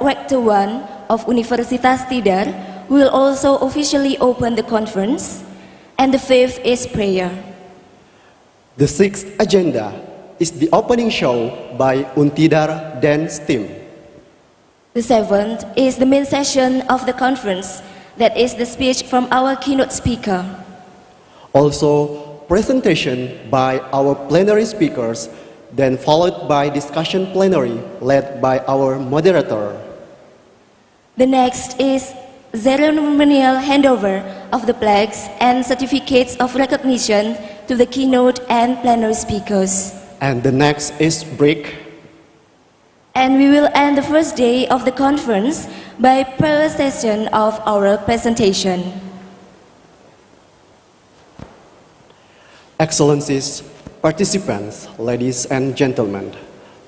Rector 1 of Universitas Tidar will also officially open the conference, and the fifth is prayer. The sixth agenda is the opening show by Untidar Dance Team. The seventh is the main session of the conference, that is the speech from our keynote speaker. Also, presentation by our plenary speakers, then followed by discussion plenary led by our moderator. The next is ceremonial handover of the plaques and certificates of recognition to the keynote and plenary speakers. And the next is break. And we will end the first day of the conference by prayer session of our presentation. Excellencies, participants, ladies and gentlemen,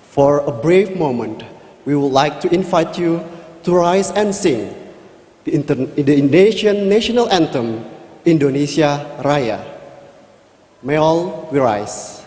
for a brief moment, we would like to invite you to rise and sing the Indonesian national anthem, Indonesia Raya. May all we rise.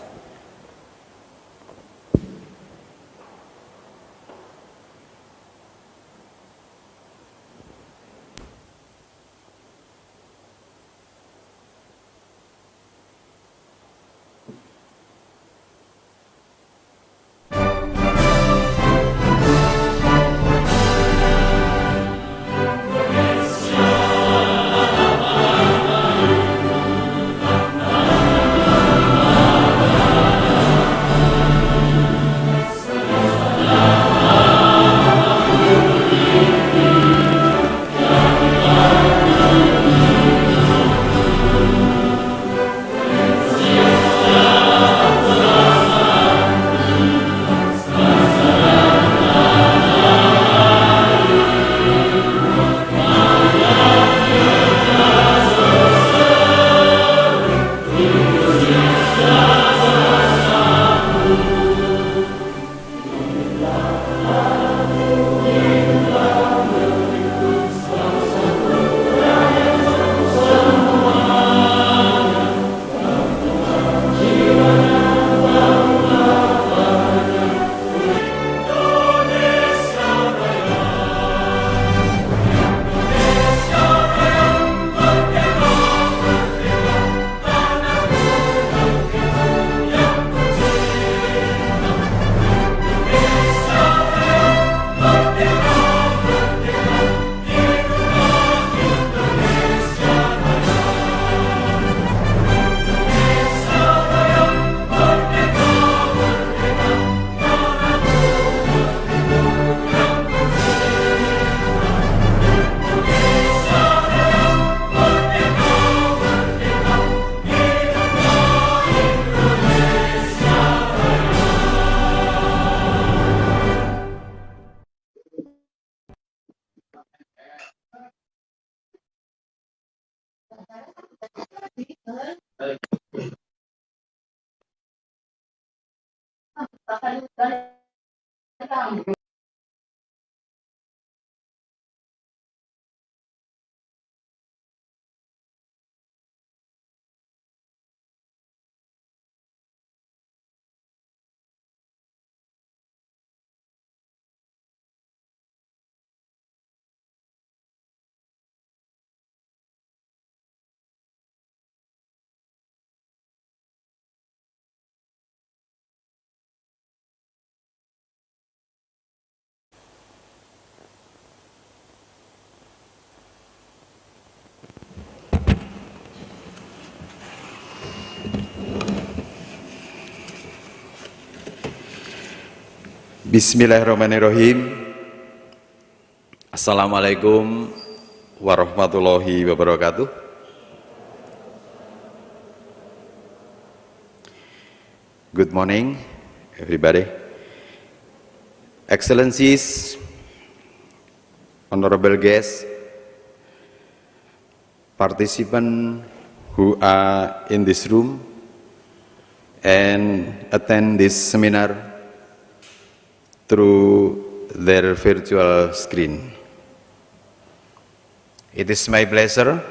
Bismillahirrahmanirrahim. Assalamualaikum warahmatullahi wabarakatuh. Good morning, everybody. Excellencies, honorable guests, participants who are in this room and attend this seminar through their virtual screen. It is my pleasure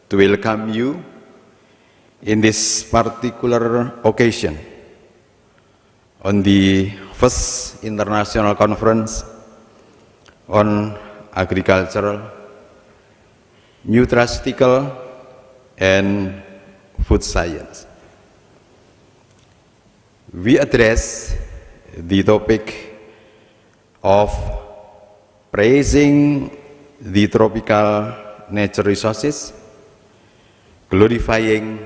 to welcome you in this particular occasion on the first international conference on agriculture, nutraceutical, and food science. We address the topic of praising the tropical nature resources, glorifying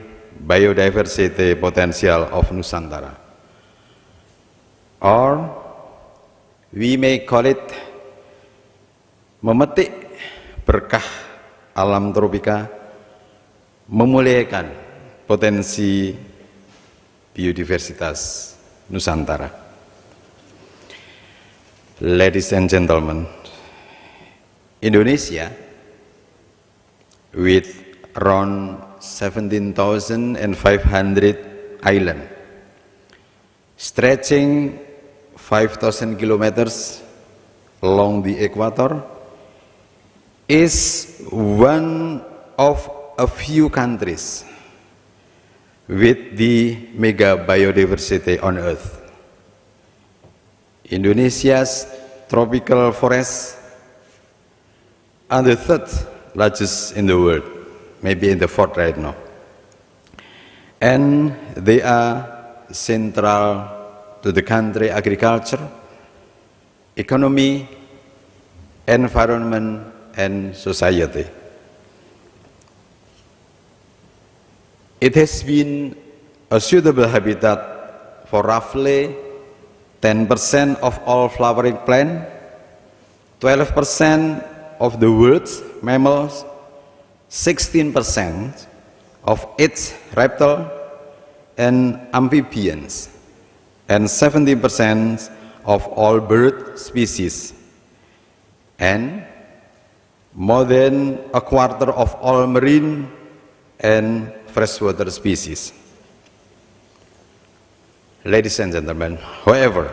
biodiversity potential of Nusantara. Or we may call it memetik berkah alam tropika, memuliakan potensi biodiversitas Nusantara. Ladies and gentlemen, Indonesia with around 17,500 islands, stretching 5,000 kilometers along the equator, is one of a few countries with the mega biodiversity on Earth. Indonesia's tropical forests are the third largest in the world, maybe in the fourth right now. And they are central to the country agriculture, economy, environment, and society. It has been a suitable habitat for roughly 10% of all flowering plants, 12% of the world's mammals, 16% of its reptiles and amphibians, and 70% of all bird species, and more than a quarter of all marine and freshwater species. Ladies and gentlemen, however,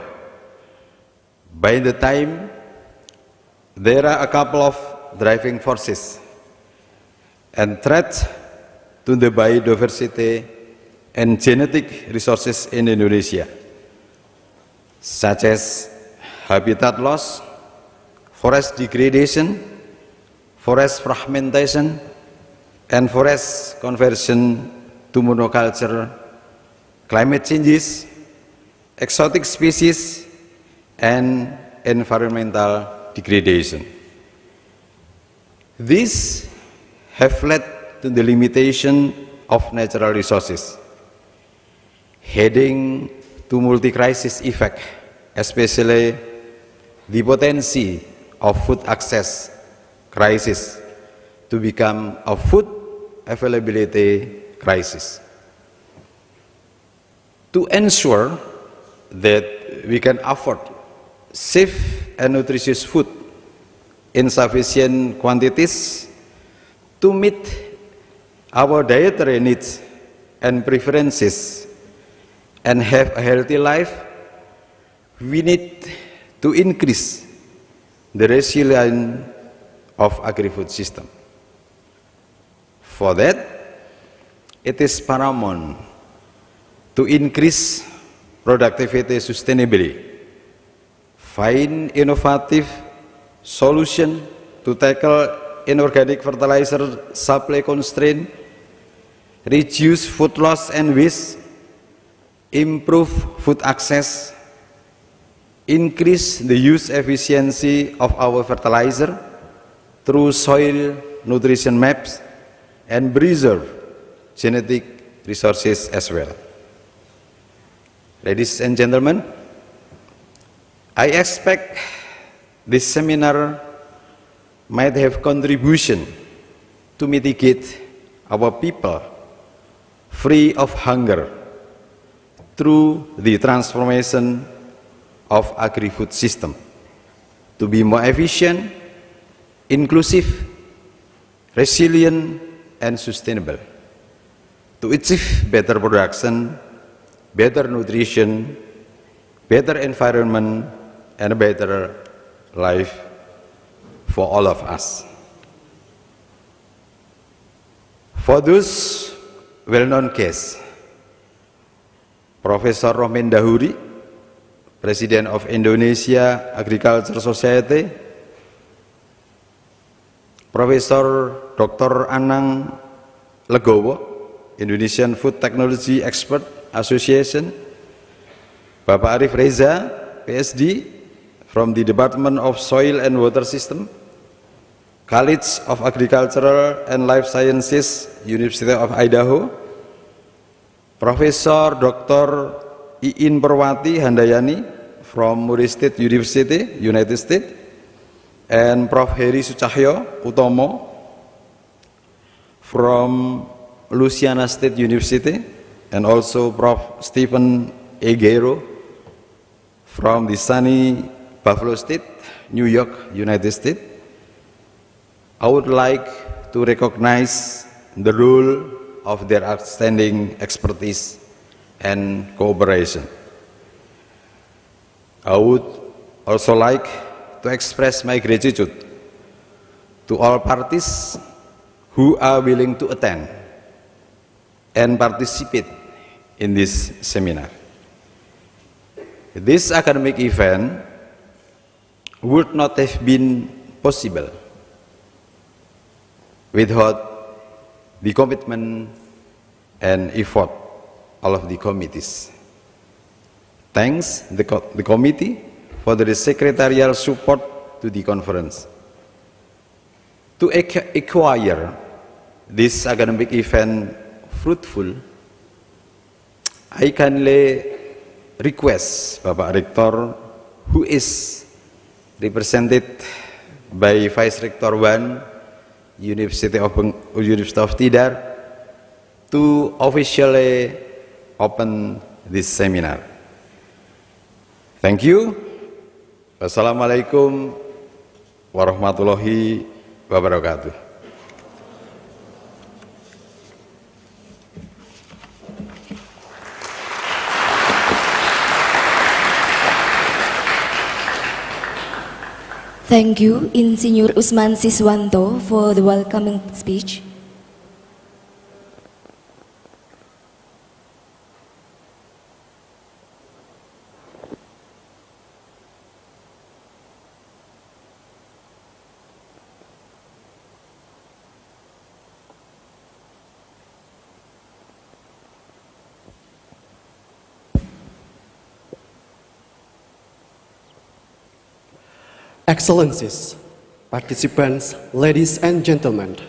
by the time there are a couple of driving forces and threats to the biodiversity and genetic resources in Indonesia, such as habitat loss, forest degradation, forest fragmentation, and forest conversion to monoculture, climate changes, exotic species, and environmental degradation. These have led to the limitation of natural resources, heading to multi-crisis effect, especially the potency of food access crisis to become a food availability crisis. To ensure that we can afford safe and nutritious food in sufficient quantities to meet our dietary needs and preferences and have a healthy life, we need to increase the resilience of agri-food system. For that, it is paramount to increase productivity sustainably, find innovative solution to tackle inorganic fertilizer supply constraint, reduce food loss and waste, improve food access, increase the use efficiency of our fertilizer through soil nutrition maps, and preserve genetic resources as well. Ladies and gentlemen, I expect this seminar might have contribution to mitigate our people free of hunger through the transformation of agri-food system to be more efficient, inclusive, resilient, and sustainable, to achieve better production, better nutrition, better environment, and a better life for all of us. For those well-known cases, Professor Rohmin Dahuri, President of Indonesia Agriculture Society, Profesor Dr. Anang Legowo, Indonesian Food Technology Expert Association, Bapak Arif Reza, PSD, from the Department of Soil and Water System, College of Agricultural and Life Sciences, University of Idaho, Profesor Dr. Iin Perwati Handayani from Murray State University, United States, and Prof. Heri Sucahyo Utomo from Louisiana State University, and also Prof. Stephen Egero from the sunny Buffalo State, New York, United States. I would like to recognize the role of their outstanding expertise and cooperation. I would also like to express my gratitude to all parties who are willing to attend and participate in this seminar. This academic event would not have been possible without the commitment and effort all of the committees. Thanks the committee for the secretarial support to the conference. To acquire this academic event fruitful, I kindly request Bapak Rektor, who is represented by Vice Rector 1, University of Tidar, to officially open this seminar. Thank you. Wassalamualaikum warahmatullahi wabarakatuh. Thank you, Insinyur Usman Siswanto, for the welcoming speech. Excellencies, participants, ladies and gentlemen,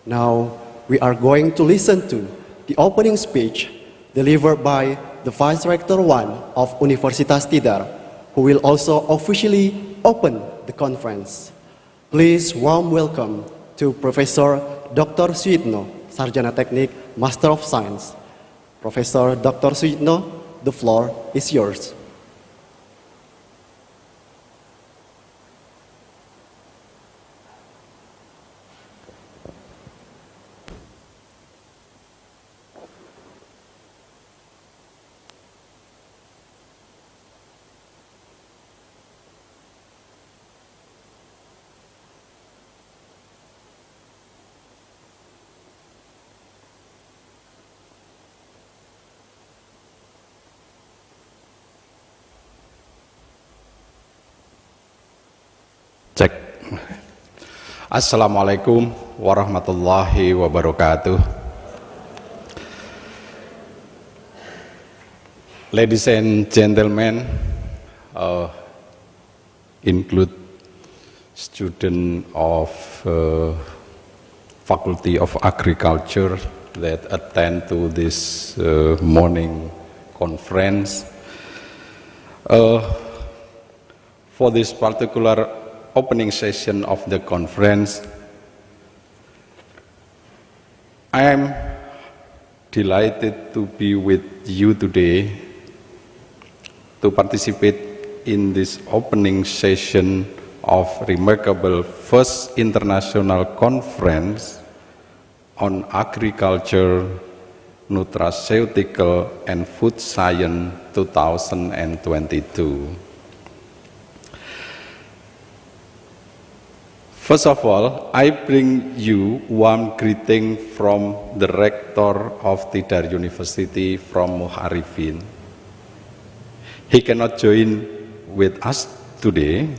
now we are going to listen to the opening speech delivered by the Vice Rector 1 of Universitas Tidar, who will also officially open the conference. Please warm welcome to Professor Dr. Suyitno, Sarjana Teknik, Master of Science. Professor Dr. Suyitno, the floor is yours. Cek. Assalamualaikum warahmatullahi wabarakatuh. Ladies and gentlemen, include student of Faculty of Agriculture that attend to this morning conference. For this particular opening session of the conference, I am delighted to be with you today to participate in this opening session of remarkable first international conference on agriculture, nutraceutical and food science 2022. First of all, I bring you warm greeting from the Rector of Tidar University from Muharifin. He cannot join with us today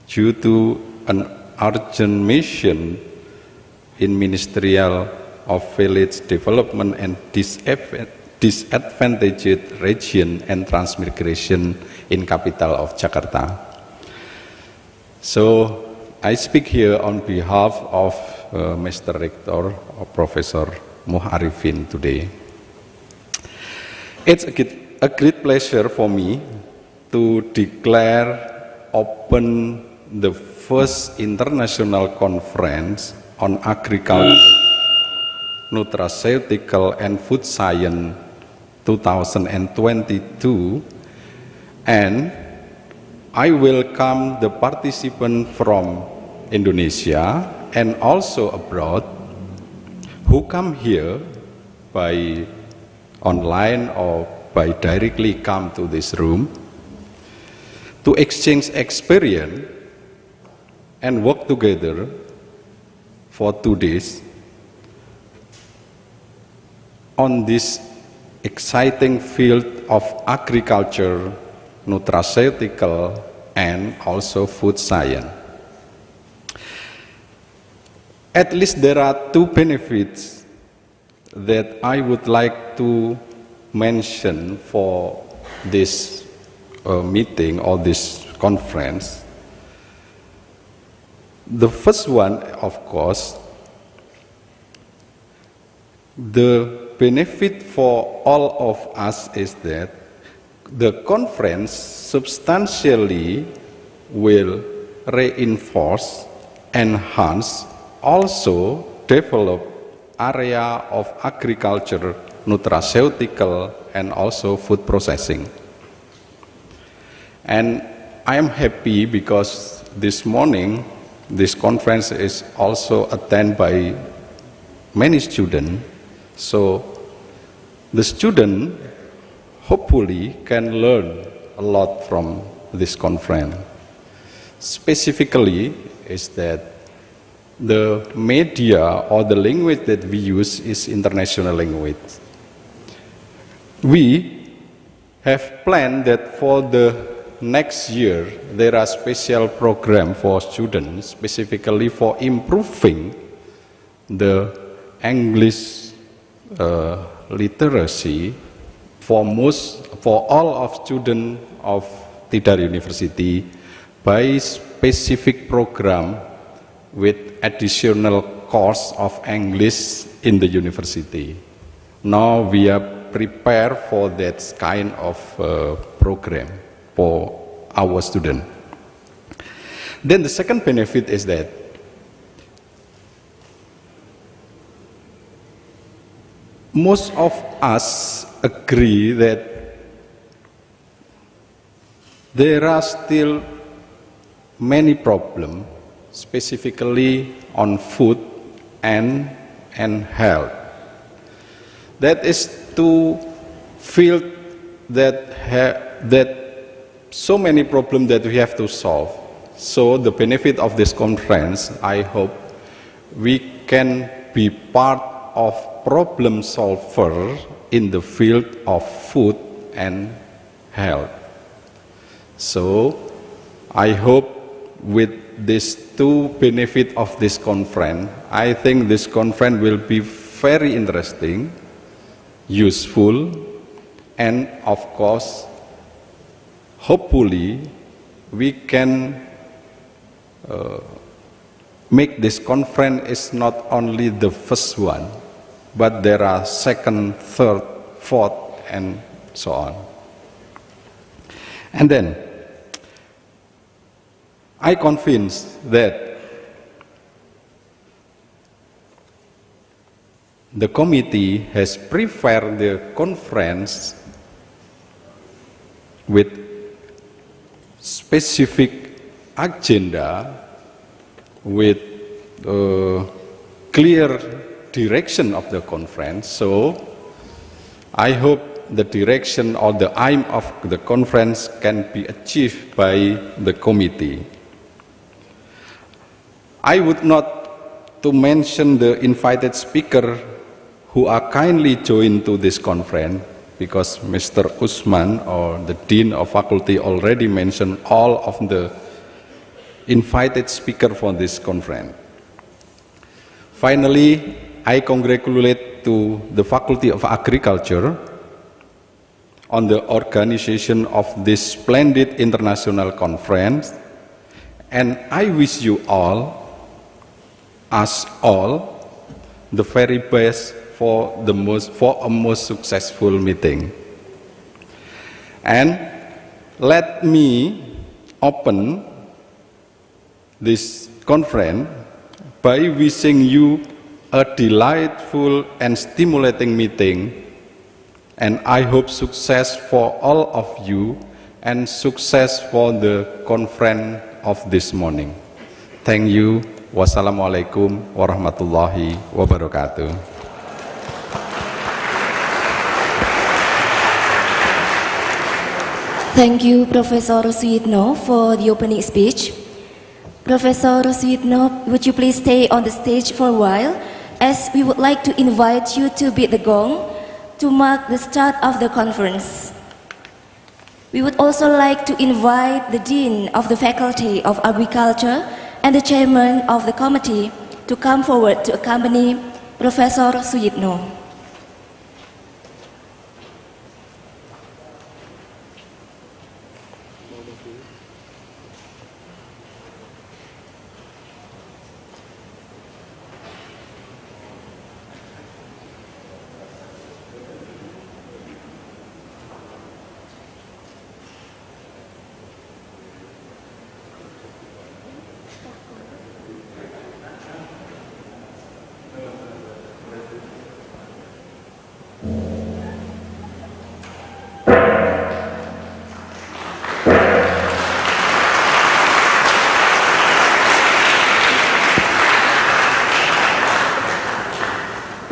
due to an urgent mission in Ministerial of Village Development and Disadvantaged Region and Transmigration in capital of Jakarta. So I speak here on behalf of Mr. Rector, Professor Muh Arifin today. It's a great pleasure for me to declare open the first international conference on agriculture, nutraceutical and food science 2022, and I welcome the participants from Indonesia and also abroad who come here by online or by directly come to this room to exchange experience and work together for 2 days on this exciting field of agriculture, nutraceutical, and also food science. At least there are 2 benefits that I would like to mention for this meeting or this conference. The first one, of course, the benefit for all of us is that the conference substantially will reinforce, enhance, also develop area of agriculture, nutraceutical, and also food processing. And I am happy because this morning this conference is also attended by many students. So the student hopefully can learn a lot from this conference. Specifically is that the media or the language that we use is international language. We have planned that for the next year there are special programs for students specifically for improving the English literacy for all of students of Tidar University by specific program with additional course of English in the university. Now we are prepared for that kind of program for our students. Then the second benefit is that most of us agree that there are still many problems, specifically on food and health. That is to feel that so many problems that we have to solve. So the benefit of this conference, I hope we can be part of problem solver in the field of food and health. So I hope with these 2 benefits of this conference, I think this conference will be very interesting, useful, and of course hopefully we can make this conference is not only the first one, but there are second, third, fourth, and so on. And then I convinced that the committee has prepared the conference with specific agenda, with clear direction of the conference. So I hope the direction or the aim of the conference can be achieved by the committee. I would not to mention the invited speaker who are kindly joined to this conference, because Mr. Usman or the Dean of Faculty already mentioned all of the invited speaker for this conference. Finally, I congratulate to the Faculty of Agriculture on the organization of this splendid international conference, and I wish you all, us all, the very best for a most successful meeting. And let me open this conference by wishing you a delightful and stimulating meeting, and I hope success for all of you and success for the conference of this morning. Thank you. Wassalamualaikum warahmatullahi wabarakatuh. Thank you, Professor Suyitno, for the opening speech. Professor Suyitno, would you please stay on the stage for a while, as we would like to invite you to beat the gong to mark the start of the conference. We would also like to invite the Dean of the Faculty of Agriculture and the Chairman of the Committee to come forward to accompany Professor Suyitno.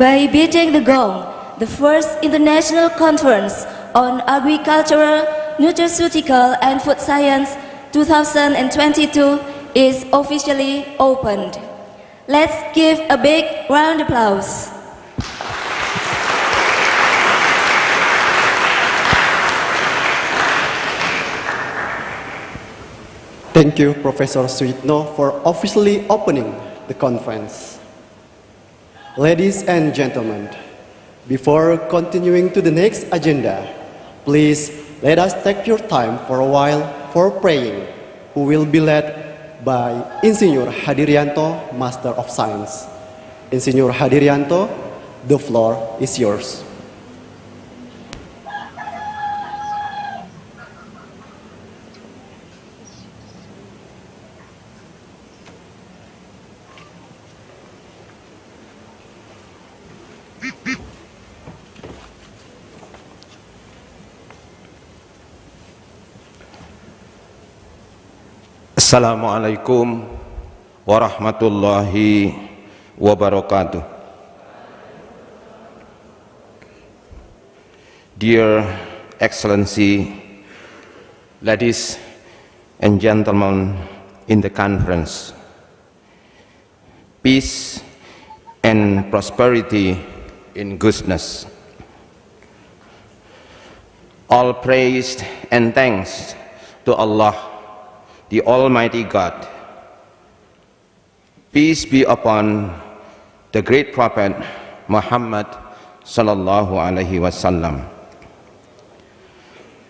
By beating the gong, the first international conference on agricultural, nutraceutical and food science 2022 is officially opened. Let's give a big round of applause. Thank you, Professor Suyitno, for officially opening the conference. Ladies and gentlemen, before continuing to the next agenda, please let us take your time for a while for praying, who will be led by Insinyur Hadirianto, Master of Science. Insinyur Hadirianto, the floor is yours. Assalamualaikum warahmatullahi wabarakatuh. Dear Excellency, ladies and gentlemen in the conference, peace and prosperity in goodness. All praise and thanks to Allah, the Almighty God. Peace be upon the great Prophet Muhammad sallallahu alaihi wasallam.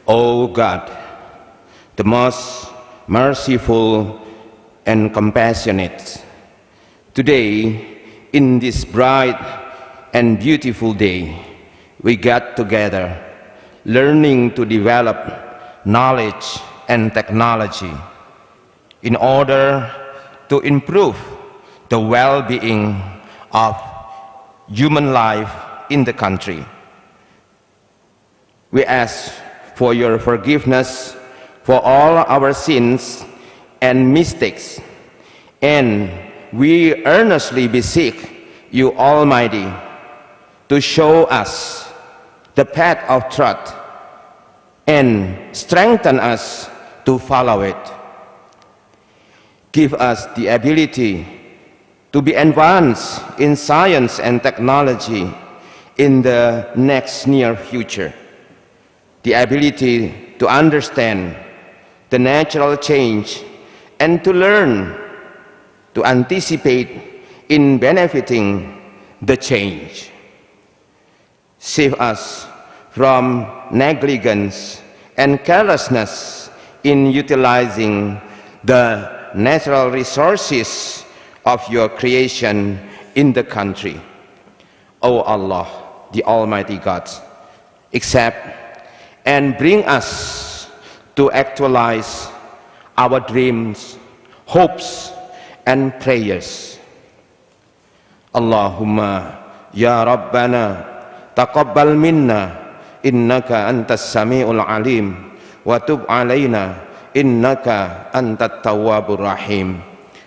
O God, the most merciful and compassionate, today, in this bright and beautiful day, we got together, learning to develop knowledge and technology in order to improve the well-being of human life in the country. We ask for your forgiveness for all our sins and mistakes, and we earnestly beseech you, Almighty, to show us the path of truth and strengthen us to follow it. Give us the ability to be advanced in science and technology in the next near future, the ability to understand the natural change and to learn to anticipate in benefiting the change. Save us from negligence and carelessness in utilizing the natural resources of your creation in the country. O Allah, the Almighty God, accept and bring us to actualize our dreams, hopes, and prayers. Allahumma ya Rabbana taqabbal minna innaka antas sami'ul alim wa tub alaina innaka antat tawwabur rahim.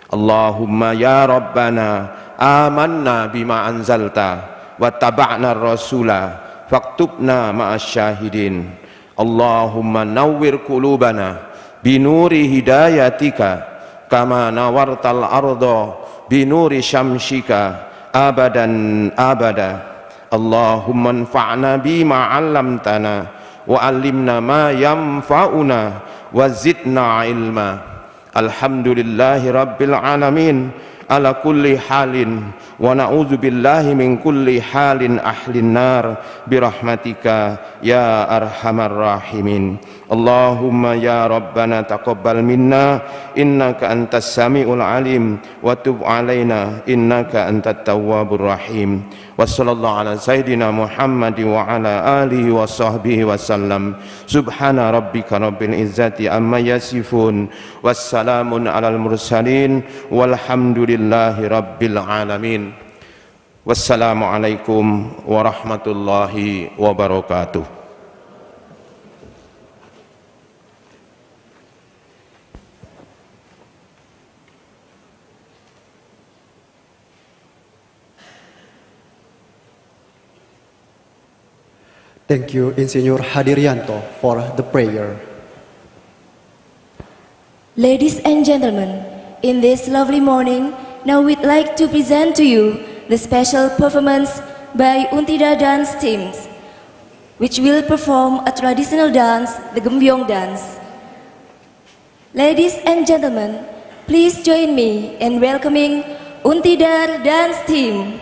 Allahumma ya Rabbana amanna bima anzalta wa taba'na rasula faktubna ma'as syahidin. Allahumma nawwir qulubana binuri hidayatika kama nawartal arda binuri syamsika abadan abada. Allahumma anfa'na bima 'allamtana wa 'allimna ma yanfa'una wa zidna ilma. Alhamdulillahi rabbil alamin ala kulli halin wa na'udzu billahi min kulli halin ahlin nar birahmatika ya arhamar rahimin. Allahumma ya Rabbana taqabbal minna innaka antas sami'ul alim wa tub alaina innaka antat tawwabur rahim. Wa sallallahu ala sayyidina Muhammad wa ala alihi wa sahbihi wa sallam. Subhana rabbika rabbil izzati amma yasifun wassalamun alal mursalin walhamdulillahi rabbil alamin. Wassalamualaikum warahmatullahi wabarakatuh. Thank you, Insinyur Hadirianto, for the prayer. Ladies and gentlemen, in this lovely morning, now we'd like to present to you the special performance by Untida Dance Teams, which will perform a traditional dance, the Gembyong Dance. Ladies and gentlemen, please join me in welcoming Untida Dance Team.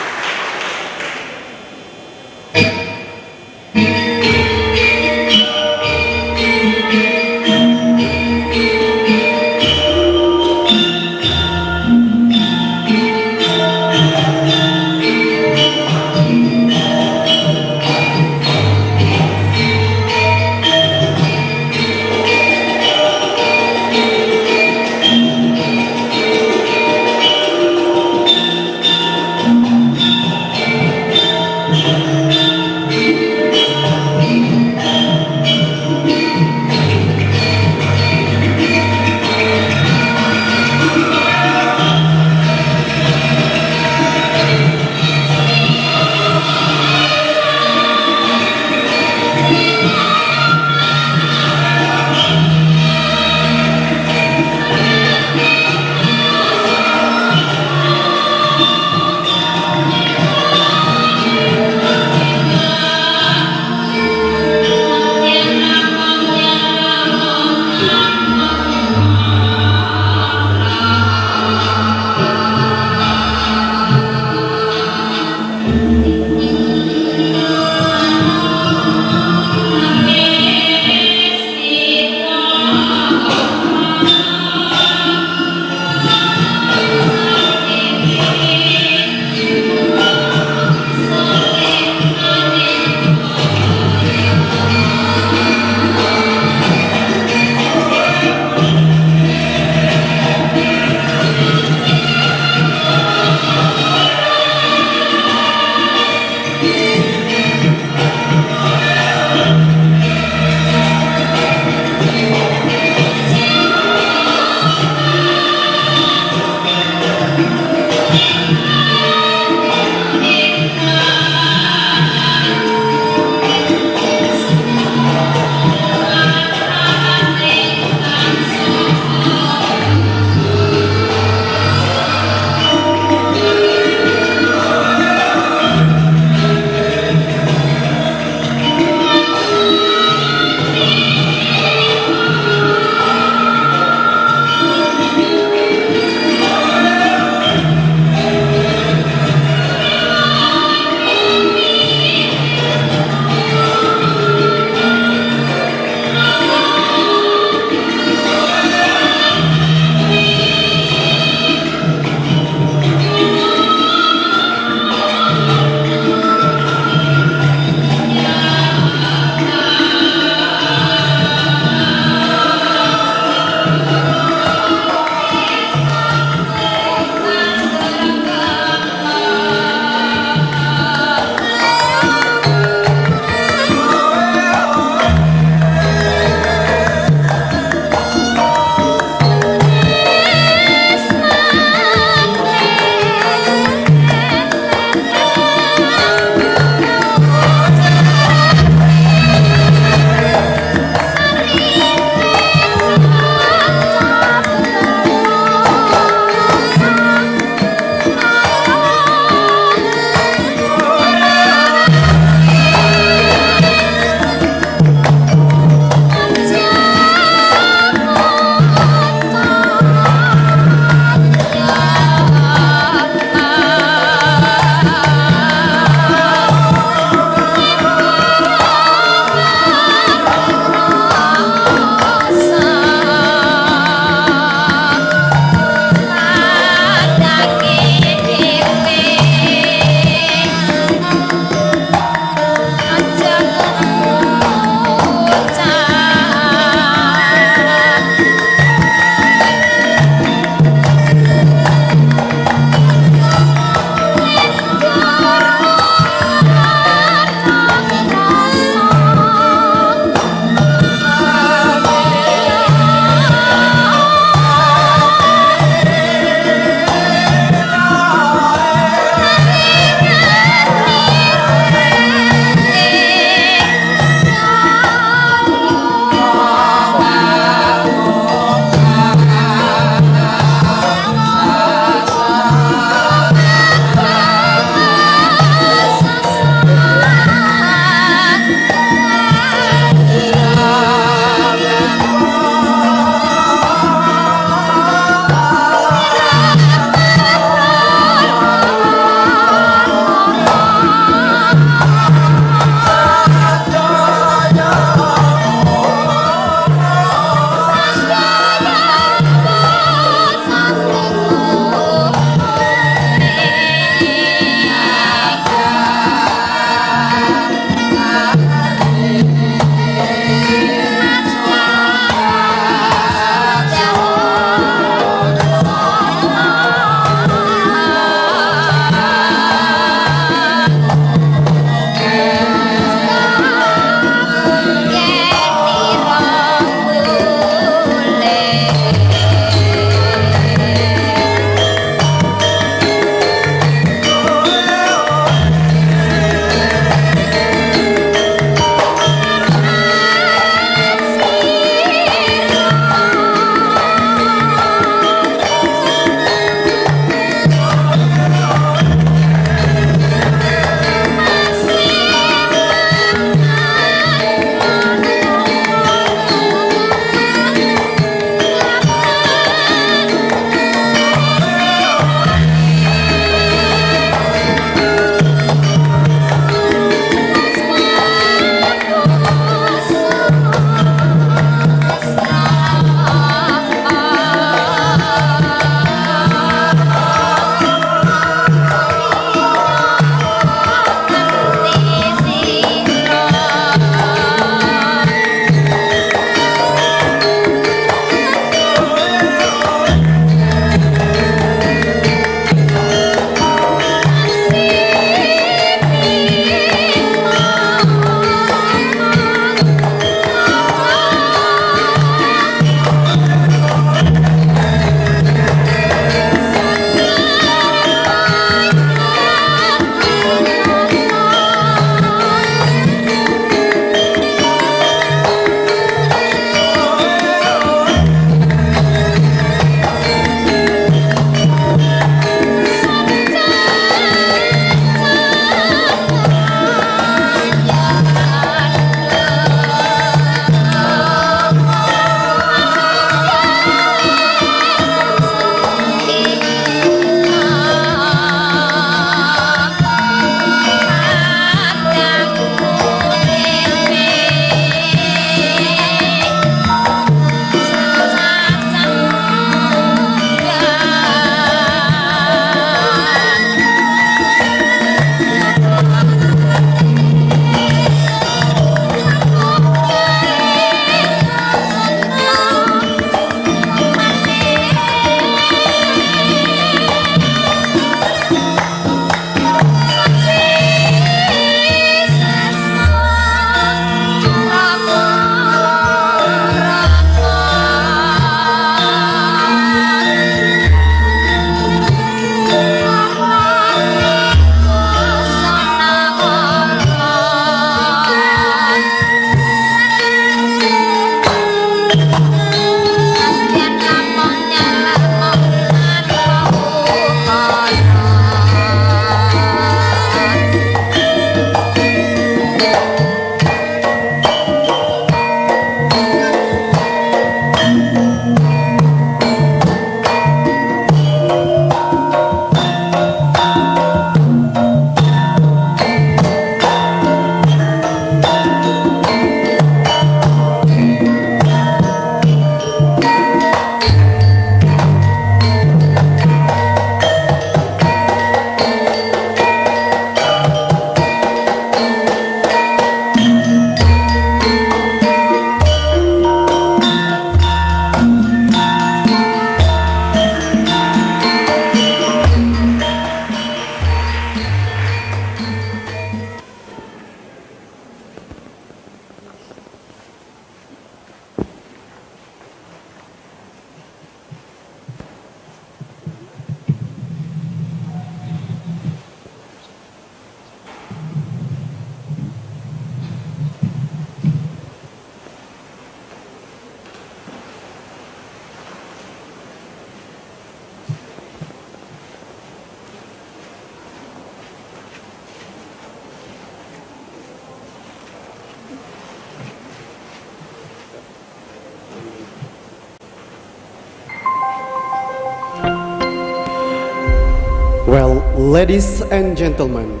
Well, ladies and gentlemen,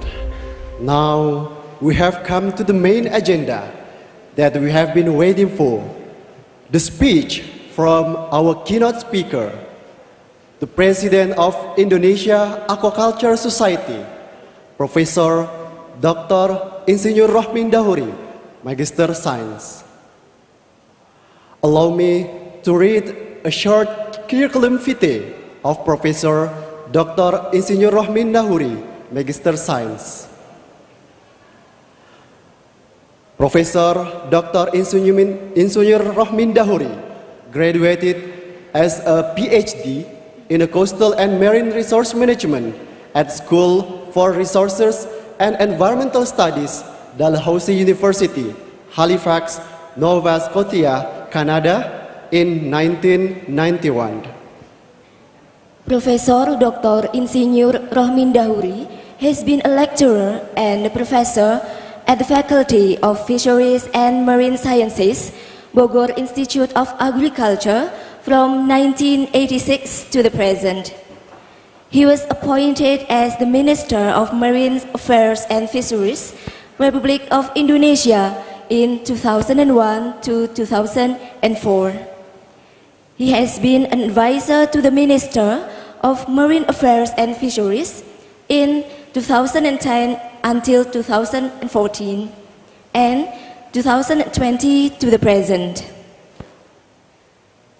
now we have come to the main agenda that we have been waiting for. The speech from our keynote speaker, the President of Indonesia Aquaculture Society, Professor Dr. Insinyur Rohmin Dahuri, Magister Science. Allow me to read a short curriculum vitae of Professor Dr. Insinyur Rohmin Dahuri, Magister Science. Professor Dr. Insinyur Rohmin Dahuri graduated as a PhD in Coastal and Marine Resource Management at School for Resources and Environmental Studies, Dalhousie University, Halifax, Nova Scotia, Canada in 1991. Professor Dr. Insinyur Rohmin Dahuri has been a lecturer and a professor at the Faculty of Fisheries and Marine Sciences, Bogor Institute of Agriculture from 1986 to the present. He was appointed as the Minister of Marine Affairs and Fisheries, Republic of Indonesia in 2001 to 2004. He has been an advisor to the Minister of Marine Affairs and Fisheries in 2010 until 2014 and 2020 to the present.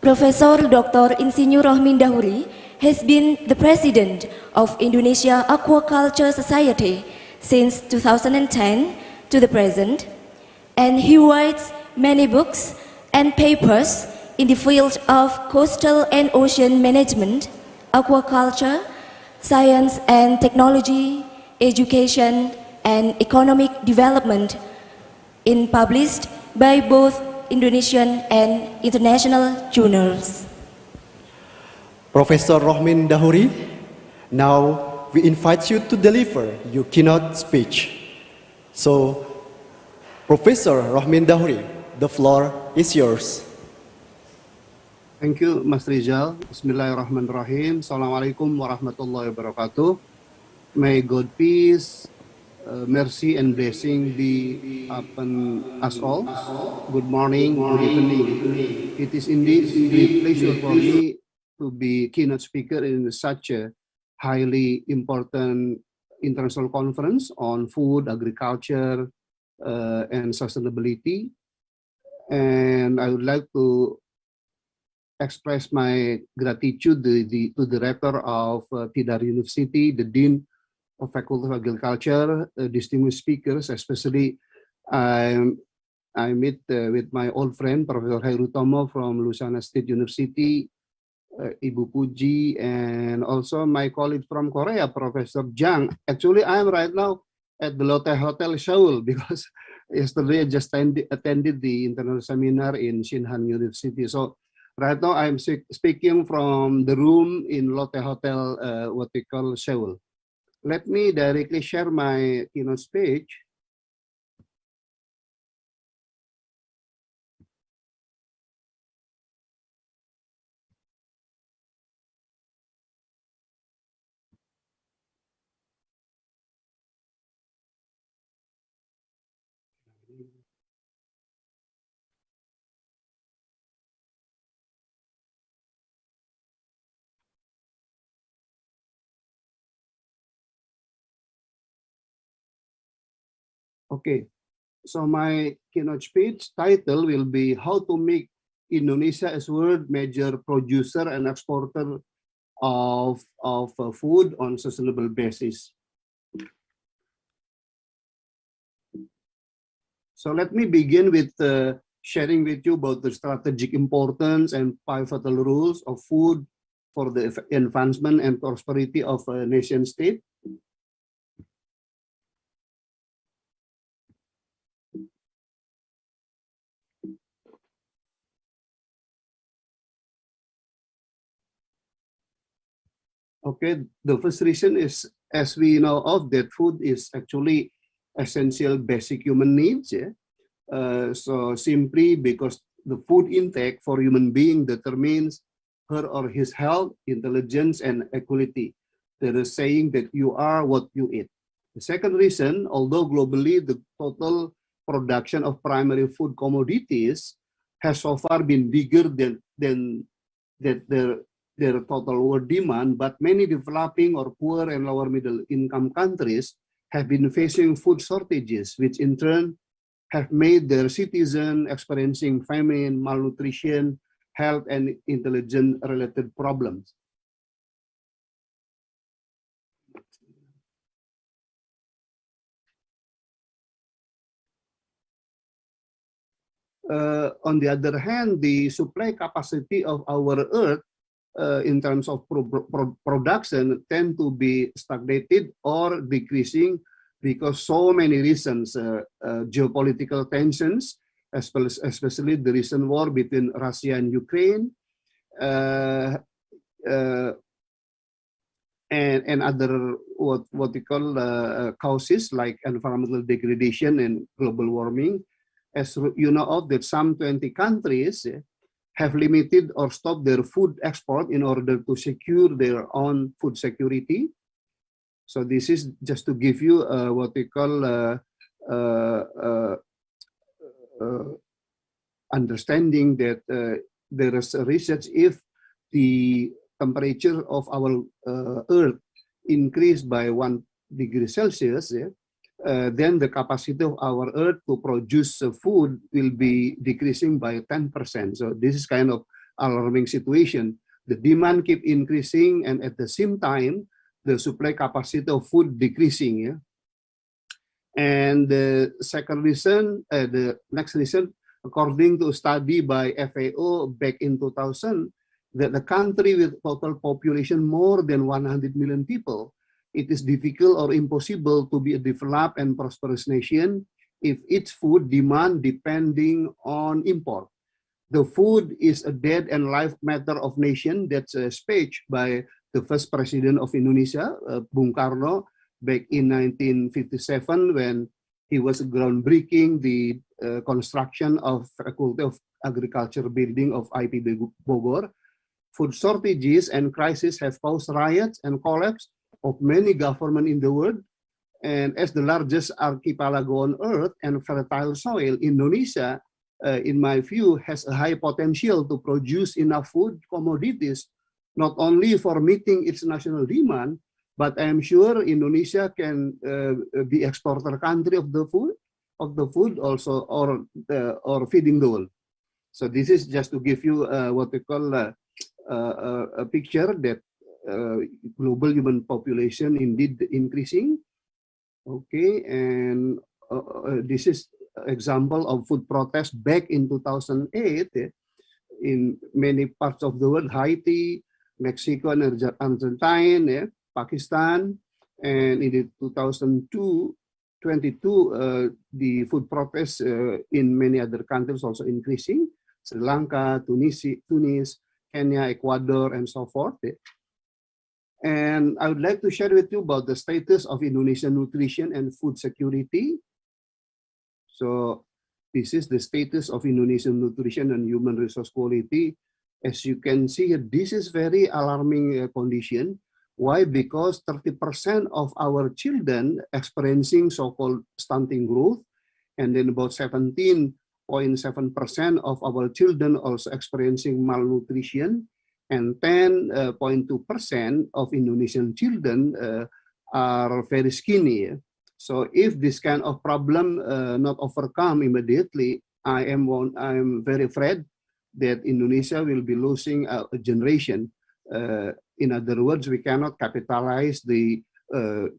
Professor Dr. Insinyur Rohmin Dahuri has been the President of Indonesia Aquaculture Society since 2010 to the present, and he writes many books and papers in the field of coastal and ocean management, aquaculture, science and technology, education, and economic development, published by both Indonesian and international journals. Professor Rohmin Dahuri, now we invite you to deliver your keynote speech. So, Professor Rohmin Dahuri, the floor is yours. Thank you, Mas Rizal. Bismillahirrahmanirrahim. Assalamualaikum warahmatullahi wabarakatuh. May God peace, mercy and blessing be upon us all. Good morning, good evening. It is indeed a pleasure for me to be keynote speaker in such a highly important international conference on food, agriculture, and sustainability. And I would like to express my gratitude to the rector of Tidar University, the dean of Faculty of Agriculture, distinguished speakers, especially I meet with my old friend, Professor Hairutomo from Louisiana State University, Ibu Puji, and also my colleague from Korea, Professor Jang. Actually, I'm right now at the Lotte Hotel Seoul because yesterday I just attended the international seminar in Shinhan University. So right now I'm speaking from the room in Lotte Hotel, what we call Seoul. Let me directly share my keynote speech. Okay, so my keynote speech title will be How to Make Indonesia as World Major Producer and Exporter of Food on Sustainable Basis. So let me begin with sharing with you about the strategic importance and pivotal roles of food for the advancement and prosperity of a nation state. Okay, the first reason is, as we know of, that food is actually essential basic human needs. Yeah? So simply because the food intake for human being determines her or his health, intelligence, and equality. There is saying that you are what you eat. The second reason, although globally the total production of primary food commodities has so far been bigger than their total world demand, but many developing or poor and lower middle income countries have been facing food shortages, which in turn have made their citizens experiencing famine, malnutrition, health, and intelligence-related problems. On the other hand, the supply capacity of our Earth in terms of production tend to be stagnated or decreasing because so many reasons, geopolitical tensions, especially the recent war between Russia and Ukraine, and other what we call causes like environmental degradation and global warming. As you know of that some 20 countries have limited or stopped their food export in order to secure their own food security. So this is just to give you what we call understanding that there is a research if the temperature of our Earth increased by 1 degree Celsius, then the capacity of our Earth to produce food will be decreasing by 10%. So this is kind of alarming situation. The demand keep increasing, and at the same time, the supply capacity of food decreasing. Yeah? And the second reason, the next reason, according to a study by FAO back in 2000, that the country with total population more than 100 million people, it is difficult or impossible to be a developed and prosperous nation if its food demand depending on import. The food is a dead and life matter of nation. That's a speech by the first president of Indonesia, Bung Karno, back in 1957 when he was groundbreaking the construction of Faculty of Agriculture building of IPB Bogor. Food shortages and crisis have caused riots and collapse of many governments in the world. And as the largest archipelago on Earth and fertile soil, Indonesia, in my view, has a high potential to produce enough food commodities, not only for meeting its national demand, but I am sure Indonesia can be exporter country of the food also, or feeding the world. So this is just to give you what we call a picture that global human population indeed increasing. Okay, and this is example of food protest back in 2008 in many parts of the world, Haiti, Mexico, and Argentina, Pakistan, and in 2022, the food protests in many other countries also increasing, Sri Lanka, Tunis, Kenya, Ecuador, and so forth. And I would like to share with you about the status of Indonesian nutrition and food security. So this is the status of Indonesian nutrition and human resource quality. As you can see, this is very alarming condition. Why? Because 30% of our children experiencing so-called stunting growth, and then about 17.7% of our children also experiencing malnutrition, and 10.2% of Indonesian children are very skinny. So if this kind of problem not overcome immediately, I am very afraid that Indonesia will be losing a generation. In other words, we cannot capitalize the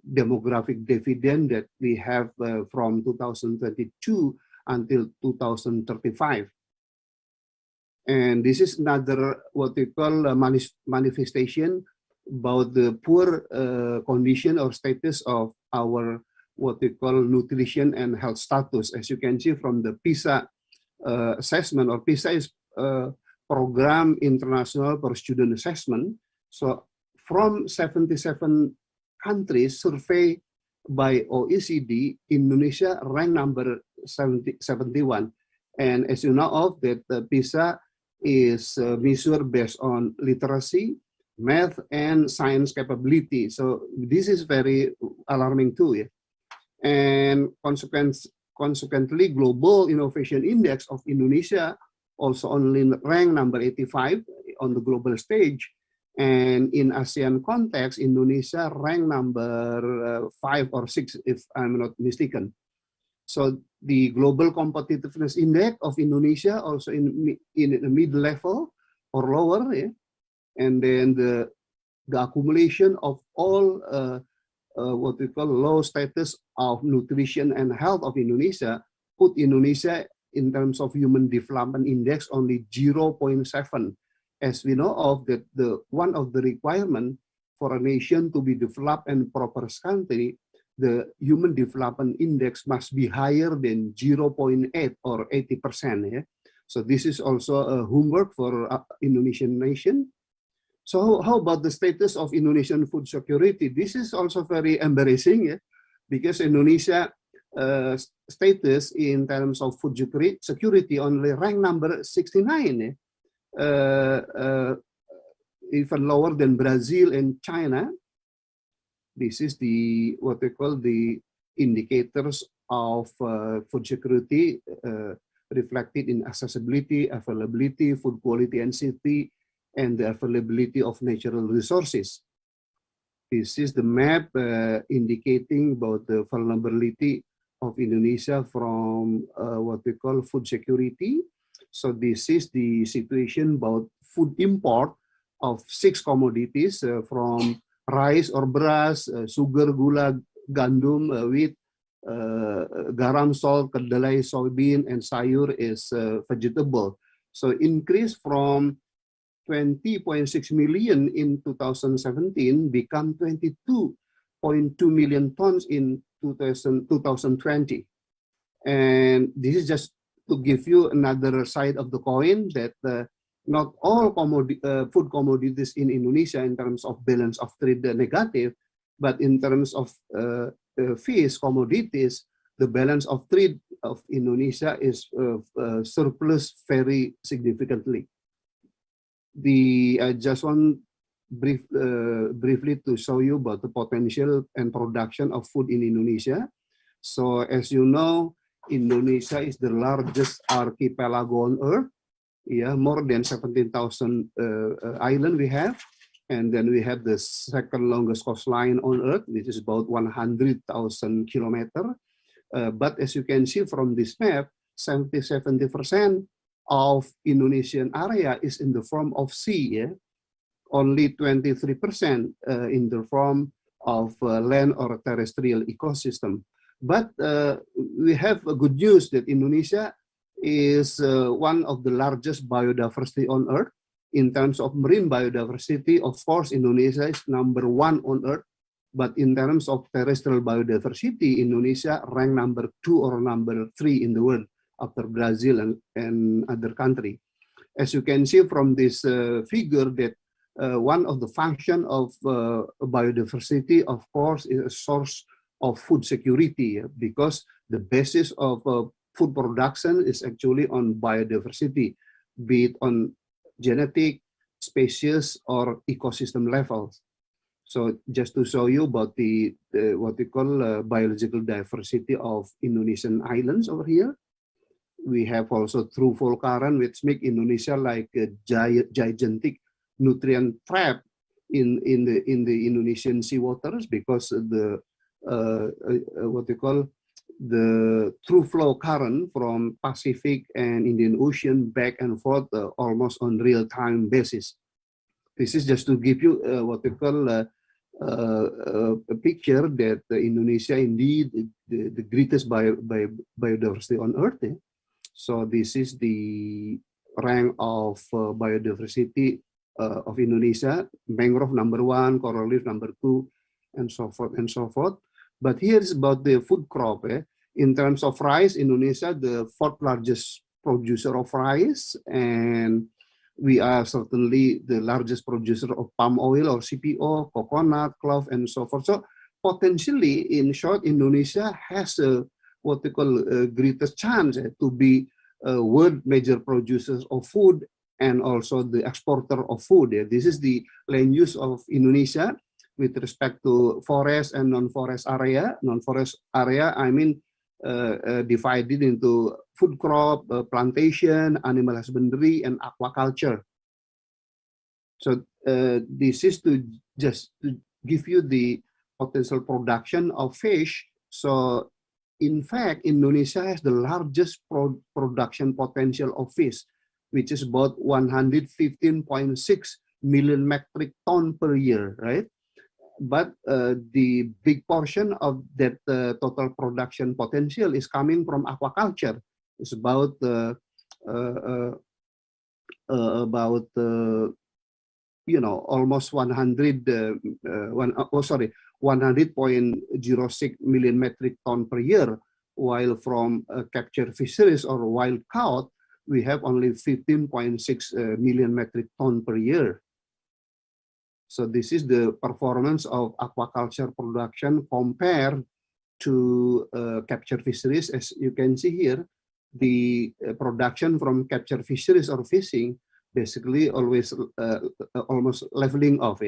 demographic dividend that we have from 2022 until 2035. And this is another what we call a manifestation about the poor condition or status of our what we call nutrition and health status. As you can see from the PISA assessment, or PISA is Program International for Student Assessment. So from 77 countries surveyed by OECD, Indonesia ranked number 71. And as you know of that, PISA is measured based on literacy, math and science capability. So this is very alarming too. Yeah? And consequently, Global Innovation Index of Indonesia also only ranked number 85 on the global stage. And in ASEAN context, Indonesia ranked number 5 or 6, if I'm not mistaken. So the Global Competitiveness Index of Indonesia also in the mid-level or lower, yeah? And then the accumulation of all what we call low status of nutrition and health of Indonesia put Indonesia in terms of human development index only 0.7. As we know of that the one of the requirement for a nation to be developed and prosperous country, the human development index must be higher than 0.8 or 80%. Yeah? So this is also a homework for Indonesian nation. So how about the status of Indonesian food security? This is also very embarrassing, yeah? Because Indonesia status in terms of food security only rank number 69, yeah? Even lower than Brazil and China. This is the what they call the indicators of food security reflected in accessibility, availability, food quality and safety, and the availability of natural resources. This is the map indicating about the vulnerability of Indonesia from what we call food security. So this is the situation about food import of 6 commodities from rice or beras, sugar, gula, gandum, wheat, garam, salt, kedelai, soybean, and sayur is vegetable. So increase from 20.6 million in 2017 become 22.2 million tons in 2020. And this is just to give you another side of the coin that not all food commodities in Indonesia in terms of balance of trade negative, but in terms of fish commodities, the balance of trade of Indonesia is surplus very significantly. I just want briefly to show you about the potential and production of food in Indonesia. So as you know, Indonesia is the largest archipelago on earth. Yeah, more than 17,000 islands we have. And then we have the second longest coastline on earth, which is about 100,000 kilometers. But as you can see from this map, 70% of Indonesian area is in the form of sea. Yeah? Only 23% in the form of land or terrestrial ecosystem. But we have a good news that Indonesia is one of the largest biodiversity on earth. In terms of marine biodiversity, of course, Indonesia is number 1 on earth. But in terms of terrestrial biodiversity, Indonesia ranked number 2 or number 3 in the world after Brazil and other country. As you can see from this figure that one of the function of biodiversity, of course, is a source of food security, because the basis of food production is actually on biodiversity, be it on genetic, species, or ecosystem levels. So just to show you about the what we call biological diversity of Indonesian islands over here, we have also throughful current, which make Indonesia like a gigantic nutrient trap in the Indonesian sea waters, because the what we call the through flow current from Pacific and Indian Ocean back and forth almost on real-time basis. This is just to give you what we call a picture that Indonesia indeed the greatest biodiversity on earth. Eh? So this is the rank of biodiversity of Indonesia: mangrove number 1, coral reef number 2, and so forth and so forth. But here is about the food crop. In terms of rice, Indonesia the 4th largest producer of rice, and we are certainly the largest producer of palm oil or CPO, coconut, clove, and so forth. So potentially, in short, Indonesia has what we call greatest chance to be world major producers of food and also the exporter of food. This is the land use of Indonesia with respect to forest and non-forest area. Non-forest area, I mean, divided into food crop, plantation, animal husbandry, and aquaculture. So this is to just to give you the potential production of fish. So in fact, Indonesia has the largest production potential of fish, which is about 115.6 million metric ton per year, right? But the big portion of that total production potential is coming from aquaculture. It's about almost 100.06 million metric ton per year, while from captured fisheries or wild caught, we have only 15.6 million metric ton per year. So this is the performance of aquaculture production compared to captured fisheries. As you can see here, the production from captured fisheries or fishing basically always almost leveling off,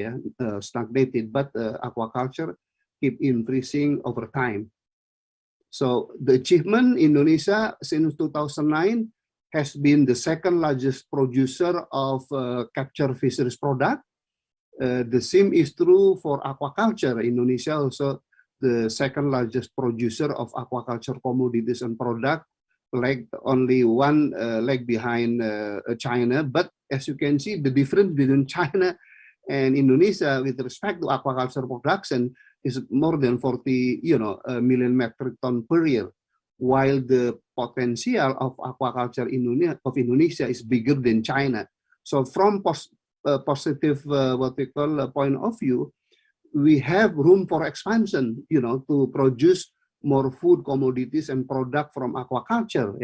stagnated, but aquaculture keep increasing over time. So the achievement Indonesia since 2009 has been the second largest producer of captured fisheries product. The same is true for aquaculture. Indonesia also the second largest producer of aquaculture commodities and product, like only one leg behind China. But as you can see, the difference between China and Indonesia with respect to aquaculture production is more than 40 million metric ton per year, while the potential of aquaculture Indonesia is bigger than China. So from positive point of view, we have room for expansion, to produce more food, commodities, and product from aquaculture,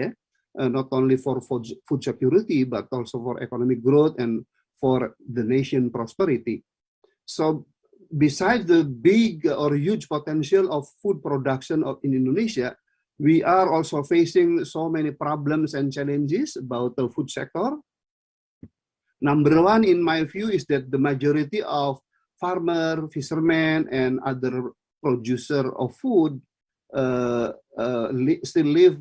not only for food security, but also for economic growth and for the nation prosperity. So besides the big or huge potential of food production in Indonesia, we are also facing so many problems and challenges about the food sector. Number one, in my view, is that the majority of farmer, fishermen, and other producer of food still live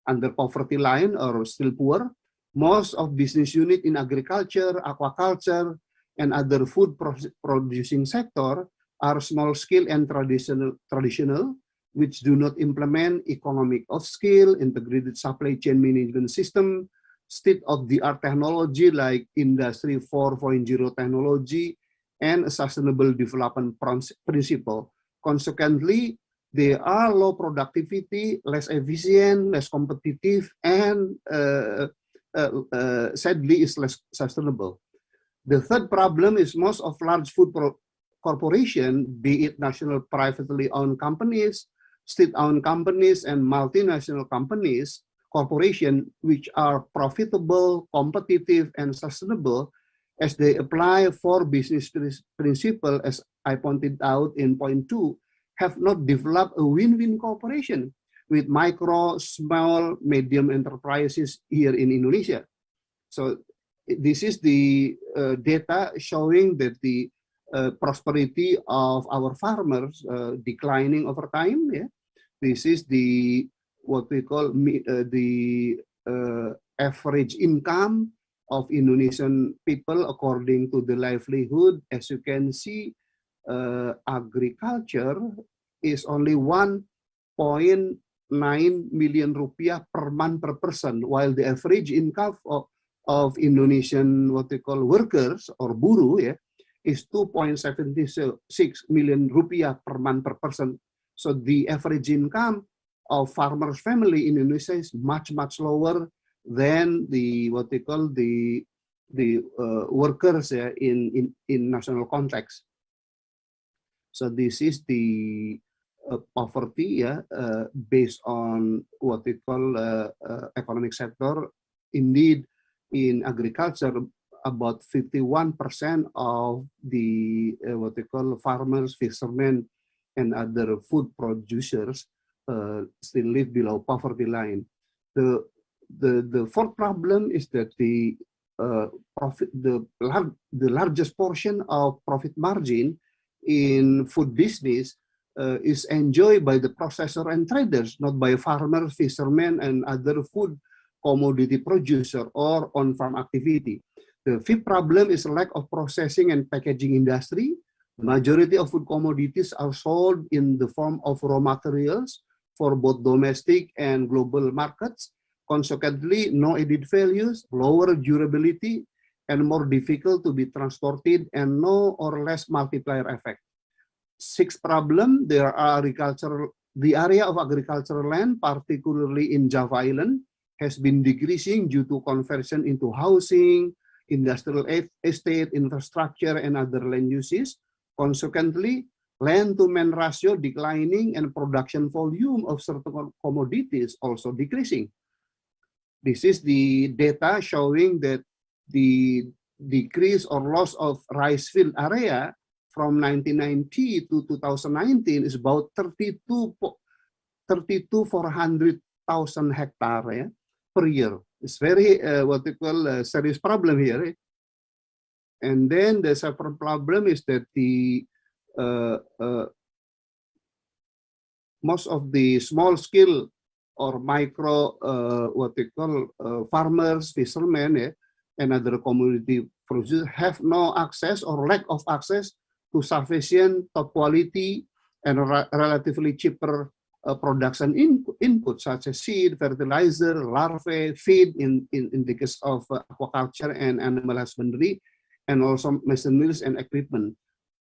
under poverty line or still poor. Most of business unit in agriculture, aquaculture, and other food producing sector are small scale and traditional, which do not implement economic of scale, integrated supply chain management system, state-of-the-art technology like Industry 4.0 technology, and sustainable development principle. Consequently, they are low productivity, less efficient, less competitive, and sadly is less sustainable. The third problem is most of large food corporation, be it national privately owned companies, state-owned companies, and multinational corporation, which are profitable, competitive, and sustainable, as they apply for business principle, as I pointed out in point 2, have not developed a win-win cooperation with micro, small, medium enterprises here in Indonesia. So this is the data showing that the prosperity of our farmers declining over time. This is the what we call the average income of Indonesian people according to the livelihood. As you can see, agriculture is only 1.9 million rupiah per month per person, while the average income of Indonesian what we call workers or buruh is 2.76 million rupiah per month per person. So the average income of farmers' family in Indonesia is much lower than the what they call the workers in national context. So this is the poverty based on what we call economic sector. Indeed, in agriculture, about 51% of the what we call farmers, fishermen, and other food producers still live below poverty line. The fourth problem is that the the largest portion of profit margin in food business is enjoyed by the processor and traders, not by farmers, fishermen, and other food commodity producer or on-farm activity. The fifth problem is lack of processing and packaging industry. The majority of food commodities are sold in the form of raw materials for both domestic and global markets. Consequently, no added values, lower durability, and more difficult to be transported, and no or less multiplier effect. Sixth problem, the area of agricultural land, particularly in Java Island, has been decreasing due to conversion into housing, industrial estate, infrastructure, and other land uses. Consequently, land-to-man ratio declining and production volume of certain commodities also decreasing. This is the data showing that the decrease or loss of rice field area from 1990 to 2019 is about 400,000 hectares per year. It's very what we call a serious problem here. And then the separate problem is that the most of the small scale or micro what we call farmers, fishermen, and other community producers have no access or lack of access to sufficient top quality and relatively cheaper production input such as seed, fertilizer, larvae, feed in the case of aquaculture and animal husbandry, and also machineries and equipment.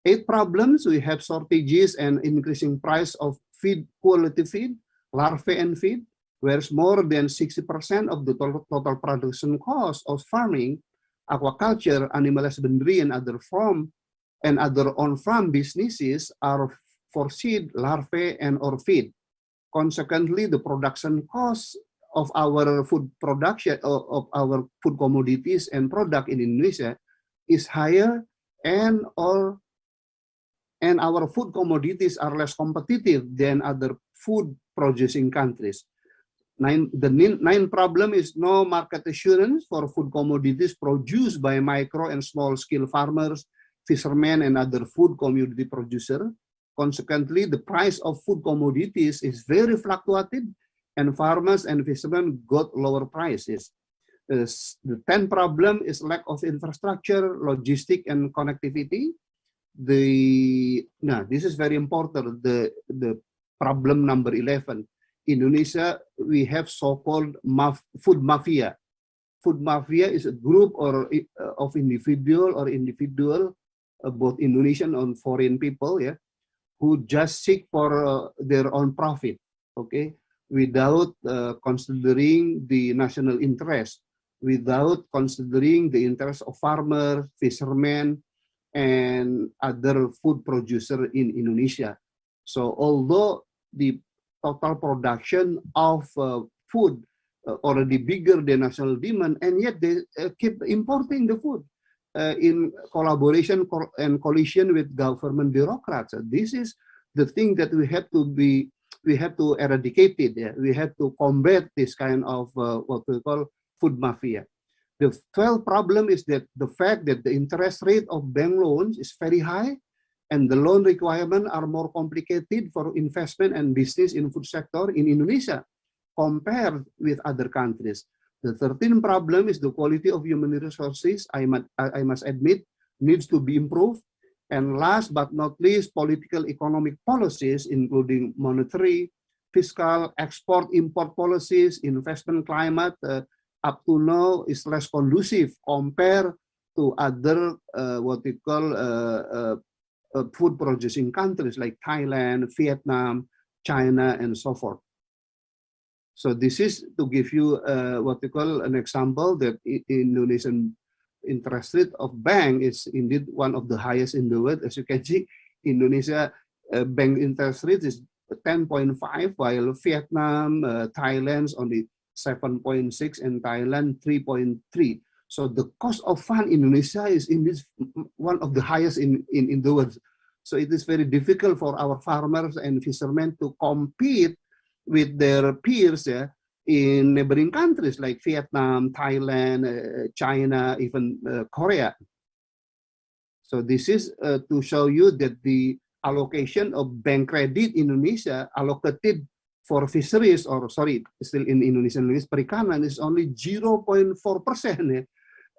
8 problems, we have shortages and increasing price of feed, quality feed, larvae and feed, whereas more than 60% of the total production cost of farming, aquaculture, animal husbandry, and other on-farm businesses are for seed, larvae, and or feed. Consequently, the production cost of our food production, of our food commodities and product in Indonesia is higher, and our food commodities are less competitive than other food producing countries. The ninth problem is no market assurance for food commodities produced by micro and small scale farmers, fishermen, and other food commodity producers. Consequently, the price of food commodities is very fluctuated, and farmers and fishermen got lower prices. The 10th problem is lack of infrastructure, logistic, and connectivity. This is very important. The problem number 11. Indonesia, we have so-called food mafia. Food mafia is a group of individual, both Indonesian and foreign people, who just seek for their own profit, without considering the national interest, without considering the interest of farmers, fishermen, and other food producers in Indonesia. So although the total production of food already bigger than national demand, and yet they keep importing the food in collaboration and coalition with government bureaucrats. This is the thing that we have to eradicate it. We have to combat this kind of what we call food mafia. The 12th problem is that the fact that the interest rate of bank loans is very high, and the loan requirements are more complicated for investment and business in food sector in Indonesia compared with other countries. The 13th problem is the quality of human resources, I must admit, needs to be improved. And last but not least, political economic policies, including monetary, fiscal, export-import policies, investment climate, up to now is less conducive compared to other what we call food producing countries like Thailand, Vietnam, China, and so forth. So this is to give you what we call an example that Indonesian interest rate of bank is indeed one of the highest in the world. As you can see, Indonesia bank interest rate is 10.5, while Vietnam, Thailand's only 7.6, and Thailand 3.3. So the cost of fund in Indonesia is indeed one of the highest in the world. So it is very difficult for our farmers and fishermen to compete with their peers in neighboring countries like Vietnam, Thailand, China, even Korea. So this is to show you that the allocation of bank credit in Indonesia allocated for fisheries, or sorry, still in Indonesian language, perikanan is only 0.4%.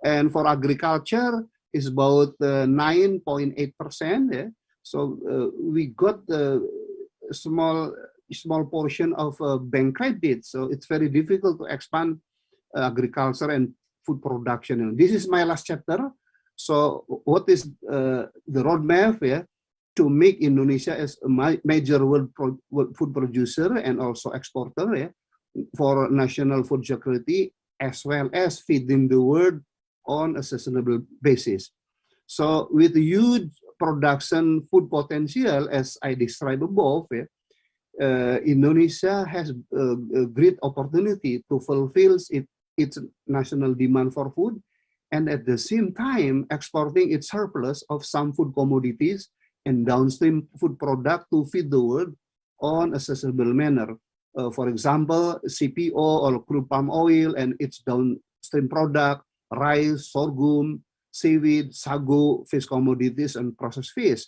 And for agriculture is about 9.8%. So we got a small portion of bank credit. So it's very difficult to expand agriculture and food production. This is my last chapter. So what is the roadmap to make Indonesia as a major world food producer and also exporter for national food security, as well as feeding the world on a sustainable basis. So with huge production food potential, as I described above, Indonesia has a great opportunity to fulfill its national demand for food, and at the same time exporting its surplus of some food commodities and downstream food product to feed the world on a sustainable manner. For example, CPO or crude palm oil and its downstream product, rice, sorghum, seaweed, sago, fish commodities, and processed fish.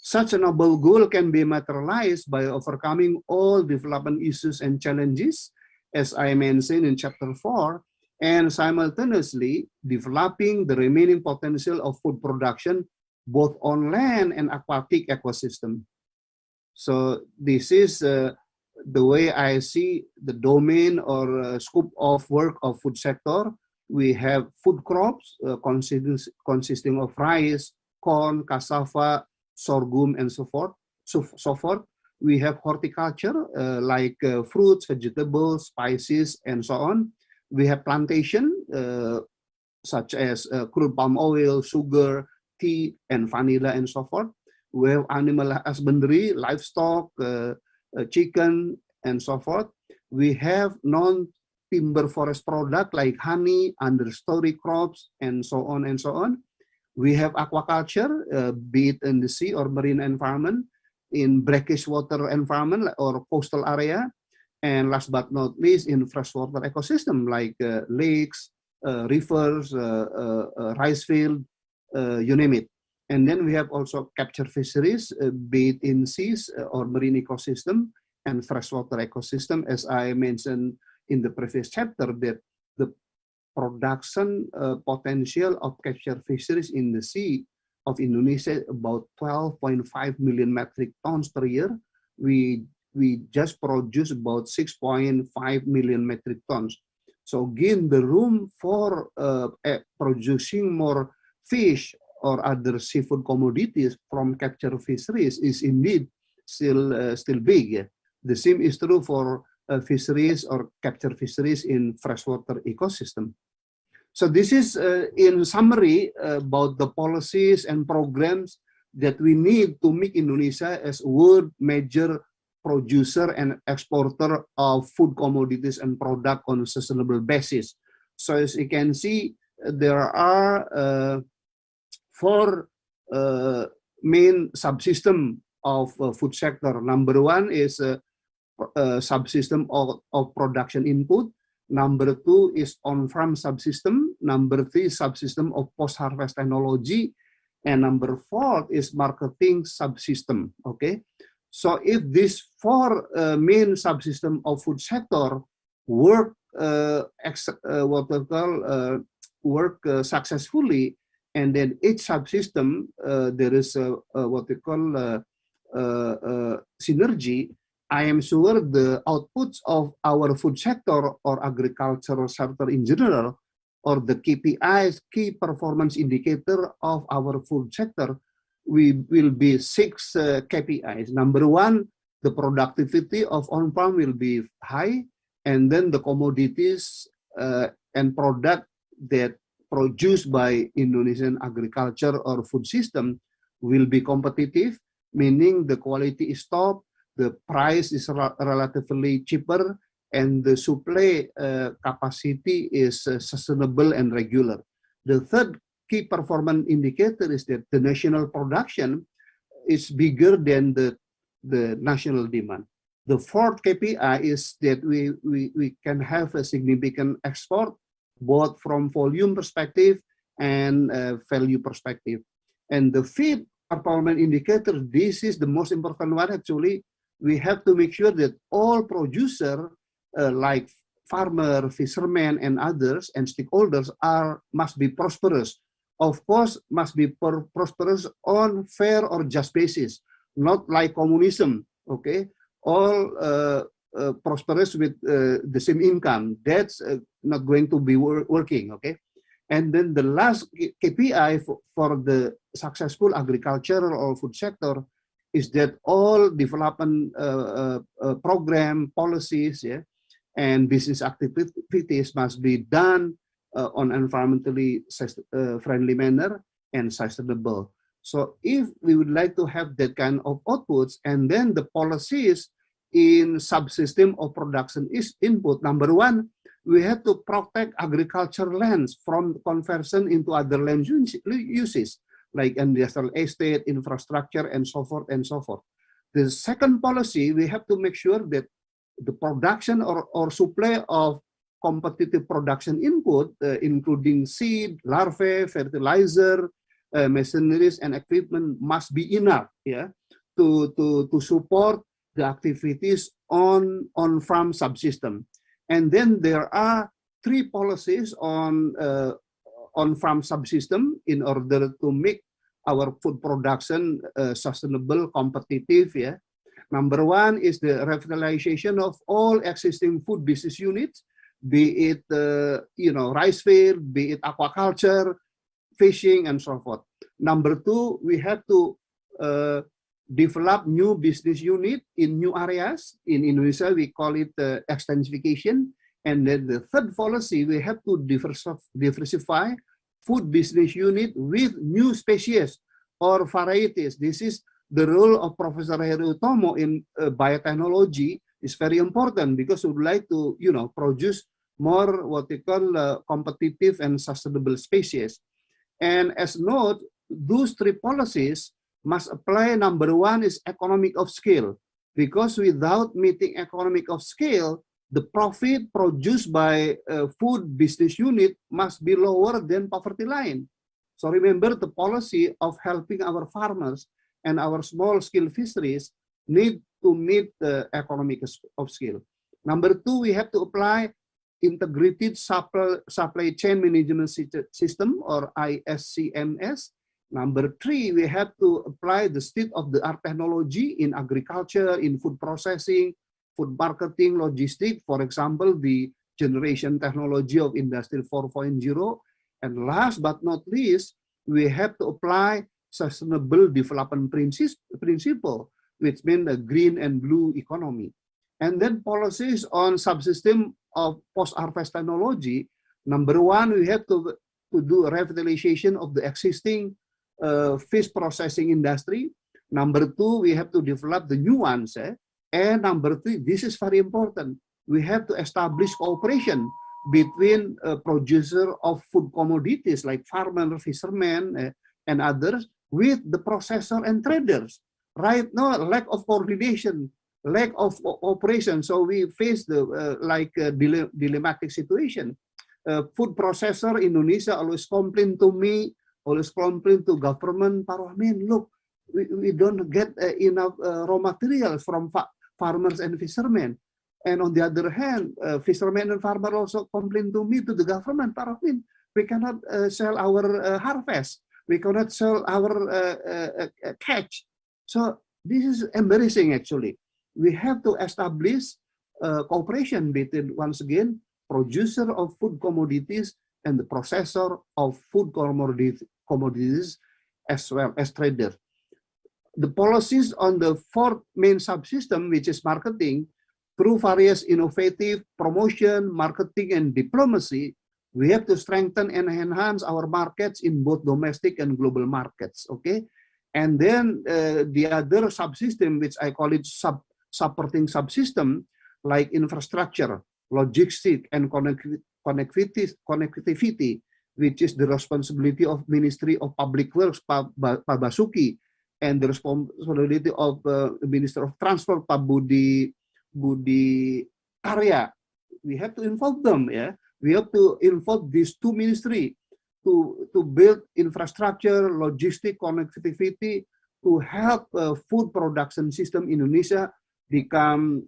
Such a noble goal can be materialized by overcoming all development issues and challenges, as I mentioned in chapter 4, and simultaneously developing the remaining potential of food production both on land and aquatic ecosystem. So this is the way I see the domain or scope of work of food sector. We have food crops consisting of rice, corn, cassava, sorghum, and so forth. We have horticulture like fruits, vegetables, spices, and so on. We have plantation such as crude palm oil, sugar, tea, and vanilla, and so forth. We have animal husbandry, livestock, chicken, and so forth. We have non-timber forest product like honey, understory crops, and so on and so on. We have aquaculture, be it in the sea or marine environment, in brackish water environment or coastal area, and last but not least, in freshwater ecosystem like lakes, rivers, rice field, you name it. And then we have also capture fisheries, be it in seas or marine ecosystem and freshwater ecosystem, as I mentioned in the previous chapter, that the production potential of capture fisheries in the sea of Indonesia about 12.5 million metric tons per year. We just produce about 6.5 million metric tons. So again, the room for producing more fish or other seafood commodities from capture fisheries is indeed still big. The same is true for fisheries or capture fisheries in freshwater ecosystem. So this is in summary about the policies and programs that we need to make Indonesia as a world major producer and exporter of food commodities and product on a sustainable basis. So as you can see, there are 4 main subsystem of food sector. Number 1 is a subsystem of production input. Number 2 is on-farm subsystem. Number 3, subsystem of post-harvest technology. And number 4 is marketing subsystem. Okay, so if these 4 main subsystem of food sector work successfully, and then each subsystem there is what we call synergy, I am sure the outputs of our food sector or agricultural sector in general, or the KPIs, key performance indicator of our food sector, will be 6 KPIs. Number 1, the productivity of on-farm will be high, and then the commodities and product that produced by Indonesian agriculture or food system will be competitive, meaning the quality is top, the price is relatively cheaper, and the supply capacity is sustainable and regular. The third key performance indicator is that the national production is bigger than the national demand. The fourth KPI is that we can have a significant export, both from volume perspective and value perspective. And the fifth performance indicator, this is the most important one actually. We have to make sure that all producers like farmer, fishermen, and others and stakeholders must be prosperous. Of course, must be prosperous on fair or just basis, not like communism. Okay, all prosperous with the same income. That's not going to be working. Okay, and then the last KPI for the successful agricultural or food sector is that all development program policies, yeah, and business activities must be done on environmentally friendly manner and sustainable. So if we would like to have that kind of outputs, and then the policies in subsystem of production is input, number one, we have to protect agriculture lands from conversion into other land uses, like industrial estate, infrastructure, and so forth and so forth. The second policy, we have to make sure that the production or supply of competitive production input, including seed, larvae, fertilizer, machineries, and equipment must be enough, yeah, to support the activities on farm subsystem. And then there are three policies on farm subsystem in order to make our food production sustainable, competitive, yeah. Number one is the revitalization of all existing food business units, be it rice field, be it aquaculture, fishing, and so forth. Number two, we have to develop new business unit in new areas. In Indonesia, we call it extensification. And then the third policy, we have to diversify food business unit with new species or varieties. This is the role of Professor Heru Utomo in biotechnology is very important because we would like to, produce more what we call competitive and sustainable species. And as note, those three policies must apply. Number one is economic of scale, because without meeting economic of scale, the profit produced by food business unit must be lower than poverty line. So remember, the policy of helping our farmers and our small-scale fisheries need to meet the economic of scale. Number two, we have to apply integrated supply chain management system, or ISCMS. Number three, we have to apply the state-of-the-art technology in agriculture, in food processing, food marketing, logistics, for example, the generation technology of Industry 4.0. And last but not least, we have to apply sustainable development principle, which means the green and blue economy. And then policies on subsystem of post-harvest technology. Number one, we have to do revitalization of the existing fish processing industry. Number two, we have to develop the new ones. And number three, this is very important, we have to establish cooperation between producer of food commodities like farmer, fishermen, and others with the processor and traders. Right now, lack of coordination, lack of operation. So we face the dilemmatic situation. Food processor Indonesia always complain to me, always complain to government, Parwamin, look, we don't get enough raw materials from farmers and fishermen. And on the other hand, fishermen and farmers also complain to me, to the government, Parwamin, we cannot sell our harvest. We cannot sell our catch. So this is embarrassing actually. We have to establish cooperation between, once again, producer of food commodities and the processor of food commodities as well as trader. The policies on the fourth main subsystem, which is marketing, through various innovative promotion, marketing, and diplomacy, we have to strengthen and enhance our markets in both domestic and global markets, okay? And then the other subsystem, which I call it supporting subsystem, like infrastructure, logistics, and connectivity, which is the responsibility of Ministry of Public Works, Pak Basuki, and the responsibility of the Minister of Transport, Pak Budi Budi Karya. We have to involve them, yeah. We have to involve these two ministry to build infrastructure, logistic connectivity to help food production system Indonesia become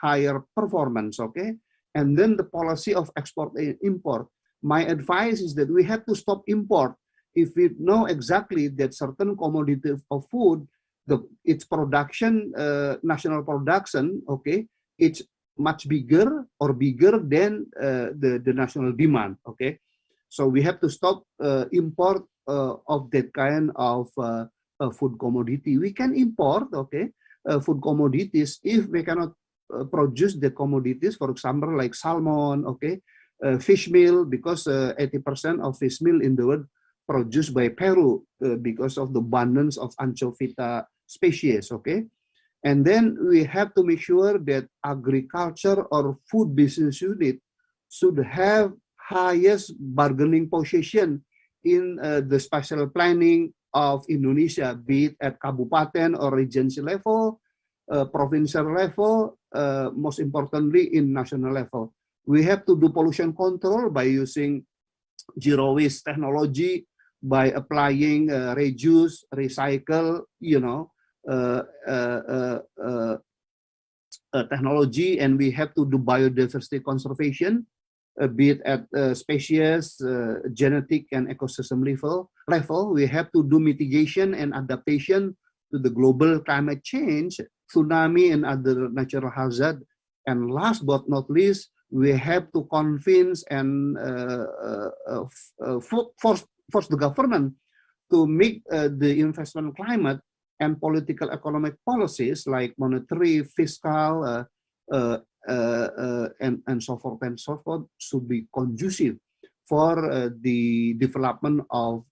higher performance, okay? And then the policy of export and import. My advice is that we have to stop import. If we know exactly that certain commodity of food, its production, national production, okay, it's much bigger or bigger than the national demand, okay? So we have to stop import of that kind of food commodity. We can import, okay, food commodities if we cannot produce the commodities, for example, like salmon, okay, fish meal, because 80% of fish meal in the world produced by Peru because of the abundance of anchovita species, okay? And then we have to make sure that agriculture or food business unit should have highest bargaining position in the spatial planning of Indonesia, be it at kabupaten or regency level, provincial level, most importantly in national level. We have to do pollution control by using zero waste technology, by applying reduce, recycle, technology, and we have to do biodiversity conservation, be it at species, genetic, and ecosystem level. We have to do mitigation and adaptation to the global climate change, tsunami, and other natural hazard. And last but not least, we have to convince and force the government to make the investment climate and political economic policies like monetary, fiscal, and so forth and so forth should be conducive for the development of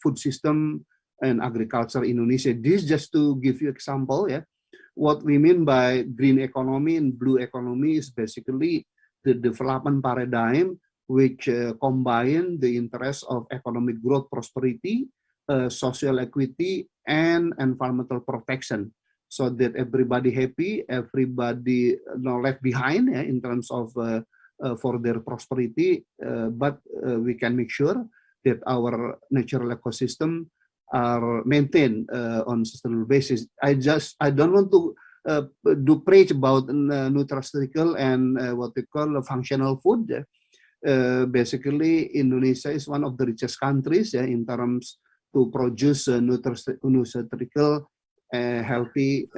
food system and agriculture in Indonesia. This just to give you example, yeah. What we mean by green economy and blue economy is basically the development paradigm which combine the interests of economic growth, prosperity, social equity, and environmental protection, so that everybody happy, everybody not left behind, yeah, in terms of for their prosperity, but we can make sure that our natural ecosystem are maintained on sustainable basis. I don't want to do preach about nutraceutical and what we call functional food. Basically, Indonesia is one of the richest countries, yeah, in terms to produce nutraceutical healthy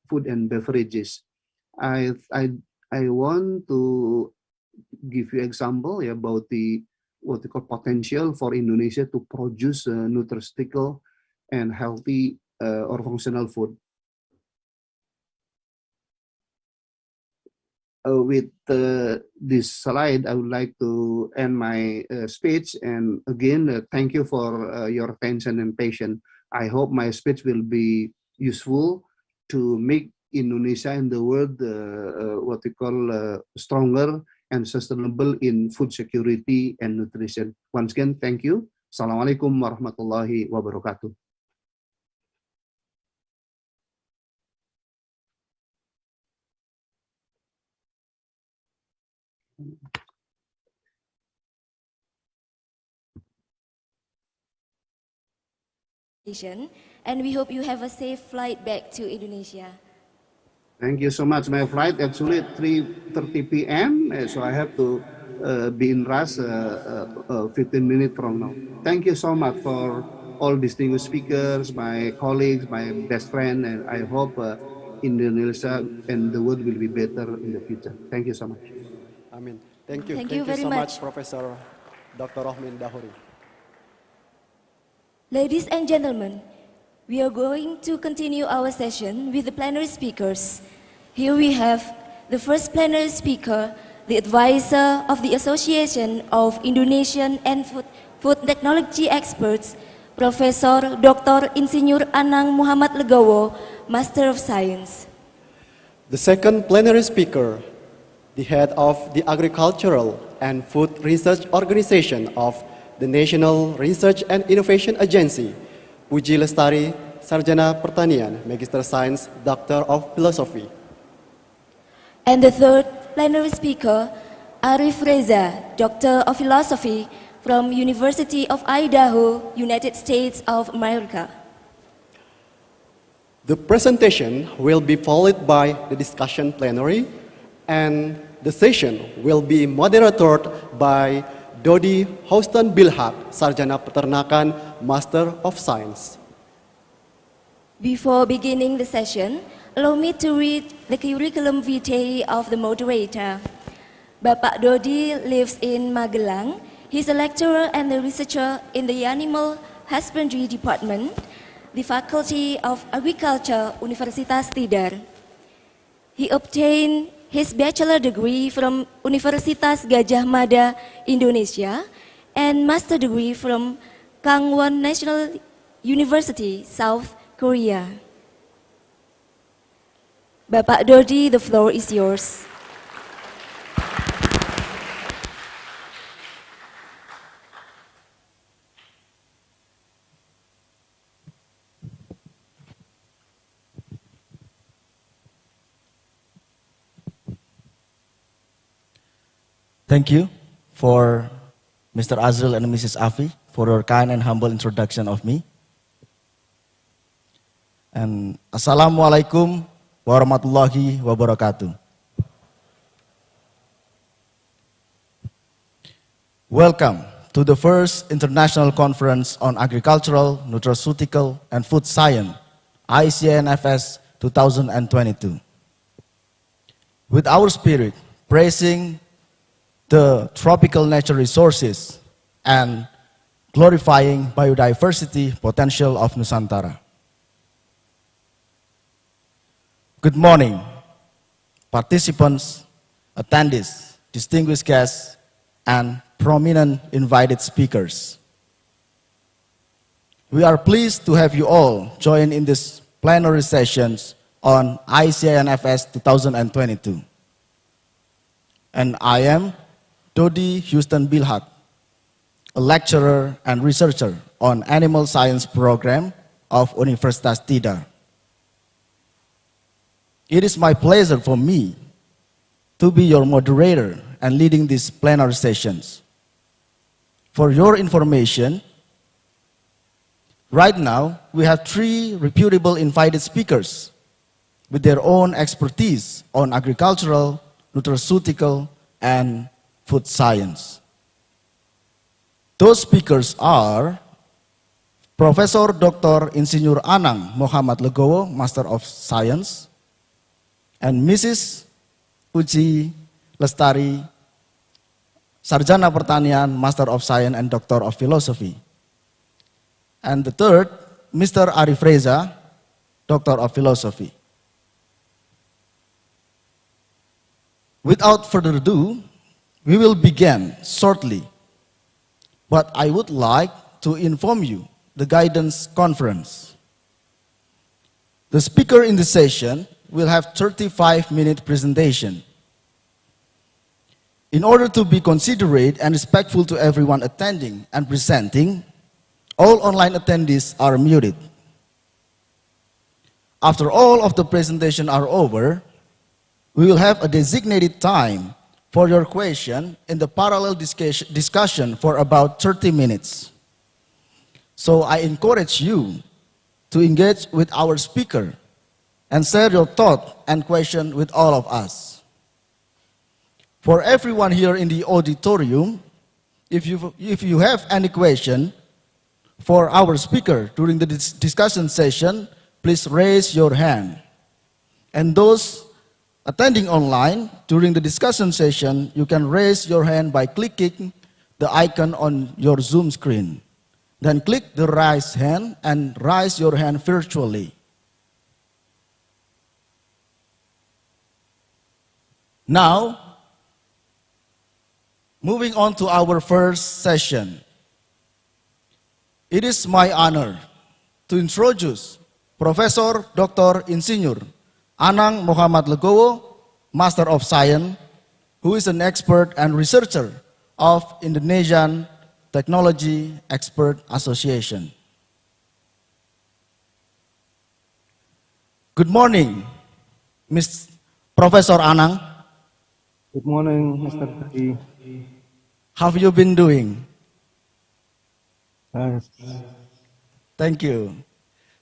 food and beverages. I want to give you example, yeah, about the what we call potential for Indonesia to produce nutraceutical and healthy or functional food. With this slide, I would like to end my speech. And again, thank you for your attention and patience. I hope my speech will be useful to make Indonesia and the world what we call stronger and sustainable in food security and nutrition. Once again, thank you. Assalamualaikum warahmatullahi wabarakatuh. And we hope you have a safe flight back to Indonesia. Thank you so much. My flight actually at 3:30 p.m. So I have to be in rush 15 minutes from now. Thank you so much for all distinguished speakers, my colleagues, my best friend, and I hope Indonesia and the world will be better in the future. Thank you so much. Amin. Thank you. Thank you very so much, Professor Dr. Rohmin Dahuri. Ladies and gentlemen, we are going to continue our session with the plenary speakers. Here we have the first plenary speaker, the advisor of the Association of Indonesian and Food Technology Experts, Professor Dr. Insinyur Anang Muhammad Legowo, Master of Science. The second plenary speaker, the head of the Agricultural and Food Research Organization of the National Research and Innovation Agency, Puji Lestari, Sarjana Pertanian, Magister Science, Doctor of Philosophy. And the third plenary speaker, Arif Reza, Doctor of Philosophy from University of Idaho, United States of America. The presentation will be followed by the discussion plenary, and the session will be moderated by Dodi Houston Bilhak, Sarjana Peternakan, Master of Science. Before beginning the session, allow me to read the curriculum vitae of the moderator. Bapak Dodi lives in Magelang. He's a lecturer and a researcher in the Animal Husbandry Department, the Faculty of Agriculture, Universitas Tidar. He obtained his bachelor degree from Universitas Gajah Mada, Indonesia, and master degree from Kangwon National University, South Korea. Bapak Dodi, the floor is yours. Thank you for Mr. Azril and Mrs. Afi for your kind and humble introduction of me. And Assalamualaikum warahmatullahi wabarakatuh. Welcome to the first International Conference on Agricultural, Nutraceutical, and Food Science, ICNFS 2022. With our spirit, praising the tropical nature resources and glorifying biodiversity potential of Nusantara. Good morning, participants, attendees, distinguished guests, and prominent invited speakers. We are pleased to have you all join in this plenary sessions on ICNFS 2022. And I am Dodi Houston Bilhak, a lecturer and researcher on Animal Science Program of Universitas Tidar. It is my pleasure for me to be your moderator and leading these plenary sessions. For your information, right now we have 3 reputable invited speakers with their own expertise on agricultural, nutraceutical, and food science. Those speakers are Professor Dr. Insinyur Anang Muhammad Legowo, Master of Science, and Mrs. Uci Lestari, Sarjana Pertanian, Master of Science and Doctor of Philosophy. And the third, Mr. Arif Reza, Doctor of Philosophy. Without further ado, we will begin shortly, but I would like to inform you the guidance conference. The speaker in the session will have 35-minute presentation. In order to be considerate and respectful to everyone attending and presenting, all online attendees are muted. After all of the presentation are over, we will have a designated time for your question in the parallel discussion for about 30 minutes. So I encourage you to engage with our speaker and share your thought and question with all of us. For everyone here in the auditorium, if you have any question for our speaker during the discussion session, please raise your hand. And those attending online, during the discussion session, you can raise your hand by clicking the icon on your Zoom screen. Then click the raise hand and raise your hand virtually. Now, moving on to our first session. It is my honor to introduce Professor Dr. Insinyur Anang Muhammad Legowo, Master of Science, who is an expert and researcher of Indonesian Technology Expert Association. Good morning, Ms. Professor Anang. Good morning, Mr. Tadi. How have you been doing? Uh, Thank you.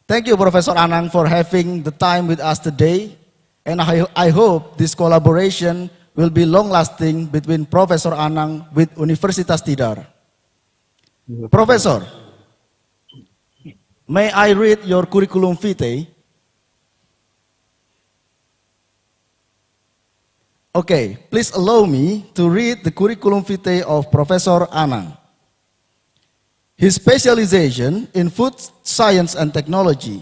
Thank you, Professor Anang, for having the time with us today. And I hope this collaboration will be long-lasting between Professor Anang with Universitas Tidar. Professor, may I read your curriculum vitae? Okay, please allow me to read the curriculum vitae of Professor Anang. His specialization in food science and technology.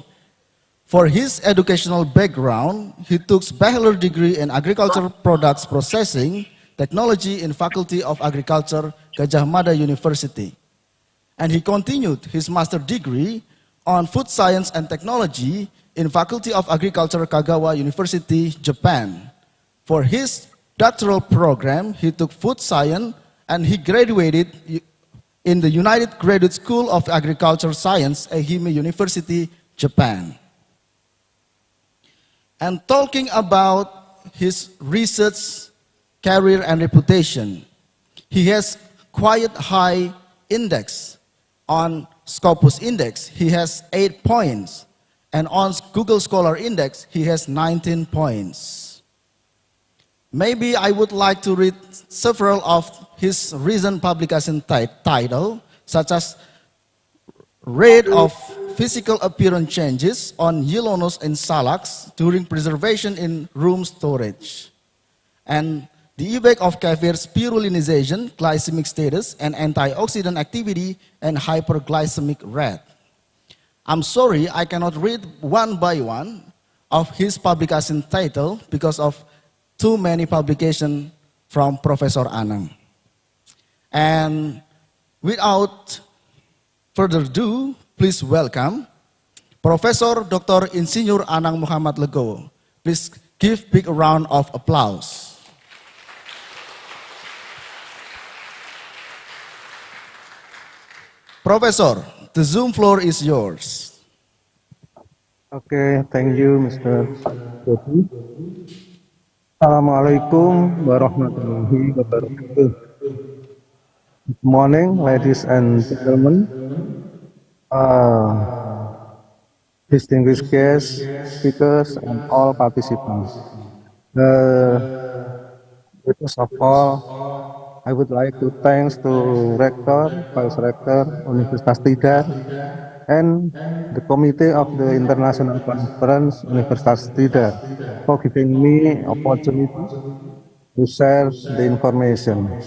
For his educational background, he took bachelor degree in agricultural products processing technology in Faculty of Agriculture, Gajah Mada University. And he continued his master degree on food science and technology in Faculty of Agriculture, Kagawa University, Japan. For his doctoral program, he took food science and he graduated in the United Graduate School of Agriculture Science, Ehime University, Japan. And talking about his research, career, and reputation, he has quite high index. On Scopus Index, he has 8 points. And on Google Scholar Index, he has 19 points. Maybe I would like to read several of his recent publication title, such as Rate of Physical Appearance Changes on Yellowness in Salads during preservation in room storage. And the effect of kefir spirulinization, glycemic status, and antioxidant activity, and hyperglycemic rate. I'm sorry, I cannot read one by one of his publication title because of too many publications from Professor Anang. And without further ado, please welcome Professor Dr. Insinyur Anang Muhammad Legowo. Please give big round of applause. Professor, the Zoom floor is yours. Okay, thank you, Mr. Tadi. Assalamualaikum warahmatullahi wabarakatuh. Good morning, ladies and gentlemen, distinguished guests, speakers, and all participants. First of all, I would like to thanks to Rector, Vice Rector, Universitas Tidar, and the committee of the International Conference Universitas Tidar for giving me opportunity to share the information.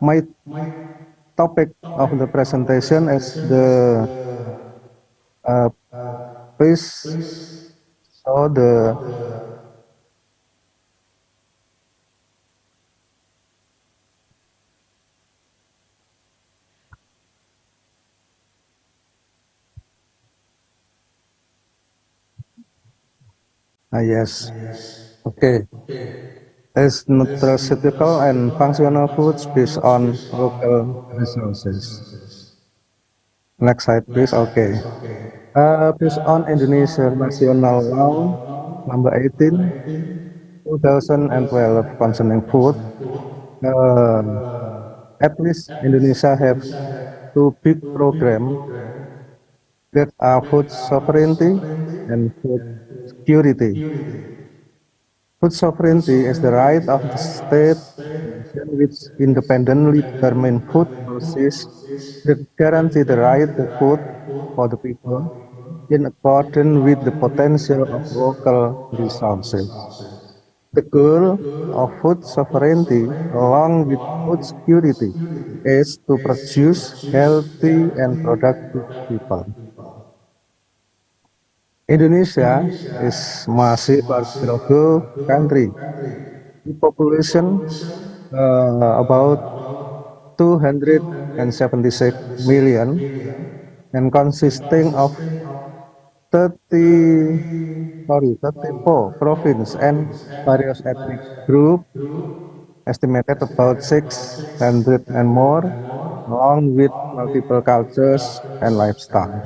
My topic of the presentation is the please show the yes. Okay. Is nutraceutical and functional foods based on local resources. Next slide, please. Okay. Based on Indonesia National Law number 18, 2012 concerning food, at least Indonesia have two big programs that are food sovereignty and food security. Food sovereignty is the right of the state nation which independently determine food policies that guarantee the right to food for the people in accordance with the potential of local resources. The goal of food sovereignty, along with food security, is to produce healthy and productive people. Indonesia is masih global country. The population about 276 million and consisting of 34 provinces and various ethnic groups, estimated about 600 and more, along with multiple cultures and lifestyle.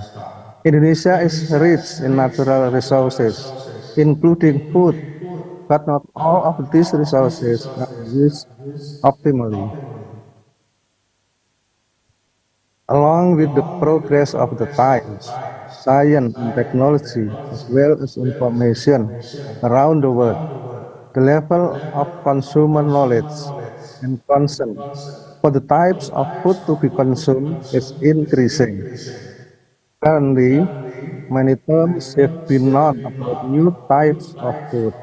Indonesia is rich in natural resources, including food, but not all of these resources are used optimally. Along with the progress of the times, science and technology, as well as information around the world, the level of consumer knowledge and concern for the types of food to be consumed is increasing. Currently, many terms have been known about new types of food.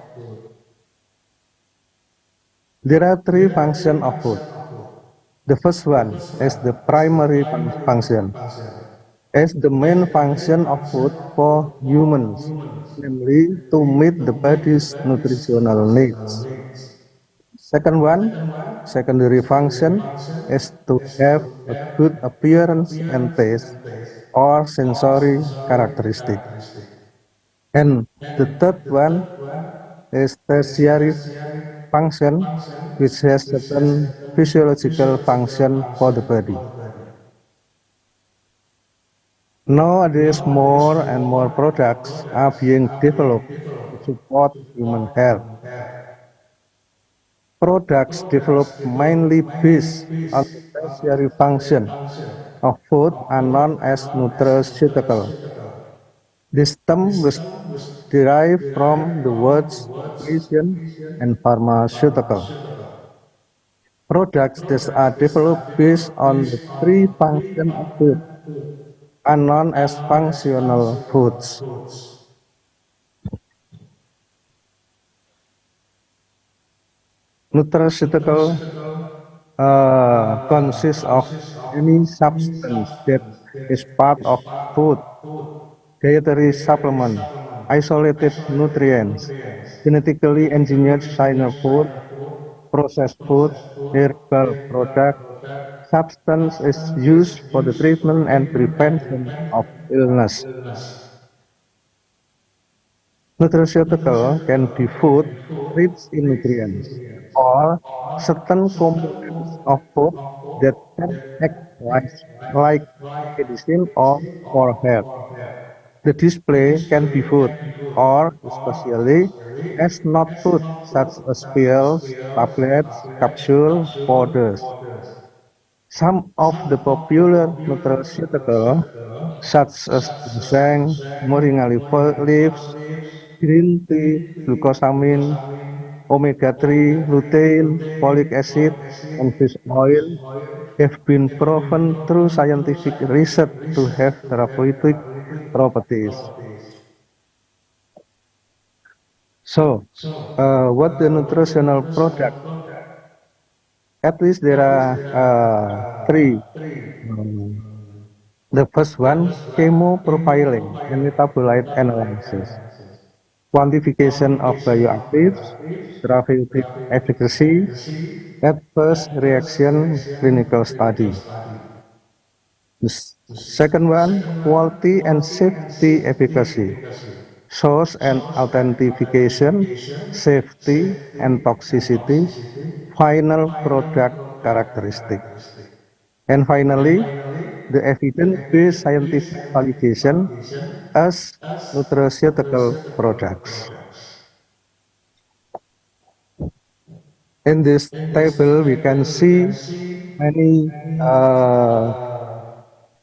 There are three functions of food. The first one is the primary function, as the main function of food for humans, namely to meet the body's nutritional needs. Second one, secondary function, is to have a good appearance and taste or sensory characteristic. And the third one is tertiary function, which has certain physiological function for the body. Nowadays, more and more products are being developed to support human health. Products developed mainly based on the tertiary function of food are known as nutraceutical. This term was derived from the words nutrition and pharmaceutical. Products that are developed based on the three functions of food are known as functional foods. Nutraceutical consists of any substance that is part of food, dietary supplement, isolated nutrients, genetically engineered shiner food, processed food, herbal product. Substance is used for the treatment and prevention of illness. Nutraceutical can be food rich in nutrients or certain components of food that can act like medicine or for health. The display can be food or especially as not food such as pills, tablets, capsule, powders. Some of the popular nutraceutical such as ginseng, moringa leaves, green tea, glucosamine, omega-3, lutein, folic acid, and fish oil have been proven through scientific research to have therapeutic properties. So, what the nutritional product? At least there are three. Um, the first one, chemoprofiling and metabolite analysis. Quantification of bioactives, therapeutic efficacy, adverse reaction clinical study. The second one, quality and safety efficacy, source and authentication, safety and toxicity, final product characteristic. And finally, the evidence-based scientific validation as nutraceutical products. In this table, we can see many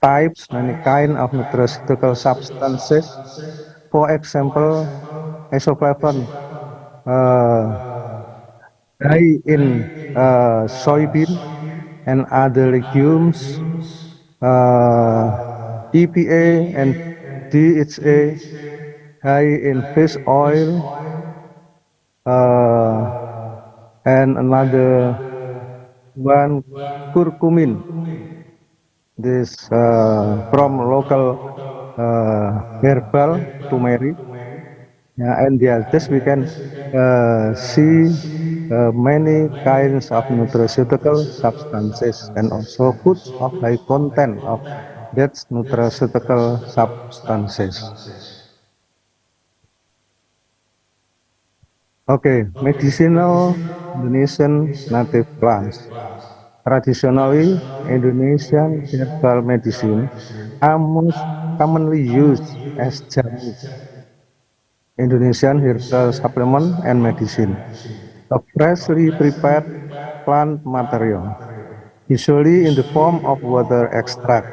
types, many kind of nutraceutical substances. For example, isoflavone, uh, high in soybean and other legumes, EPA and DHA, high in fish oil, uh, and another one, curcumin. This from local herbal turmeric. Yeah, and yeah, this we can see many kinds of nutraceutical substances and also foods of high content of that nutraceutical substances. Okay, medicinal Indonesian native plants. Traditionally, Indonesian herbal medicine are most commonly used as jamu. Indonesian herbal supplement and medicine, a freshly prepared plant material, usually in the form of water extract.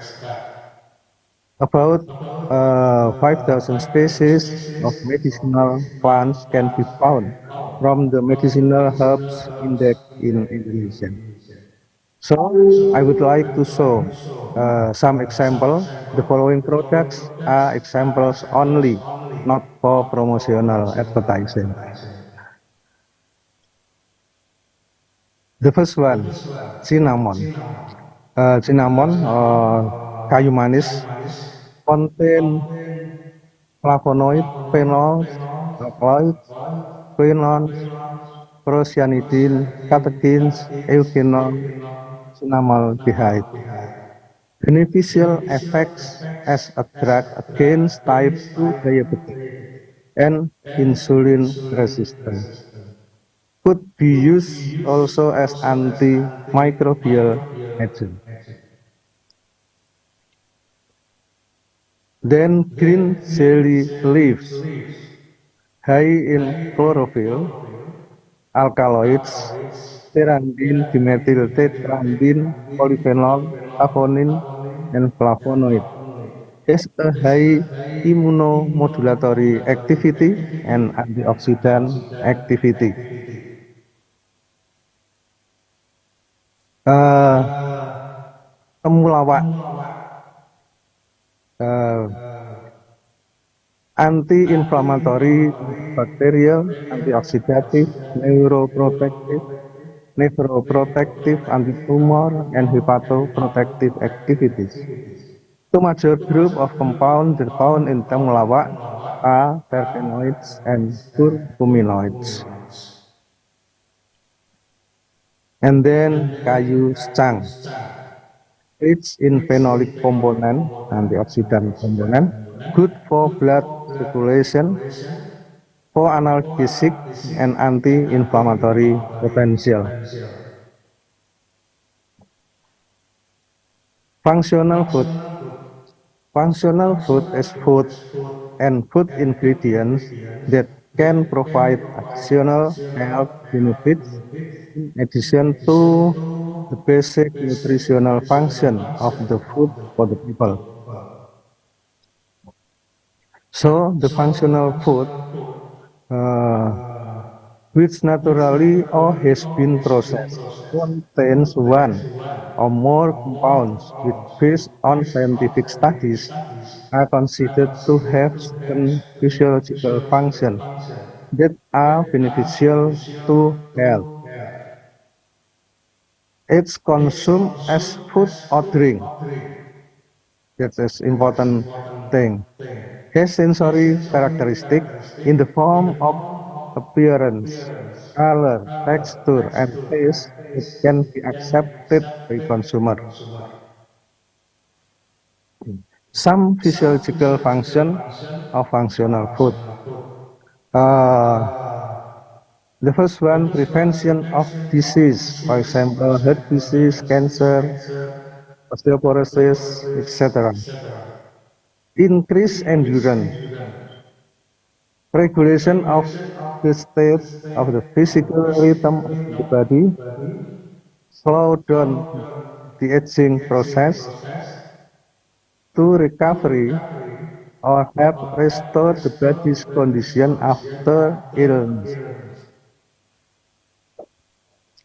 About 5,000 species of medicinal plants can be found from the medicinal herbs index in Indonesia. So I would like to show some example. The following products are examples only, not for promotional advertising. The first one, cinnamon. Cinnamon, kayu manis, contain flavonoid, phenols, alkaloids, quinones, procyanidin, catechins, eugenol, cinnamaldehyde. Beneficial effects as a drug against type 2 diabetes and insulin resistance. Could be used also as antimicrobial agent. Then green chili leaves, high in chlorophyll, alkaloids, serandin, dimethyl tetrandin, polyphenol, flavonoid, and flavonoid. Has a high immunomodulatory activity and antioxidant activity. Temulawak, anti-inflammatory, antibacterial, antioxidative, nephroprotective, anti-tumor, and hepatoprotective activities. Two major groups of compounds that found in temulawak are terpenoids and curcuminoids. And then kayu secang, rich in phenolic component, antioxidant component, good for blood circulation, for analgesic and anti-inflammatory potential. Functional food. Functional food is food and food ingredients that can provide additional health benefits in addition to the basic nutritional function of the food for the people. So the functional food, which naturally or has been processed, contains one or more compounds which, based on scientific studies, are considered to have certain physiological functions that are beneficial to health. It's consumed as food or drink. That's an important thing. Has sensory characteristic in the form of appearance, color, texture, and taste that can be accepted by consumer. Some physiological function of functional food. The first one, prevention of disease, for example, heart disease, cancer, osteoporosis, etc. Increase endurance, regulation of the state of the physical rhythm of the body, slow down the aging process, to recovery or help restore the body's condition after illness.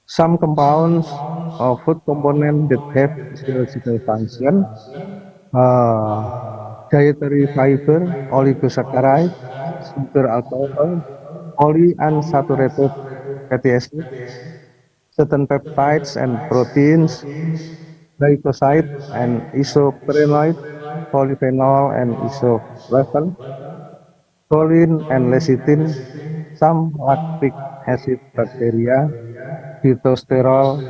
Some compounds or food components that have physiological function, dietary fiber, oligosaccharide, sugar alcohol, polyunsaturated fatty acids, certain peptides and proteins, glycoside and isoprenoid, polyphenol and isoflavone, choline and lecithin, some lactic acid bacteria, phytosterol,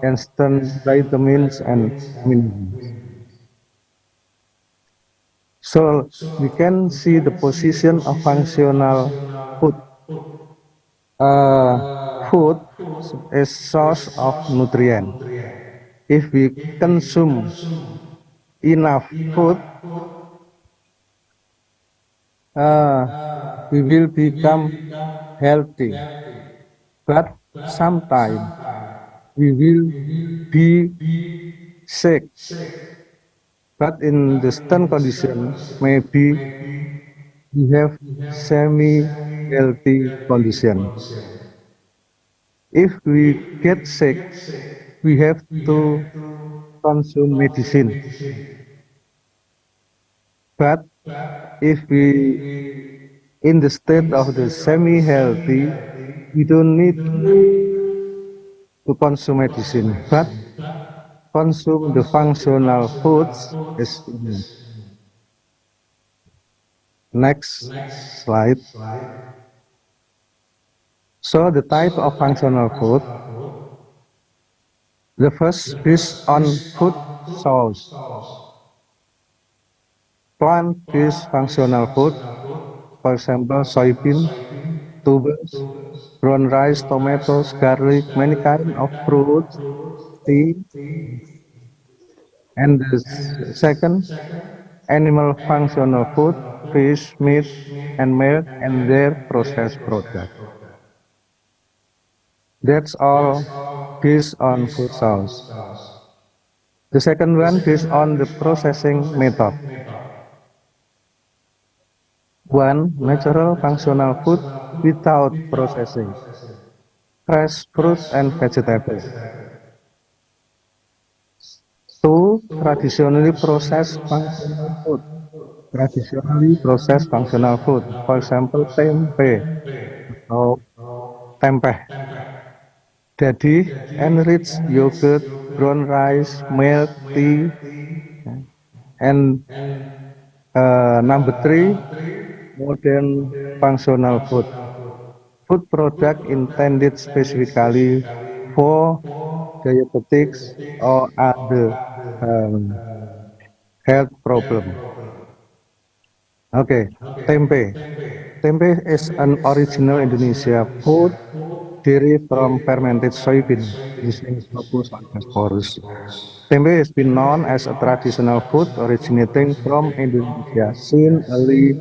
and certain vitamins and minerals. So we can see the position of functional food. Food is source of nutrient. If we consume enough food, we will become healthy. But sometimes we will be sick. But in the stand condition, maybe we have semi-healthy condition. If we get sick, we have to consume medicine. But if we in the state of the semi-healthy, we don't need to consume medicine, but consume the functional foods is enough. Next slide. So the type of functional food, the first based on food source. Plant-based functional food, for example, soybean, tubers, brown rice, tomatoes, garlic, many kinds of fruits, tea, and the second, animal functional food, fish, meat, and milk, and their processed products. That's all based on food source. The second one based on the processing method. One, natural functional food without processing. Fresh fruit and vegetable. Two, traditionally processed functional food. Traditionally processed functional food. For example, tempe atau tempeh. Daddy, enriched yogurt, brown rice, milk, tea, and number three, modern functional food. Food product intended specifically for diabetics or other um, health problem. Okay, tempe. Tempe is an original Indonesia food derived from fermented soybean using sulfur and phosphorus. Tempe has been known as a traditional food originating from Indonesia since early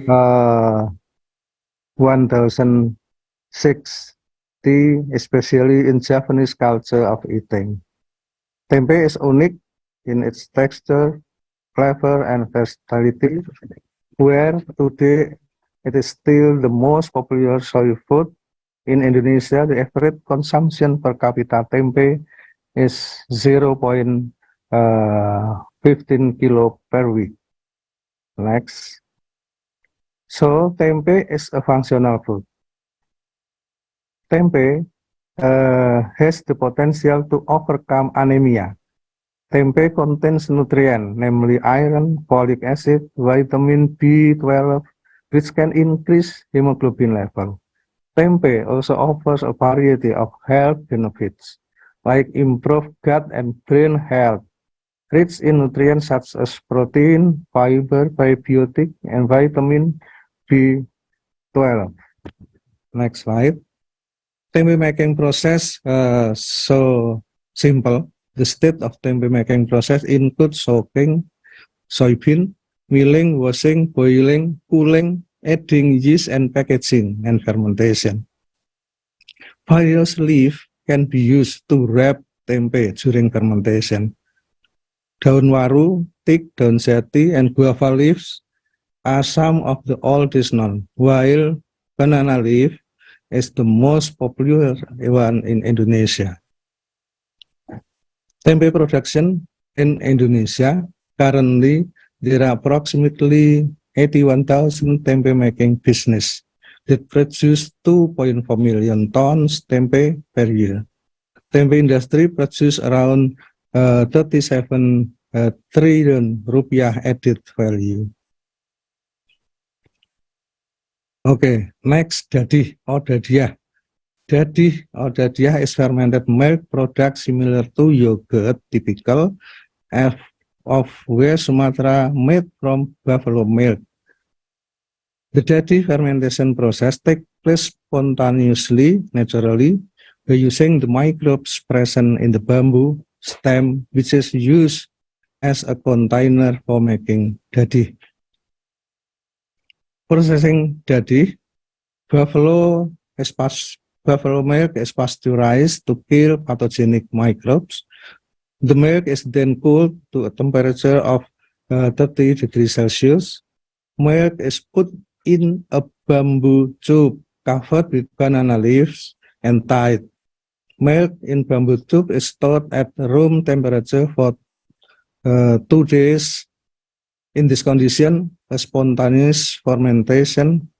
1060, especially in Japanese culture of eating. Tempe is unique in its texture, flavor, and versatility, where today it is still the most popular soy food. In Indonesia, the average consumption per capita tempe is 0.15 kilo per week. Next. So, tempe is a functional food. Tempe has the potential to overcome anemia. Tempe contains nutrients, namely iron, folic acid, vitamin B12, which can increase hemoglobin level. Tempe also offers a variety of health benefits, like improved gut and brain health, rich in nutrients such as protein, fiber, probiotic, and vitamin B12. Next slide. Tempe making process so simple. The state of tempe making process includes soaking soybean, milling, washing, boiling, cooling, adding yeast, and packaging and fermentation. Various leaves can be used to wrap tempe during fermentation. Daun waru, teak, daun jati, and guava leaves are some of the oldest known, while banana leaf is the most popular one in Indonesia. Tempe production in Indonesia, currently there are approximately 81,000 tempe making business that produce 2.4 million tons tempe per year. Tempe industry produce around 37 trillion rupiah added value. Okay, next, dadih or dadiah. Dadih or dadiah is fermented milk product similar to yogurt, typical of West Sumatra, made from buffalo milk. The dadih fermentation process takes place spontaneously, naturally, by using the microbes present in the bamboo stem, which is used as a container for making dadih. Processing dadih Buffalo, buffalo milk is pasteurized to kill pathogenic microbes. The milk is then cooled to a temperature of 30 degrees Celsius. Milk is put in a bamboo tube covered with banana leaves and tied. Milk in bamboo tube is stored at room temperature for 2 days. In this condition, a spontaneous fermentation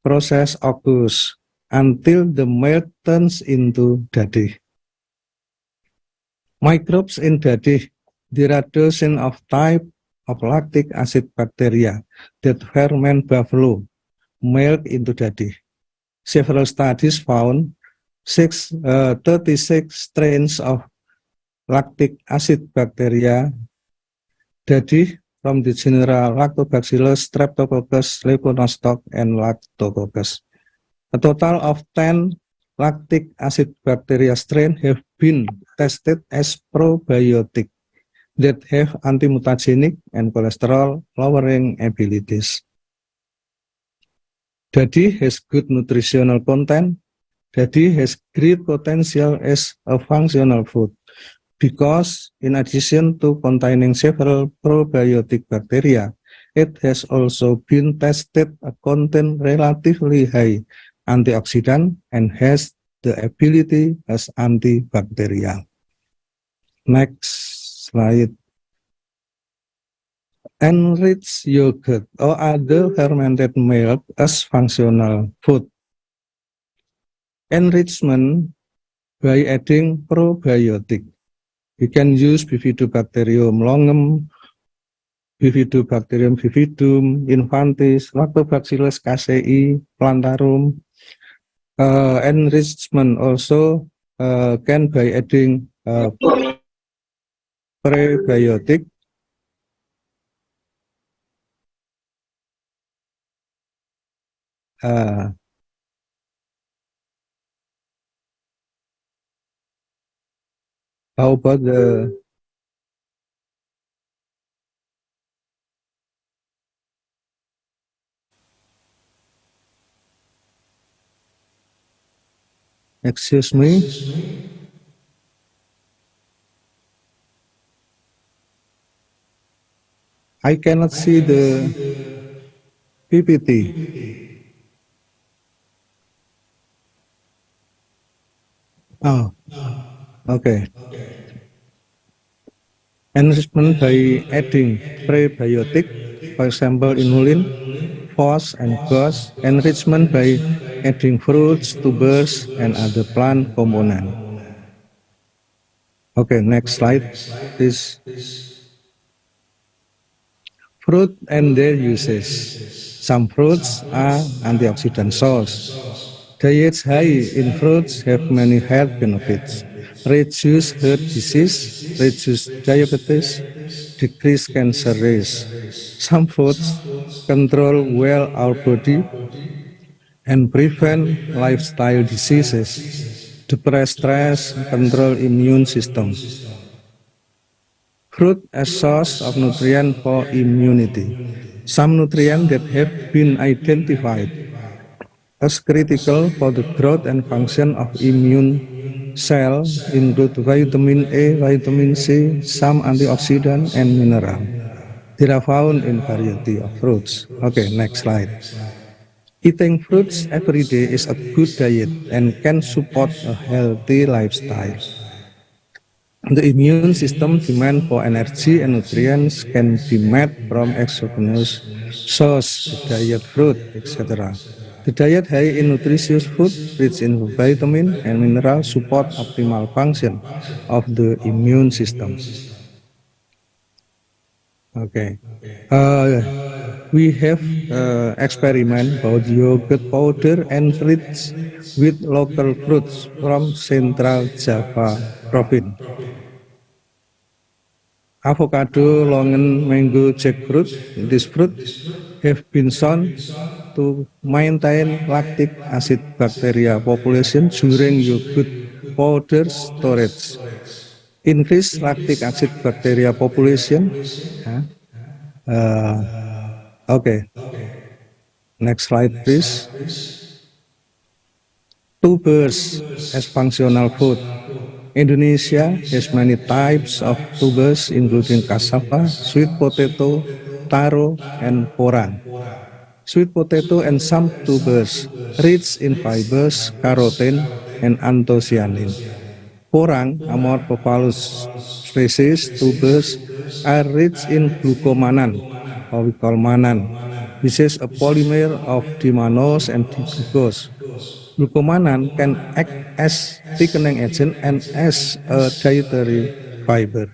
process occurs until the milk turns into dadi. Microbes in dadi. There are dozens of types of lactic acid bacteria that ferment buffalo milk into dadi. Several studies found 36 strains of lactic acid bacteria dadi from the genera Lactobacillus, Streptococcus, Leponostoc, and Lactococcus. A total of 10 lactic acid bacteria strains have been tested as probiotic that have antimutagenic and cholesterol-lowering abilities. Dadi has good nutritional content. Dadi has great potential as a functional food because in addition to containing several probiotic bacteria, it has also been tested to contain relatively high antioxidant and has the ability as antibacterial. Next slide. Enrich yogurt or other fermented milk as functional food. Enrichment by adding probiotic. We can use Bifidobacterium longum, Bifidobacterium vividum, infantis, Lactobacillus casei, plantarum. Enrichment also can by adding prebiotic. How about the excuse me? I cannot see the PPT. Oh, okay. Enrichment by adding prebiotic, for example, inulin, FOS, and GOS. Enrichment by adding fruits, tubers, and other plant components. Okay, next slide, please. Fruit and their uses. Some fruits are antioxidant source. Diets high in fruits have many health benefits. Reduce heart disease, reduce diabetes, decrease cancer risk. Some fruits control well our body and prevent lifestyle diseases. Depress stress, control immune system. Fruit as source of nutrient for immunity. Some nutrients that have been identified as critical for the growth and function of immune cell include vitamin A, vitamin C, some antioxidant, and mineral. They are found in variety of fruits. Okay, next slide. Eating fruits every day is a good diet and can support a healthy lifestyle. The immune system demand for energy and nutrients can be met from exogenous source, the diet, fruit, etc. The diet high in nutritious food, rich in vitamin and mineral, support optimal function of the immune system. Okay. We have experiment about yogurt powder enriched with local fruits from Central Java province. Avocado, longan, mango, jackfruit. These fruit have been shown to maintain lactic acid bacteria population during yogurt powder storage. Increase lactic acid bacteria population. Okay. Next slide, please. Tubers as functional food. Indonesia has many types of tubers including cassava, sweet potato, taro, and porang. Sweet potato and some tubers rich in fibers, carotene, and anthocyanin. Porang, Amorphophallus species tubers are rich in glucomannan, or we call mannan, which is a polymer of dimannose and diglucose. Glucomannan can act as thickening agent and as a dietary fiber.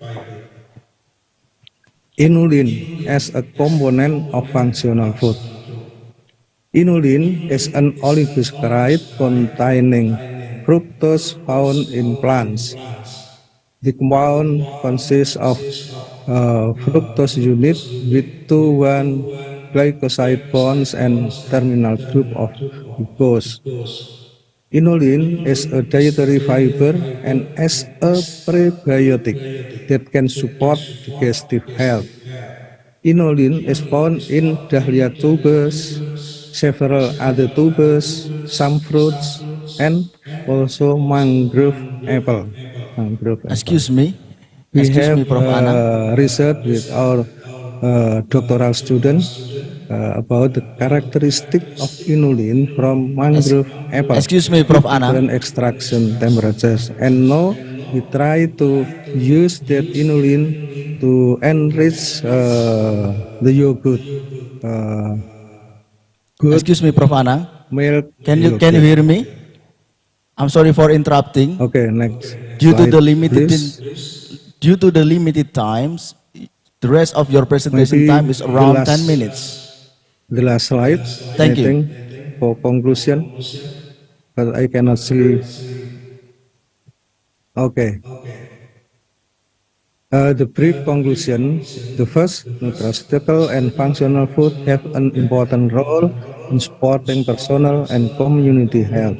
Inulin as a component of functional food. Inulin is an oligosaccharide containing fructose found in plants. The compound consists of fructose unit with two 1-glycoside bonds and terminal group of glucose. Inulin is a dietary fiber and as a prebiotic that can support digestive health. Inulin is found in dahlia tubers, several other tubers, some fruits, and also mangrove apple. Excuse me. We Excuse me, have Prof. Anang. research with our doctoral student about the characteristic of inulin from mangrove apple. Excuse me, Prof. with Anang. different extraction temperatures. And now we try to use that inulin to enrich the yogurt. Good Excuse me, Prof. Anang. milk. Can you yogurt. hear me? I'm sorry for interrupting. Okay, next. Due to slide, the limited please. due to the limited times, the rest of your presentation Maybe time is the around last- 10 minutes. The last slide. Thank I you. think, for conclusion, but I cannot see. Okay. The brief conclusion, the first, nutraceutical and functional food have an important role in supporting personal and community health.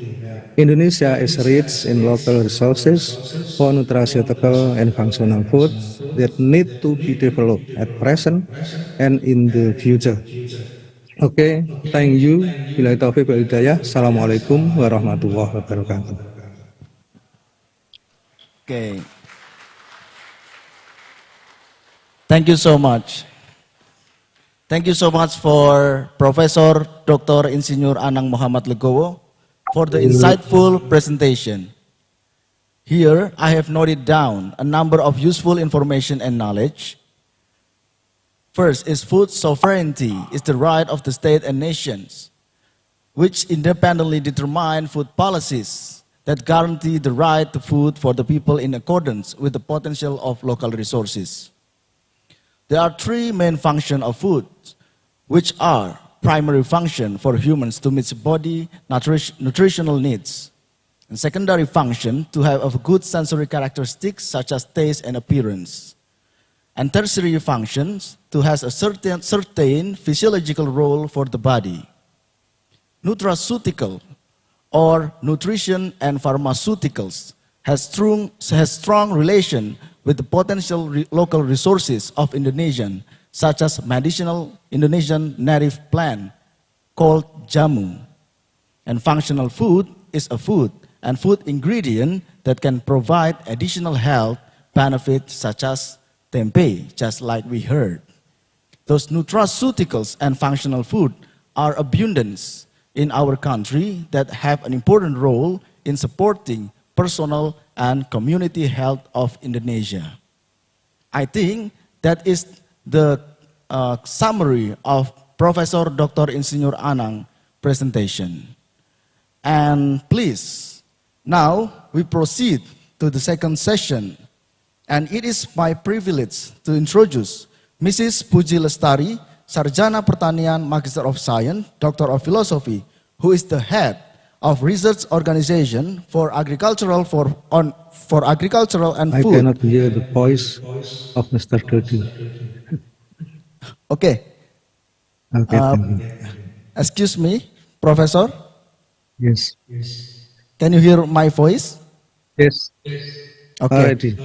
Indonesia is rich in local resources for nutraceutical and functional foods that need to be developed at present and in the future. Okay, thank you. Billahi taufiq wal hidayah. Assalamualaikum warahmatullahi wabarakatuh. Okay. Thank you so much. Thank you so much for Professor Dr. Insinyur Anang Muhammad Legowo for the insightful presentation. Here, I have noted down a number of useful information and knowledge. First is food sovereignty is the right of the state and nations, which independently determine food policies that guarantee the right to food for the people in accordance with the potential of local resources. There are three main functions of food, which are primary function for humans to meet body nutritional needs, and secondary function to have a good sensory characteristics such as taste and appearance, and tertiary functions to have a certain physiological role for the body. Nutraceutical or nutrition and pharmaceuticals has strong relation with the potential local resources of Indonesian, such as medicinal Indonesian native plant called jamu. And functional food is a food and food ingredient that can provide additional health benefits such as tempeh, just like we heard. Those nutraceuticals and functional food are abundant in our country that have an important role in supporting personal and community health of Indonesia. I think that is the summary of Professor Dr. Insinyur Anang presentation. And please, now we proceed to the second session. And it is my privilege to introduce Mrs. Puji Lestari, Sarjana Pertanian, Magister of Science, Doctor of Philosophy, who is the head of research organization for agricultural and I food. cannot hear the voice of Mr. Dodi. Okay. Okay, thank you. Excuse me, Professor. Yes. Can you hear my voice? Yes. Okay. Already.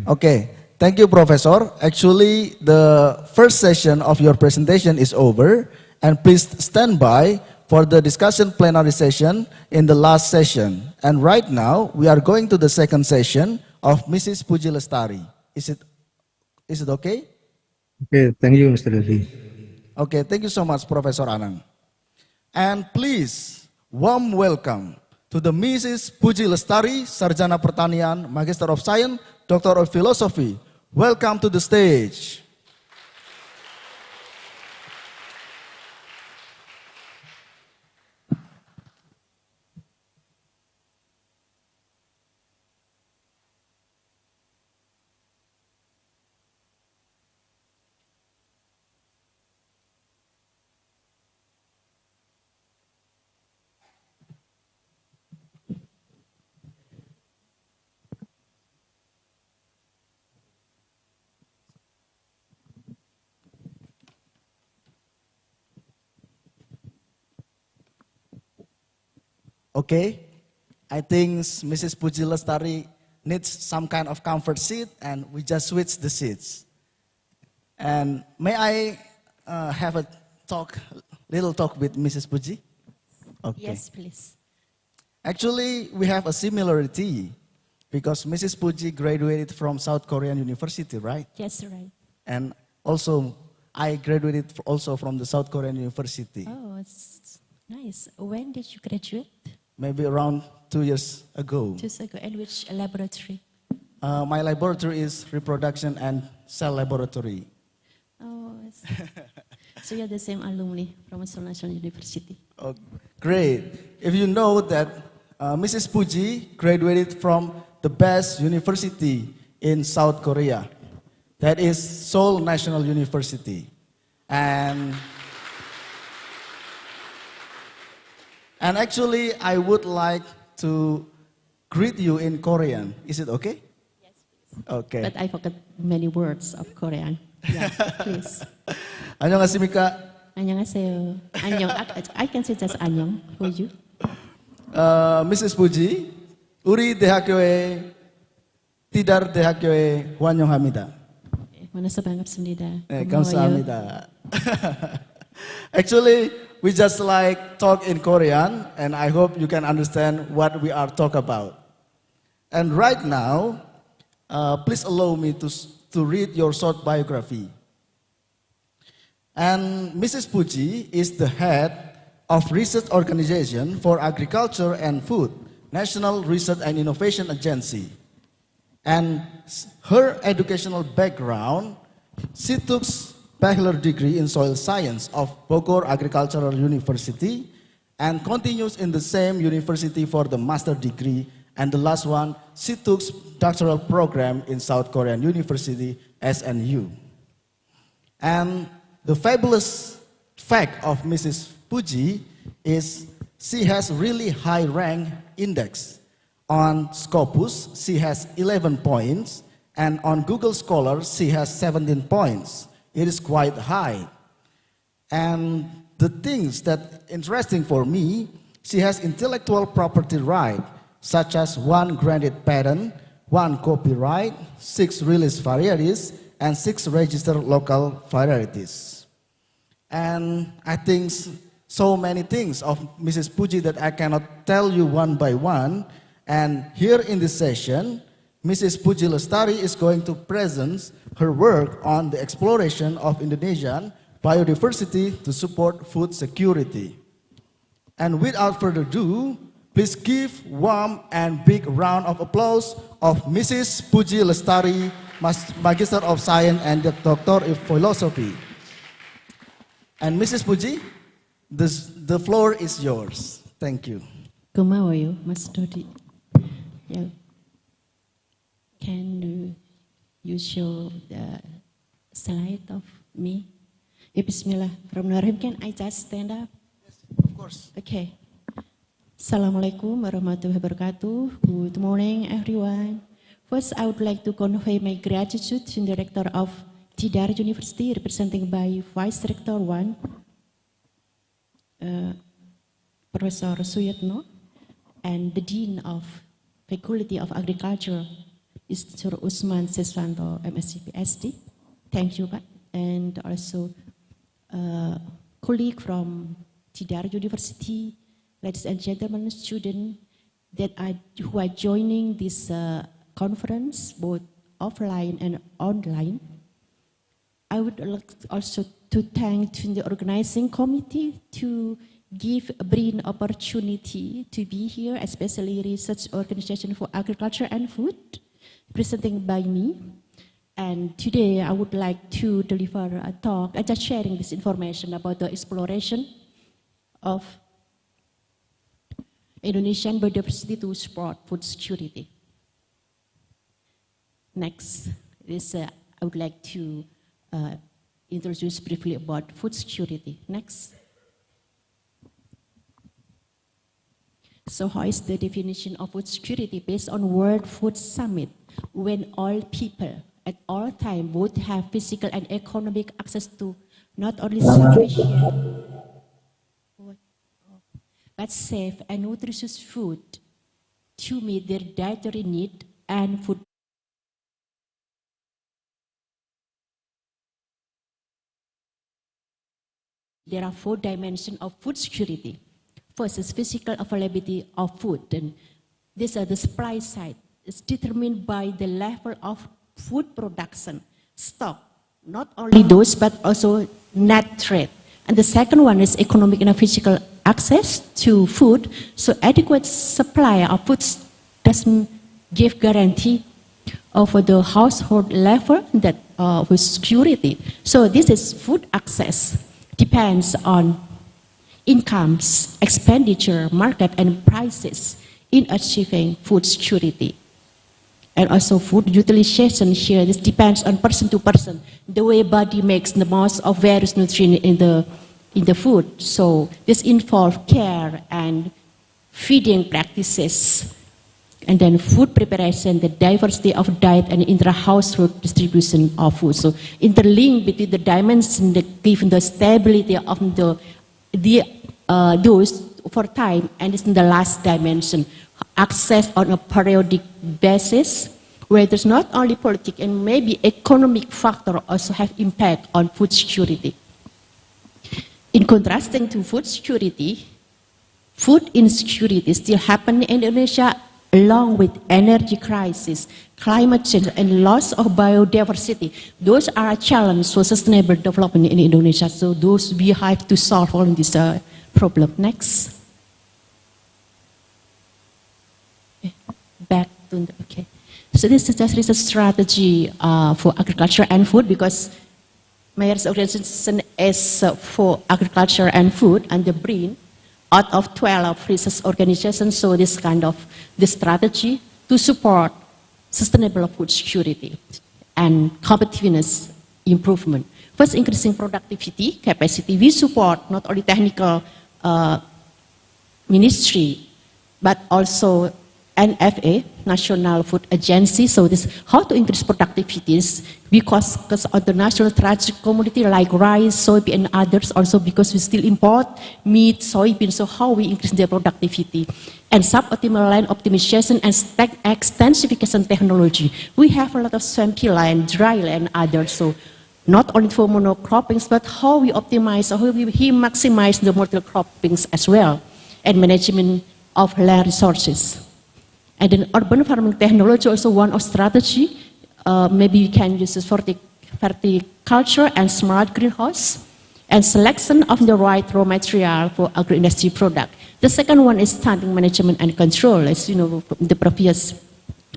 Okay. Thank you, Professor. Actually, the first session of your presentation is over, and please stand by for the discussion plenary session in the last session. And right now, we are going to the second session of Mrs. Puji Lestari. Is it okay? Okay, thank you, Mr. Devi. Okay, thank you so much, Professor Anang. And please, warm welcome to the Mrs. Puji Lestari, Sarjana Pertanian, Magister of Science, Doctor of Philosophy. Welcome to the stage. Okay, I think Mrs. Puji Lestari needs some kind of comfort seat, and we just switch the seats. And may I have a little talk with Mrs. Puji? Okay. Yes, please. Actually, we have a similarity because Mrs. Puji graduated from South Korean University, right? Yes, right. And also, I graduated also from the South Korean University, Oh, it's nice. When did you graduate? maybe around 2 years ago. 2 years ago. And which laboratory? My laboratory is reproduction and cell laboratory. Oh, so you're the same alumni from Seoul National University. Oh, great. If you know that Mrs. Puji graduated from the best university in South Korea, that is Seoul National University. And actually, I would like to greet you in Korean. Is it okay? Yes, please. Okay. But I forgot many words of Korean. Yeah, please. 안녕하십니까? 안녕하세요. 안녕. I can say just 안녕 for you. Mrs. Puji, 우리 대학교에 티달 대학교에 환영합니다. 만나서 반갑습니다. 네, 고마워요. 감사합니다. Actually, we just like talk in Korean, and I hope you can understand what we are talk about. And right now, please allow me to read your short biography. And Mrs. Puji is the head of Research Organization for Agriculture and Food, National Research and Innovation Agency. And her educational background, she took bachelor degree in soil science of Bogor Agricultural University and continues in the same university for the master degree. And the last one, she took doctoral program in South Korean University, SNU. And the fabulous fact of Mrs. Puji is she has really high rank index. On Scopus, she has 11 points, and on Google Scholar, she has 17 points. It is quite high. And the things that interesting for me, she has intellectual property right, such as 1 granted patent, 1 copyright, 6 release varieties, and 6 registered local varieties. And I think so many things of Mrs. Puji that I cannot tell you one by one. And here in this session, Mrs. Puji Lestari is going to present her work on the exploration of Indonesian biodiversity to support food security. And without further ado, please give warm and big round of applause of Mrs. Puji Lestari, Magister of Science and Doctor of Philosophy. And Mrs. Puji, the floor is yours. Thank you. 고마워요, Mas Dodi. Yeah. Can you show the slide of me? Bismillahirrahmanirrahim. Can I just stand up? Yes, of course. Okay. Assalamualaikum warahmatullahi wabarakatuh. Good morning, everyone. First, I would like to convey my gratitude to the Director of Tidar University, represented by Vice Rector 1, Professor Suyatno, and the Dean of Faculty of Agriculture, Mr. Usman Siswanto, MSc PhD. Thank you, Pak. And also colleague from Tidar University, ladies and gentlemen, students who are joining this conference, both offline and online. I would like also to thank the organizing committee to give a BRIN opportunity to be here, especially Research Organization for Agriculture and Food, presenting by me. And today I would like to deliver a talk, just sharing this information about the exploration of Indonesian biodiversity to support food security. Next is I would like to introduce briefly about food security. Next. So how is the definition of food security based on World Food Summit, when all people at all times would have physical and economic access to not only sufficient but safe and nutritious food to meet their dietary need and food. There are 4 dimensions of food security. First is physical availability of food, and these are the supply side. It's determined by the level of food production, stock, not only those but also net trade. And the second one is economic and physical access to food. So adequate supply of food doesn't give guarantee of the household level that with security. So this is food access depends on incomes, expenditure, market, and prices in achieving food security. And also food utilization here, this depends on person to person, the way body makes the most of various nutrients in the food. So this involves care and feeding practices, and then food preparation, the diversity of diet and intra-household distribution of food. So interlink between the dimensions that give the stability of the dose for time, and it's in the last dimension, access on a periodic basis, where there's not only political and maybe economic factor also have impact on food security. In contrasting to food security, food insecurity still happen in Indonesia, along with energy crisis, climate change, and loss of biodiversity. Those are a challenge for sustainable development in Indonesia. So those we have to solve all this problem. Next. Back to okay. So this is just research strategy for agriculture and food, because my organization is for agriculture and food and the BRIN out of 12 research organizations. So this kind of the strategy to support sustainable food security and competitiveness improvement. First, increasing productivity capacity. We support not only technical ministry, but also NFA, National Food Agency. So this how to increase productivities, because on the national strategic commodity like rice, soybean, and others, also because we still import meat, soybean. So how we increase their productivity, and suboptimal land optimization and extensification technology. We have a lot of swampy land, dry land, and others. So not only for monocroppings, but how we optimize, how we maximize the multi-croppings as well, and management of land resources. And then urban farming technology also one of strategy. Maybe we can use this for verticulture and smart greenhouse, and selection of the right raw material for agro-industry product. The second one is stunting management and control. As you know, the previous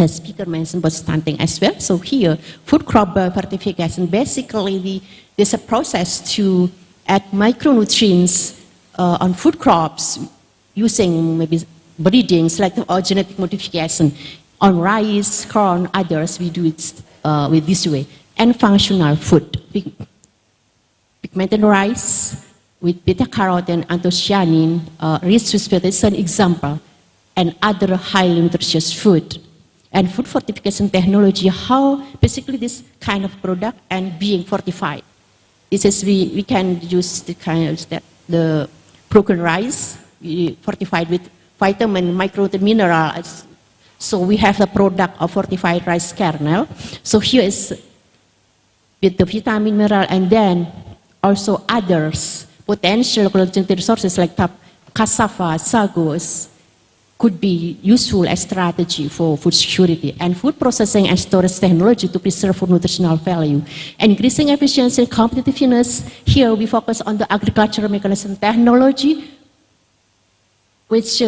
speaker mentioned about stunting as well. So here, food crop biofortification, basically there's a process to add micronutrients on food crops using maybe breeding, selective or genetic modification. On rice, corn, others, we do it with this way. And functional food. Pigmented rice with beta-carotene, anthocyanin, rich with fat is an example, and other highly nutritious food. And food fortification technology, how basically this kind of product and being fortified. This is we can use the kind of the broken rice, we fortified with vitamin, micronutrient, minerals. So we have the product of fortified rice kernel. So here is with the vitamin, mineral, and then also others potential ecological resources like cassava, sago could be useful as strategy for food security, and food processing and storage technology to preserve food nutritional value. Increasing efficiency and competitiveness, here we focus on the agricultural mechanism technology, which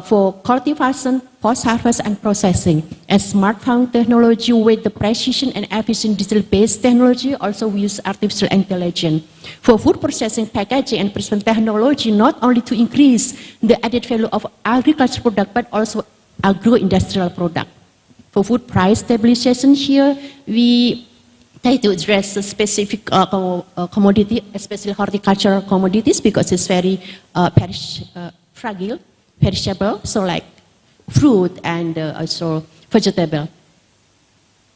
for cultivation, post-harvest and processing, and smart farm technology with the precision and efficient digital-based technology. Also we use artificial intelligence. For food processing, packaging and preservation technology, not only to increase the added value of agricultural product, but also agro-industrial product. For food price stabilization, here we try to address the specific commodity, especially horticultural commodities, because it's very fragile, perishable, so like fruit and also vegetable.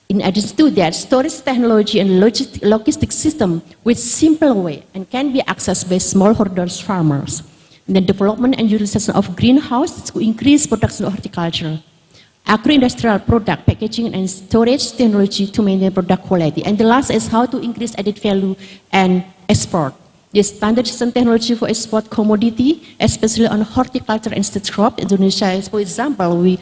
In addition to that, storage technology and logistic system with simple way and can be accessed by smallholders farmers. And the development and utilization of greenhouse to increase production of horticulture. Agro-industrial product packaging and storage technology to maintain product quality. And the last is how to increase added value and export. The standardization technology for export commodity, especially on horticulture and state crop. Indonesia is, for example, we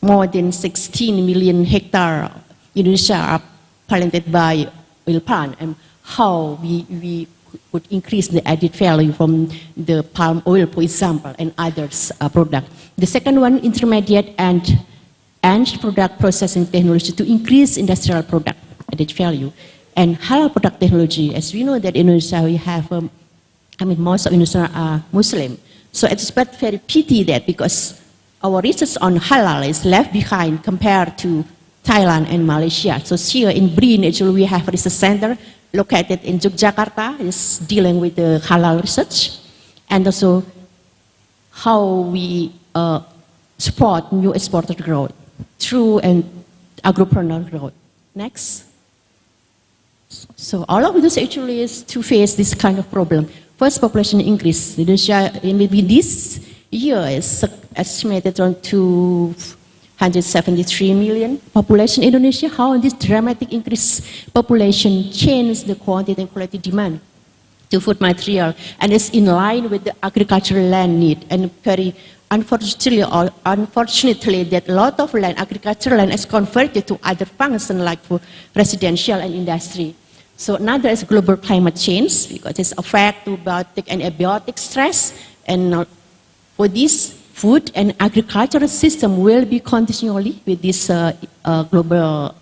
more than 16 million hectare Indonesia are planted by oil palm, and how we could increase the added value from the palm oil, for example, and others product. The second one, intermediate and product processing technology to increase industrial product added value. And halal product technology, as we know that in Indonesia we have, most of Indonesia are Muslim. So it's but very pity that because our research on halal is left behind compared to Thailand and Malaysia. So here in BRIN, actually we have a research center located in Yogyakarta, is dealing with the halal research, and also how we support new exporter growth through an agripreneur growth. Next. So all of this actually is to face this kind of problem. First, population increase. Indonesia, maybe this year is estimated on 273 million population in Indonesia. How this dramatic increase population changes the quantity and quality demand to food material, and is in line with the agricultural land need. And very unfortunately, that a lot of land, agricultural land, is converted to other functions like for residential and industry. So another is global climate change, because it's affect to biotic and abiotic stress, and for this food and agricultural system will be continually with this global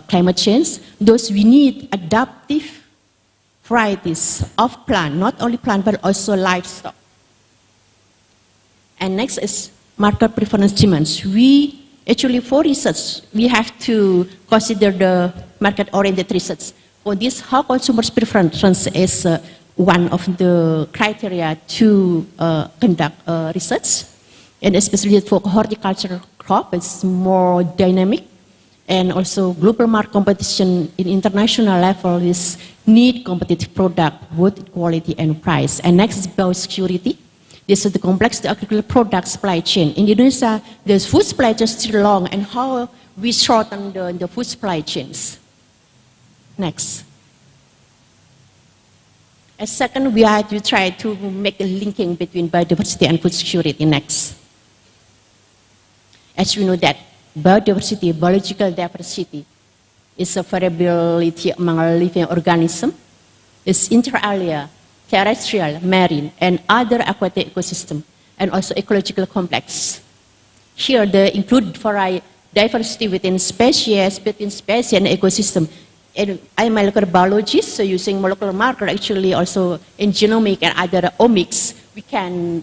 climate change. Those we need adaptive varieties of plant, not only plant but also livestock. And next is market preference demands. We actually, for research, we have to consider the market-oriented research. For this, how consumers' preference is one of the criteria to conduct research. And especially for horticultural crop, it's more dynamic. And also global market competition in international level is need competitive product, both quality and price. And next is biosecurity. This is the complex agricultural product supply chain. In Indonesia, the food supply chain is still long, and how we shorten the food supply chains. Next. As second, we have to try to make a linking between biodiversity and food security. Next. As we know that biodiversity, biological diversity, is a variability among living organisms. It's inter alia, terrestrial, marine, and other aquatic ecosystem, and also ecological complex. Here, they include diversity within species, between species and ecosystem. And I'm a molecular biologist, so using molecular marker, actually also in genomic and other omics, we can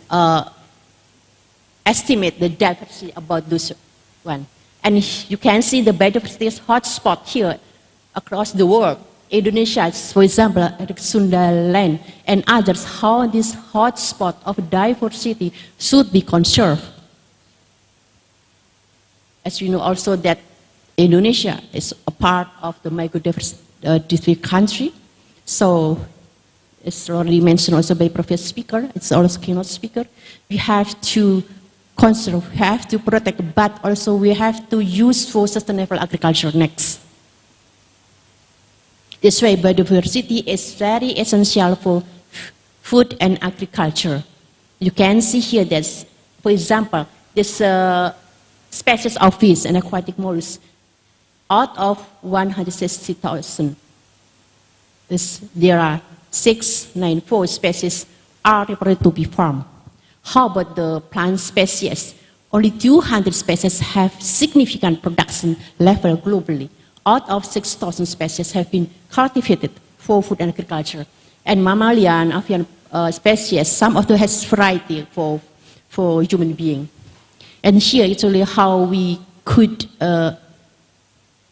estimate the diversity about those one. And you can see the biodiversity is hotspot here across the world. Indonesia, for example, Sunda land and others, how this hotspot of diversity should be conserved. As you know also that Indonesia is a part of the microdiversity country. So it's already mentioned also by previous speaker, it's also keynote speaker. We have to conserve, we have to protect, but also we have to use for sustainable agriculture next. This way biodiversity is very essential for food and agriculture. You can see here that, for example, this species of fish and aquatic mollusks, out of 160,000, there are 694 species are reported to be farmed. How about the plant species? Only 200 species have significant production level globally. Out of 6,000 species have been cultivated for food and agriculture. And mammalian, avian species, some of them has variety for human being. And here actually how we could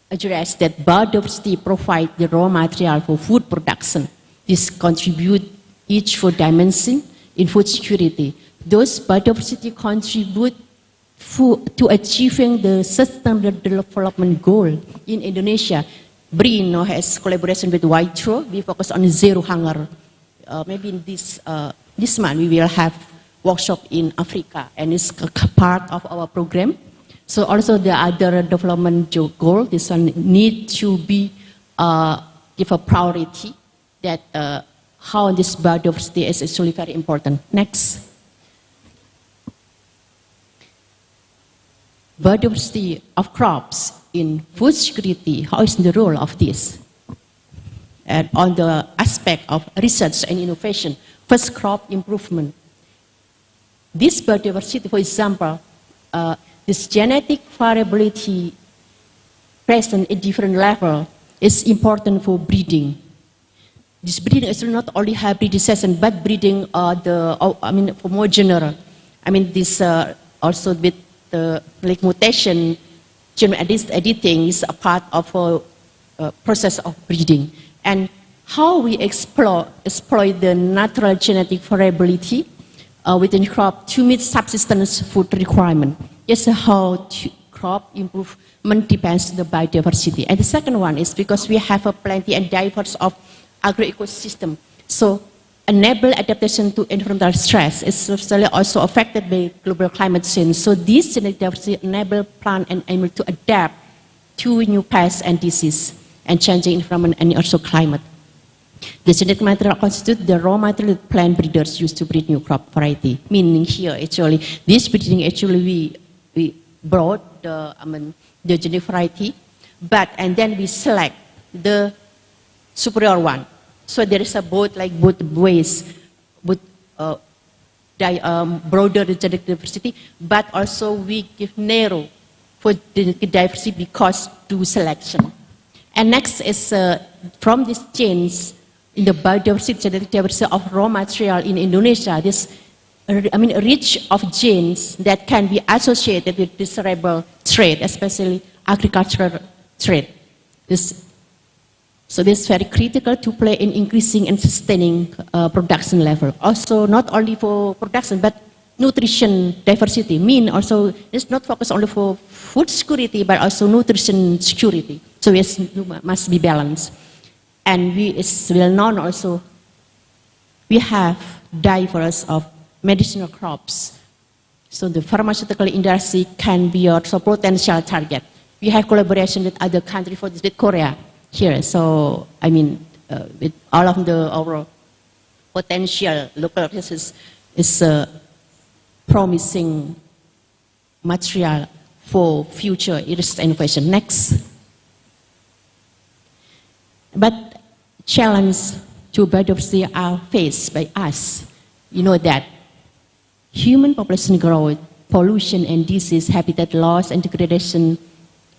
address that biodiversity provide the raw material for food production. This contribute each for dimension in food security. Those biodiversity contribute to achieving the Sustainable Development Goal in Indonesia. BRIN has collaboration with WITRO. We focus on zero hunger. Maybe in this month we will have workshop in Africa, and it's part of our program. So also the other development goal, this one need to be give a priority that how this biodiversity is actually very important. Next. Biodiversity of crops in food security, how is the role of this? And on the aspect of research and innovation, first crop improvement. This biodiversity, for example, this genetic variability present at different level is important for breeding. This breeding is not only hybridization, but breeding for more general. This also with the mutation, genetic editing is a part of a process of breeding. And how we exploit the natural genetic variability within crop to meet subsistence food requirement. Yes, how crop improvement depends on the biodiversity. And the second one is because we have a plenty and diverse of agro-ecosystem. So enable adaptation to environmental stress is also affected by global climate change. So this genetic diversity enable plant and animal to adapt to new pests and disease and changing environment and also climate. The genetic material constitutes the raw material that plant breeders use to breed new crop variety. Meaning here actually, this breeding actually we brought the genetic variety, and then we select the superior one. So there is both ways, broader genetic diversity, but also we give narrow for genetic diversity because to selection. And next is from these genes in the biodiversity, genetic diversity of raw material in Indonesia. This rich of genes that can be associated with desirable trade, especially agricultural trade. So this is very critical to play in increasing and sustaining production level. Also, not only for production, but nutrition diversity. Also, it's not focused only for food security, but also nutrition security. So it must be balanced. And it's well known also, we have diverse of medicinal crops. So the pharmaceutical industry can be also potential target. We have collaboration with other countries, for this with Korea. Here, so with all of our potential local businesses is promising material for future research and innovation. Next, but challenges to biodiversity are faced by us. You know that human population growth, pollution and disease, habitat loss and degradation,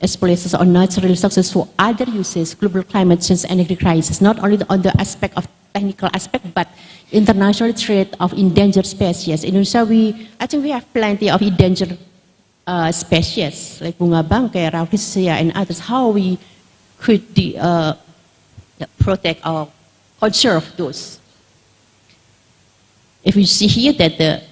exploitation of natural resources for other uses, global climate change and energy crisis, not only on the aspect of technical aspect, but international trade of endangered species. In Indonesia, I think we have plenty of endangered species, like bunga bangkai, rafflesia, and others. How we could protect or conserve those. If you see here that the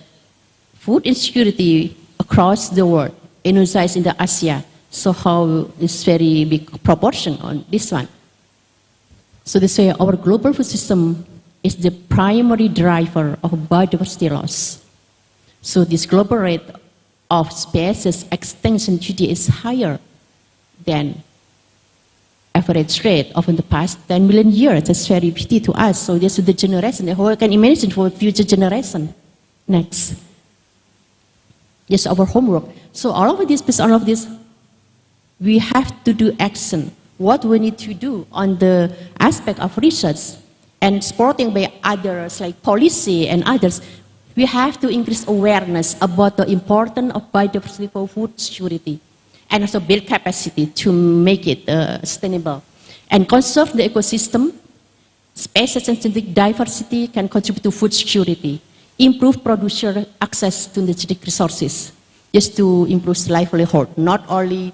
food insecurity across the world, Indonesia is in the Asia, so how is very big proportion on this one. So this way our global food system is the primary driver of biodiversity loss. So this global rate of species extinction today is higher than average rate of in the past 10 million years. That's very pity to us. So this is the generation. How I can imagine for future generation. Next. Yes, our homework. So all of this, based on all of this, we have to do action. What we need to do on the aspect of research and supporting by others like policy and others, we have to increase awareness about the importance of biodiversity for food security and also build capacity to make it sustainable. And conserve the ecosystem, species and genetic diversity can contribute to food security. Improve producer access to the genetic resources, just to improve livelihood, not only,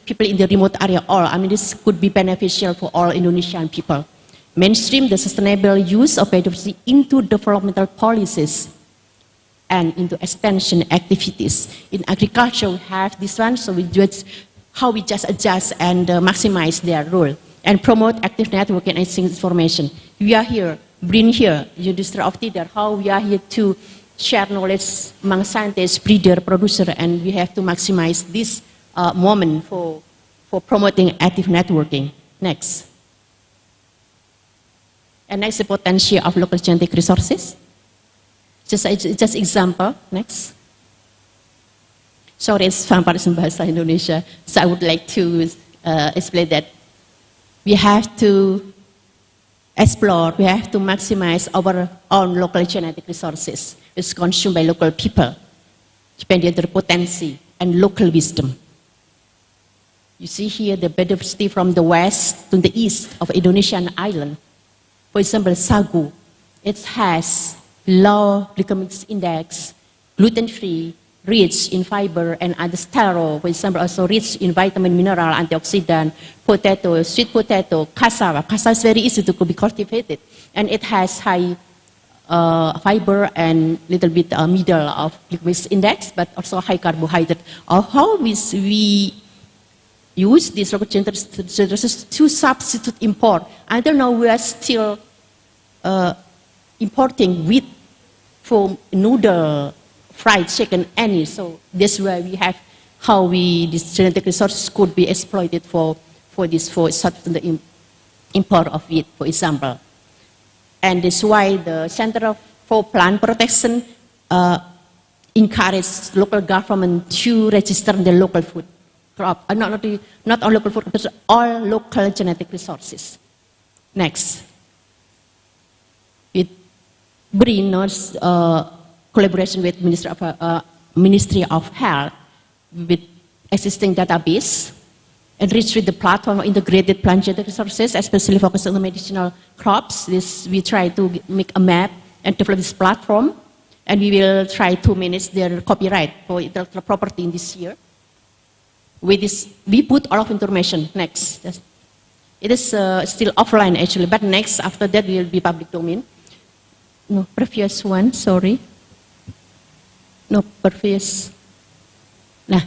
people in the remote area, this could be beneficial for all Indonesian people. Mainstream the sustainable use of biodiversity into developmental policies and into extension activities. In agriculture, we have this one, so we just adjust and maximize their role and promote active networking and exchange information. We are here, bring here, industry of Tidar, how we are here to share knowledge among scientists, breeder, producer, and we have to maximize this moment for promoting active networking. Next. And next, the potential of local genetic resources. Just example, next. Sorry, it's Pangparis Bahasa Indonesia. So I would like to explain that we have to explore, we have to maximize our own local genetic resources. It's consumed by local people, depending on their potency and local wisdom. You see here the biodiversity from the west to the east of Indonesian island. For example, sagu, it has low glycemic index, gluten-free, rich in fiber and other sterol, for example, also rich in vitamin, mineral, antioxidant, potato, sweet potato, cassava. Cassava is very easy to be cultivated, and it has high fiber and little bit middle of glycemic index, but also high carbohydrate. How we use these local genetic resources to substitute import. Until now, we are still importing wheat for noodle, fried chicken, any. So that's why we have how these genetic resources could be exploited for the import of wheat, for example. And that's why the Center for Plant Protection encourages local government to register the local food crop, not all local food, but all local genetic resources. Next. It brings collaboration with Ministry of Health with existing database, enriched with the platform of integrated plant genetic resources, especially focused on the medicinal crops. We try to make a map and develop this platform, and we will try to manage their copyright for intellectual property in this year. With this, we put all of information. Next. It is still offline actually, but next, after that, will be public domain. No, previous one, sorry. No, previous.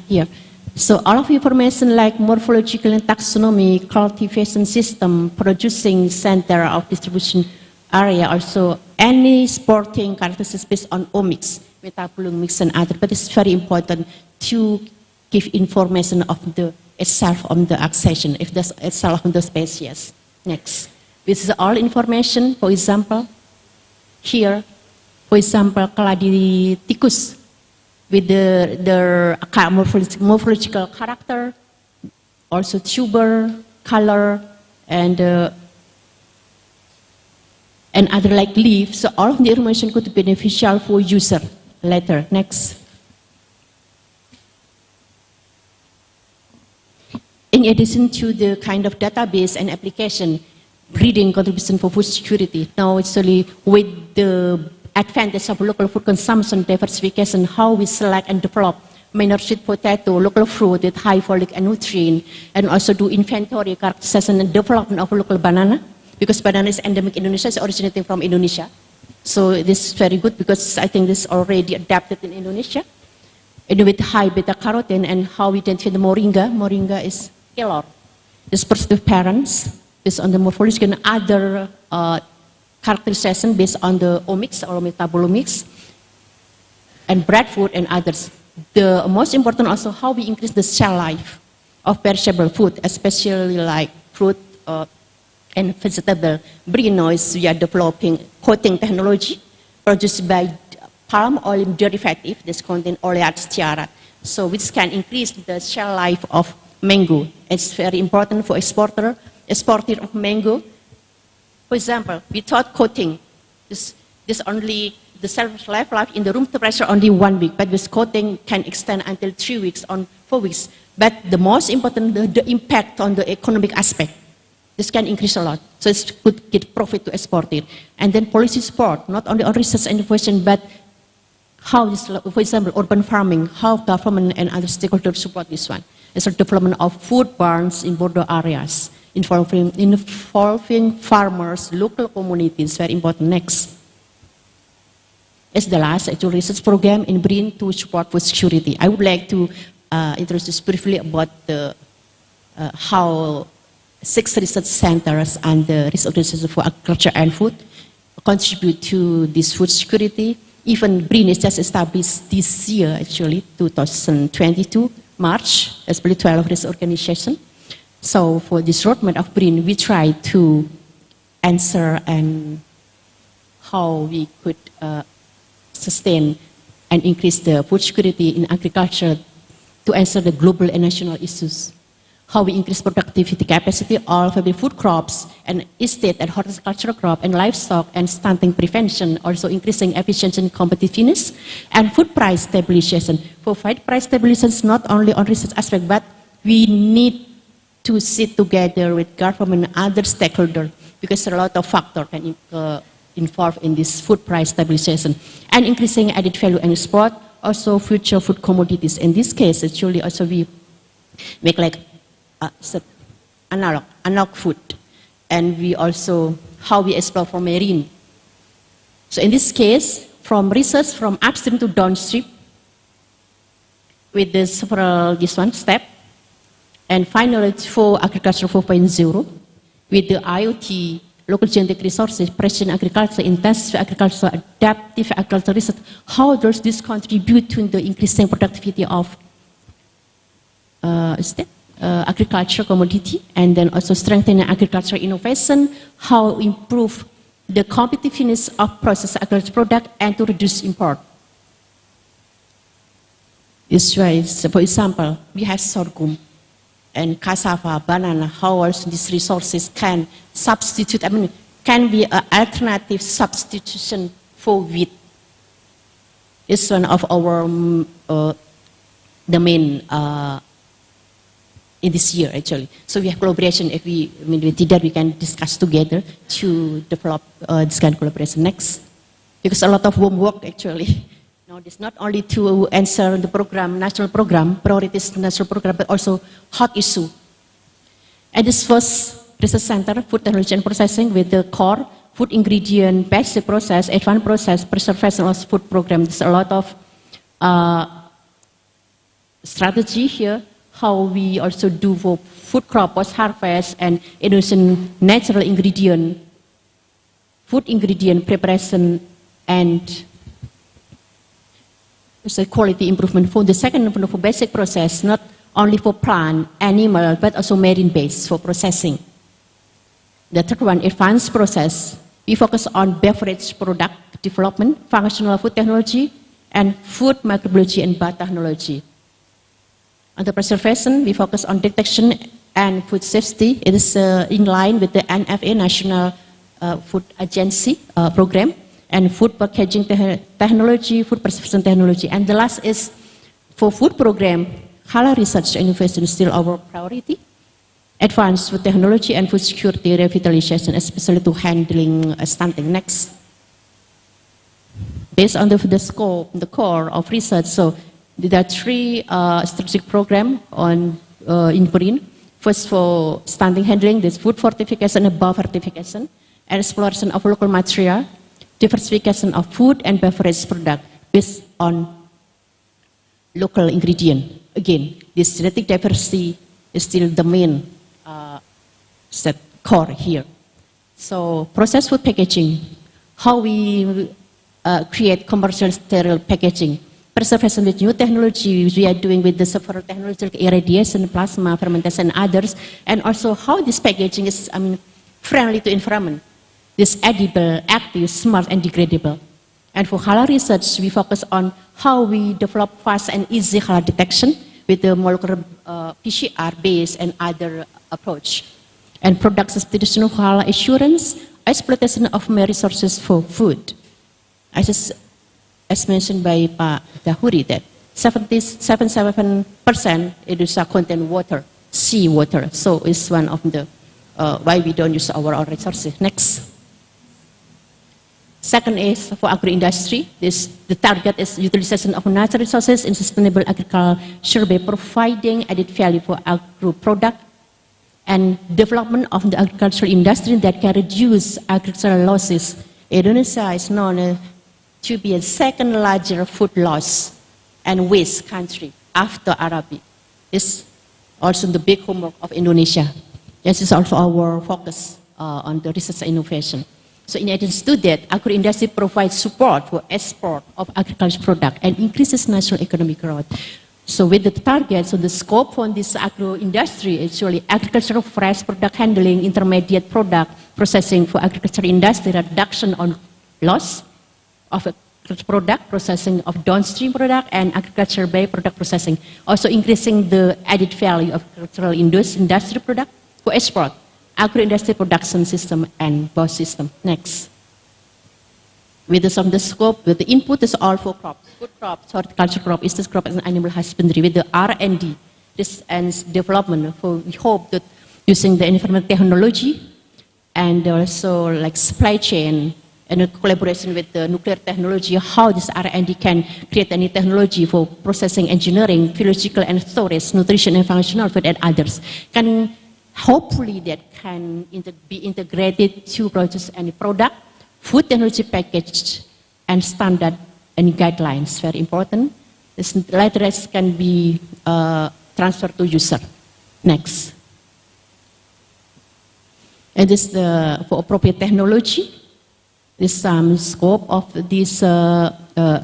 Here. So all of information like morphological and taxonomy, cultivation system, producing center of distribution area, also any sporting characteristics based on omics, metabolomics and other, but it's very important to give information of the itself on the accession, if there's itself on the species. Next. This is all information, for example, here, for example, Caladi ticus with the morphological character, also tuber, color, and other like leaves. So all of the information could be beneficial for user later. Next. In addition to the kind of database and application, breeding contribution for food security. Now it's really with the advantage of local food consumption, diversification, how we select and develop minor sweet potato, local fruit with high folic and nutrient, and also do inventory, characterization, and development of local banana, because banana is endemic Indonesia, it's originating from Indonesia. So this is very good because I think this is already adapted in Indonesia. And with high beta carotene and how we identify the moringa. Moringa is kelor. This positive parents based on the morphology and other characterization based on the omics or metabolomics and breadfruit and others. The most important also how we increase the shelf life of perishable food, especially like fruit, and vegetable bream oils. We are developing coating technology produced by palm oil derivative that contain oleate stearat, so which can increase the shelf life of mango. It's very important for exporter of mango. For example, without coating, this only the shelf life in the room temperature only 1 week, but this coating can extend until 3 weeks or 4 weeks. But the most important, the impact on the economic aspect. This can increase a lot, so it's good get profit to export it. And then policy support, not only on research and innovation, but how this, for example, urban farming, how government and other stakeholders support this one. It's the development of food barns in border areas, involving farmers, local communities, very important. Next. It's the last actual research program in BRIN to support food security. I would like to introduce briefly about the, how 6 research centers and the research for agriculture and food contribute to this food security. Even BRIN is just established this year, actually, 2022, March, as per 12 research organization. So for this roadmap of BRIN, we try to answer and how we could sustain and increase the food security in agriculture to answer the global and national issues. How we increase productivity capacity of the food crops and estate and horticultural crop and livestock and stunting prevention, also increasing efficiency and competitiveness, and food price stabilization. For food price stabilization, not only on research aspect, but we need to sit together with government and other stakeholders, because a lot of factors can involved in this food price stabilization, and increasing added value and export, also future food commodities. In this case, actually, also we make like analog food, and we also how we explore for marine. So in this case, from research from upstream to downstream, with the several step, and finally for agriculture 4.0, with the IoT, local genetic resources, precision agriculture, intensive agriculture, adaptive agriculture research. How does this contribute to the increasing productivity of agriculture commodity, and then also strengthening agriculture innovation, how improve the competitiveness of processed agriculture product and to reduce import. This way, for example, we have sorghum and cassava, banana, how also these resources can substitute, can be an alternative substitution for wheat. It's one of our, the main, in this year actually. So we have collaboration, if we, with TIDAR, we can discuss together to develop this kind of collaboration next. Because a lot of homework actually. Now, this not only to answer the program, national program, priorities national program, but also hot issue. At this first research center, food technology and processing, with the core food ingredient, basic process, advanced process, preservation of food program. There's a lot of strategy here, how we also do for food crop post-harvest and innovation, natural ingredient, food ingredient preparation, and quality improvement for the second for basic process, not only for plant, animal, but also marine based for processing. The third one, advanced process. We focus on beverage product development, functional food technology, and food microbiology and biotechnology. Under preservation, we focus on detection and food safety. It is in line with the NFA, National Food Agency program, and food packaging technology, food preservation technology. And the last is for food program, halal research and innovation is still our priority. Advanced food technology and food security revitalization, especially to handling stunting. Next. Based on the scope, the core of research, so there are 3 strategic programs on in BRIN. First for stunting handling, this food fortification and biofortification, and exploration of local material, diversification of food and beverage product based on local ingredient. Again, this genetic diversity is still the main core here. So processed food packaging, how we create commercial sterile packaging, preservation with new technology, which we are doing with the several technologies like irradiation, plasma, fermentation, and others, and also how this packaging is, friendly to environment. This edible, active, smart, and degradable. And for halal research, we focus on how we develop fast and easy halal detection with the molecular PCR-based and other approach. And product substitution halal assurance, exploitation of marine resources for food. As mentioned by Pak Dahuri, that 77% Indonesia contain water, sea water. So it's one of the why we don't use our own resources. Next. Second is for agro-industry. The target is utilization of natural resources in sustainable agriculture by providing added value for agro-product and development of the agricultural industry that can reduce agricultural losses. Indonesia is known to be a second largest food loss and waste country after Arabia. It's also the big homework of Indonesia. This is also our focus on the research and innovation. So in addition to that, agro-industry provides support for export of agricultural product and increases national economic growth. So with the target, so the scope for this agro-industry is actually agricultural fresh product handling, intermediate product processing for agricultural industry, reduction on loss of product, processing of downstream product, and agriculture by-product processing. Also increasing the added value of agricultural industry product for export, agro-industry production system, and BOS system. Next. With the scope, with the input is all for crops, food crops, horticulture crop, estate crop, and animal husbandry. With the R&D, this and development, we hope that using the environmental technology and also like supply chain and a collaboration with the nuclear technology, how this R&D can create any technology for processing, engineering, physiological and storage, nutrition and functional food, and others. Can hopefully that can be integrated to produce any product, food technology package, and standard and guidelines, very important. This later can be transferred to user. Next. And this for appropriate technology. This scope of this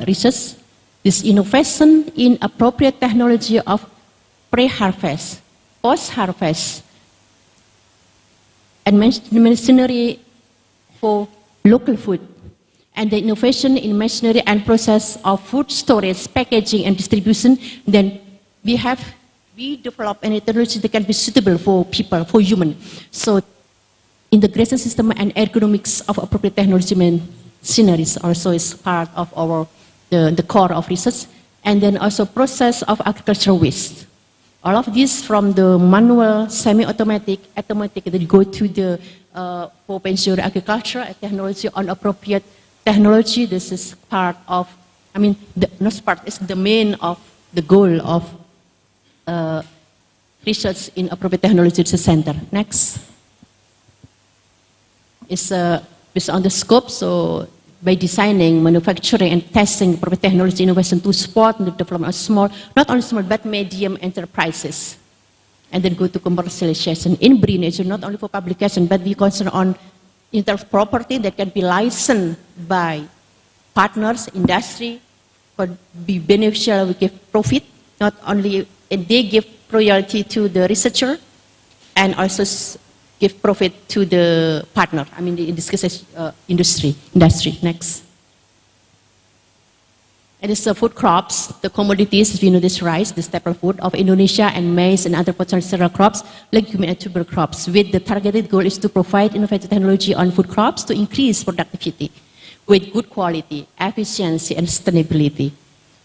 research, this innovation in appropriate technology of pre-harvest, post-harvest, and machinery for local food, and the innovation in machinery and process of food storage, packaging, and distribution. Then we develop any technology that can be suitable for people, for human. So integration system and ergonomics of appropriate technology machineries also is part of our the core of research, and then also process of agricultural waste. All of this from the manual, semi-automatic, automatic, then go to the for pension agriculture technology on appropriate technology. This is part of, it's the main of the goal of research in appropriate technology research center. Next. Is based on the scope, so by designing, manufacturing, and testing appropriate technology innovation to support the development of small, not only small, but medium enterprises. And then go to commercialization. In BRIN, it's not only for publication, but we concern on intellectual property that can be licensed by partners, industry, could be beneficial, we give profit, not only, and they give royalty to the researcher, and also give profit to the partner, in this case, industry. Next. And it's the food crops, the commodities, we know this rice, the staple food of Indonesia, and maize and other potential cereal crops, legume and tuber crops. With the targeted goal is to provide innovative technology on food crops to increase productivity with good quality, efficiency, and sustainability.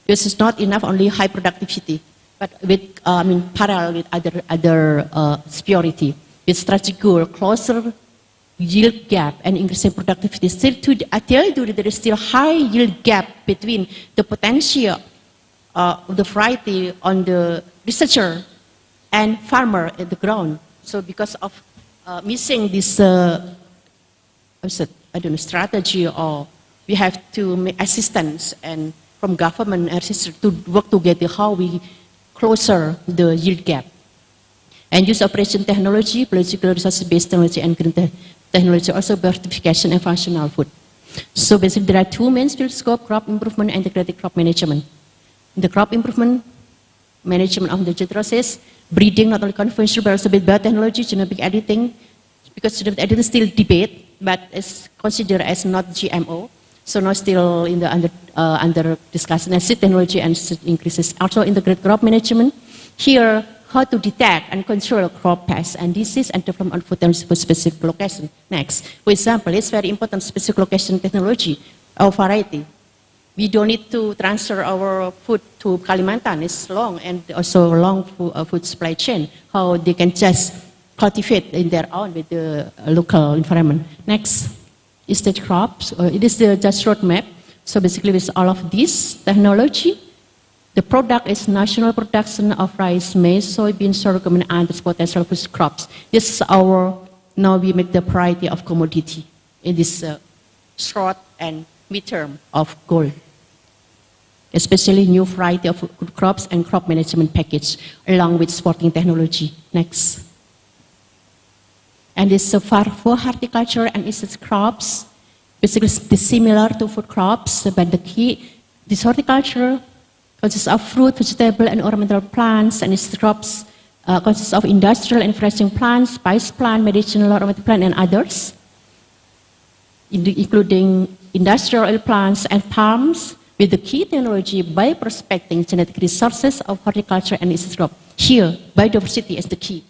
This is not enough only high productivity, but with parallel with other superiority. With strategic goal, closer yield gap and increasing productivity. Still, I tell you, there is still high yield gap between the potential of the variety on the researcher and farmer at the ground. So because of missing this, strategy, or we have to make assistance and from government and researcher to work together how we closer the yield gap. And use operation technology, biological resource-based technology, and green technology, also certification and functional food. So basically there are two main field scope, crop improvement and integrated crop management. The crop improvement, management of the process, breeding, not only conventional but also with biotechnology, genetic editing, because genetic editing is still debate, but is considered as not GMO. So now still in the under discussion, and seed technology and seed increases. Also integrated crop management. Here, how to detect and control crop pests and disease and development food technology for specific location. Next, for example, it's very important specific location technology or variety. We don't need to transfer our food to Kalimantan. It's long and also long food supply chain. How they can just cultivate in their own with the local environment. Next is the crops. It is the just roadmap. So basically with all of this technology, the product is national production of rice, maize, soybean, sorghum, and other potential food crops. This is our, now we make the priority of commodity in this short and midterm of goal. Especially new variety of food crops and crop management package along with sporting technology. Next. And this for horticulture and its crops, basically similar to food crops, but the key, this horticulture consists of fruit, vegetable, and ornamental plants, and its crops consists of industrial and freshing plants, spice plant, medicinal ornamental plant, and others, including industrial oil plants and palms, with the key technology by prospecting genetic resources of horticulture and its crop. Here, biodiversity is the key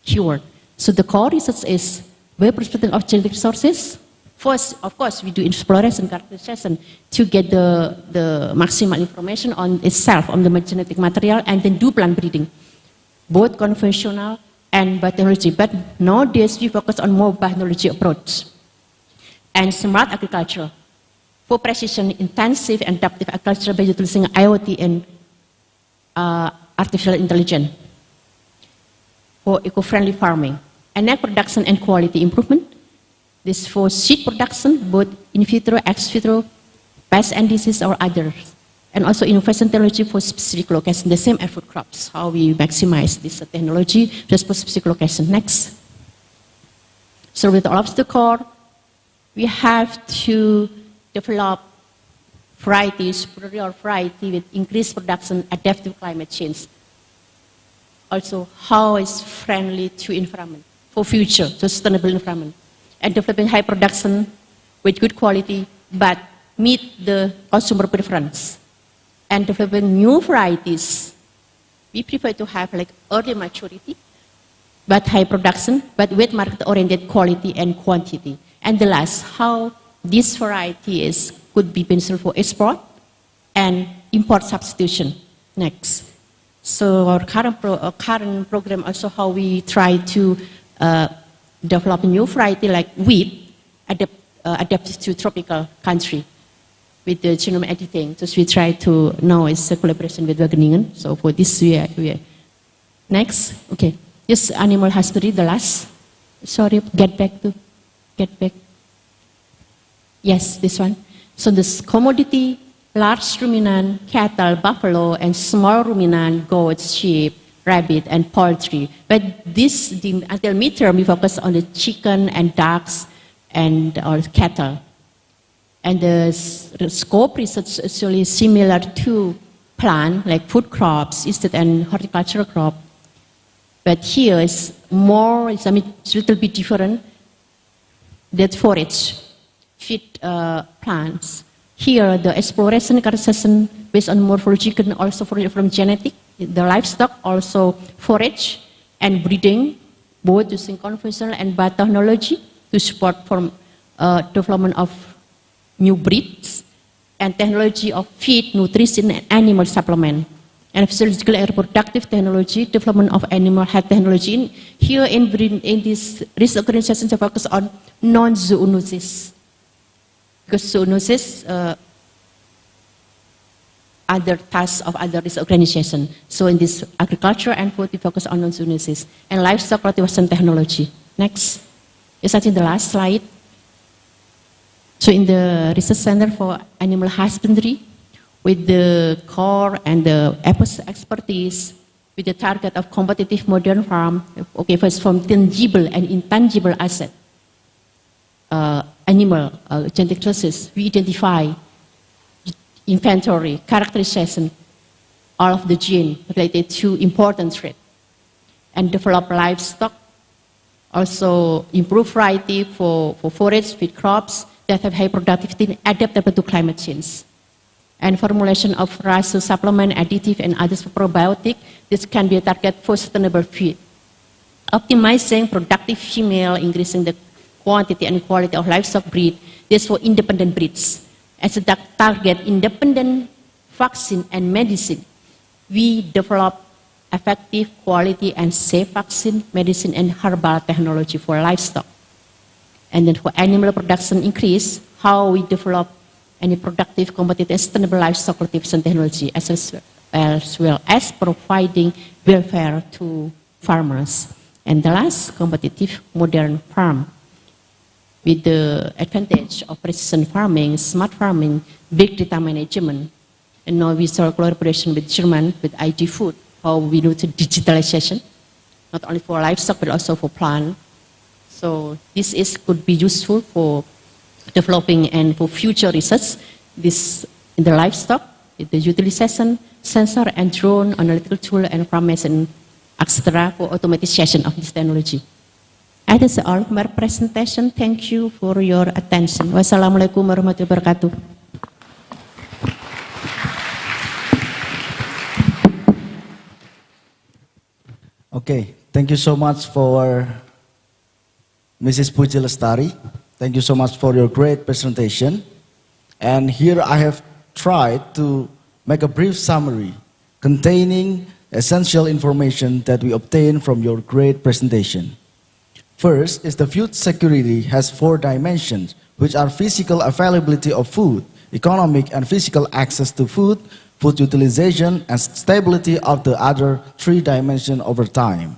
keyword. So the core research is by prospecting of genetic resources. First, of course, we do exploration, characterization to get the maximal information on itself, on the genetic material, and then do plant breeding, both conventional and biotechnology. But nowadays, we focus on more biotechnology approach and smart agriculture for precision, intensive, and adaptive agriculture by utilizing IoT and artificial intelligence for eco-friendly farming, and egg production and quality improvement. This for seed production, both in vitro, ex vitro, pest and disease or others. And also innovation technology for specific location, the same as food crops, how we maximize this technology just for specific location. Next. So with all of the core, we have to develop varieties, superior variety with increased production, adaptive climate change. Also, how is friendly to environment for future, sustainable environment. And developing high production with good quality, but meet the consumer preference. And developing new varieties. We prefer to have like early maturity, but high production, but with market-oriented quality and quantity. And the last, how this variety could be beneficial for export and import substitution. Next. So our current program also how we try to develop a new variety like wheat, adapted to tropical country with the genome editing. So we try to now it's a collaboration with Wageningen. So for this we next, okay. This animal husbandry, the last. Sorry, get back. Yes, this one. So this commodity, large ruminant, cattle, buffalo, and small ruminant, goats, sheep, rabbit, and poultry. But this, until midterm, we focus on the chicken and ducks and or cattle. And the scope research is actually similar to plant, like food crops, instead and horticultural crop. But here is more, it's a little bit different, that forage, feed plants. Here, the exploration characterization based on morphological and also from genetic, the livestock also forage and breeding, both using conventional and biotechnology to support from development of new breeds and technology of feed, nutrition, and animal supplement. And physiological and reproductive technology, development of animal health technology. Here in this research organization, they focus on non-zoonosis. Because zoonosis, other tasks of other research organization. So in this agriculture and food, we focus on non-zoonosis. And livestock cultivation technology. Next. Is that in the last slide? So in the research center for animal husbandry, with the core and the expertise, with the target of competitive modern farm, okay, first from tangible and intangible asset, animal genetic resources, we identify inventory, characterization, all of the gene related to important traits, and develop livestock, also improve variety for forage feed crops that have high productivity and adaptable to climate change. And formulation of rice supplement, additive, and others probiotic, this can be a target for sustainable feed. Optimizing productive female, increasing the quantity and quality of livestock breed, this for independent breeds. As a target independent vaccine and medicine, we develop effective, quality, and safe vaccine, medicine, and herbal technology for livestock. And then for animal production increase, how we develop any productive, competitive, sustainable livestock cultivation technology, as well as providing welfare to farmers. And the last, competitive modern farm, with the advantage of precision farming, smart farming, big data management. And now we start collaboration with German, with ID Food, how we do the digitalization, not only for livestock, but also for plant. So this could be useful for developing and for future research, this in the livestock, the utilization, sensor and drone, analytical tool, and information, etc. for automatization of this technology. That is all of my presentation. Thank you for your attention. Wassalamualaikum warahmatullahi wabarakatuh. Okay, thank you so much for Mrs. Puji Lestari. Thank you so much for your great presentation. And here I have tried to make a brief summary containing essential information that we obtained from your great presentation. First is the food security has 4 dimensions, which are physical availability of food, economic and physical access to food, food utilization, and stability of the other 3 dimensions over time.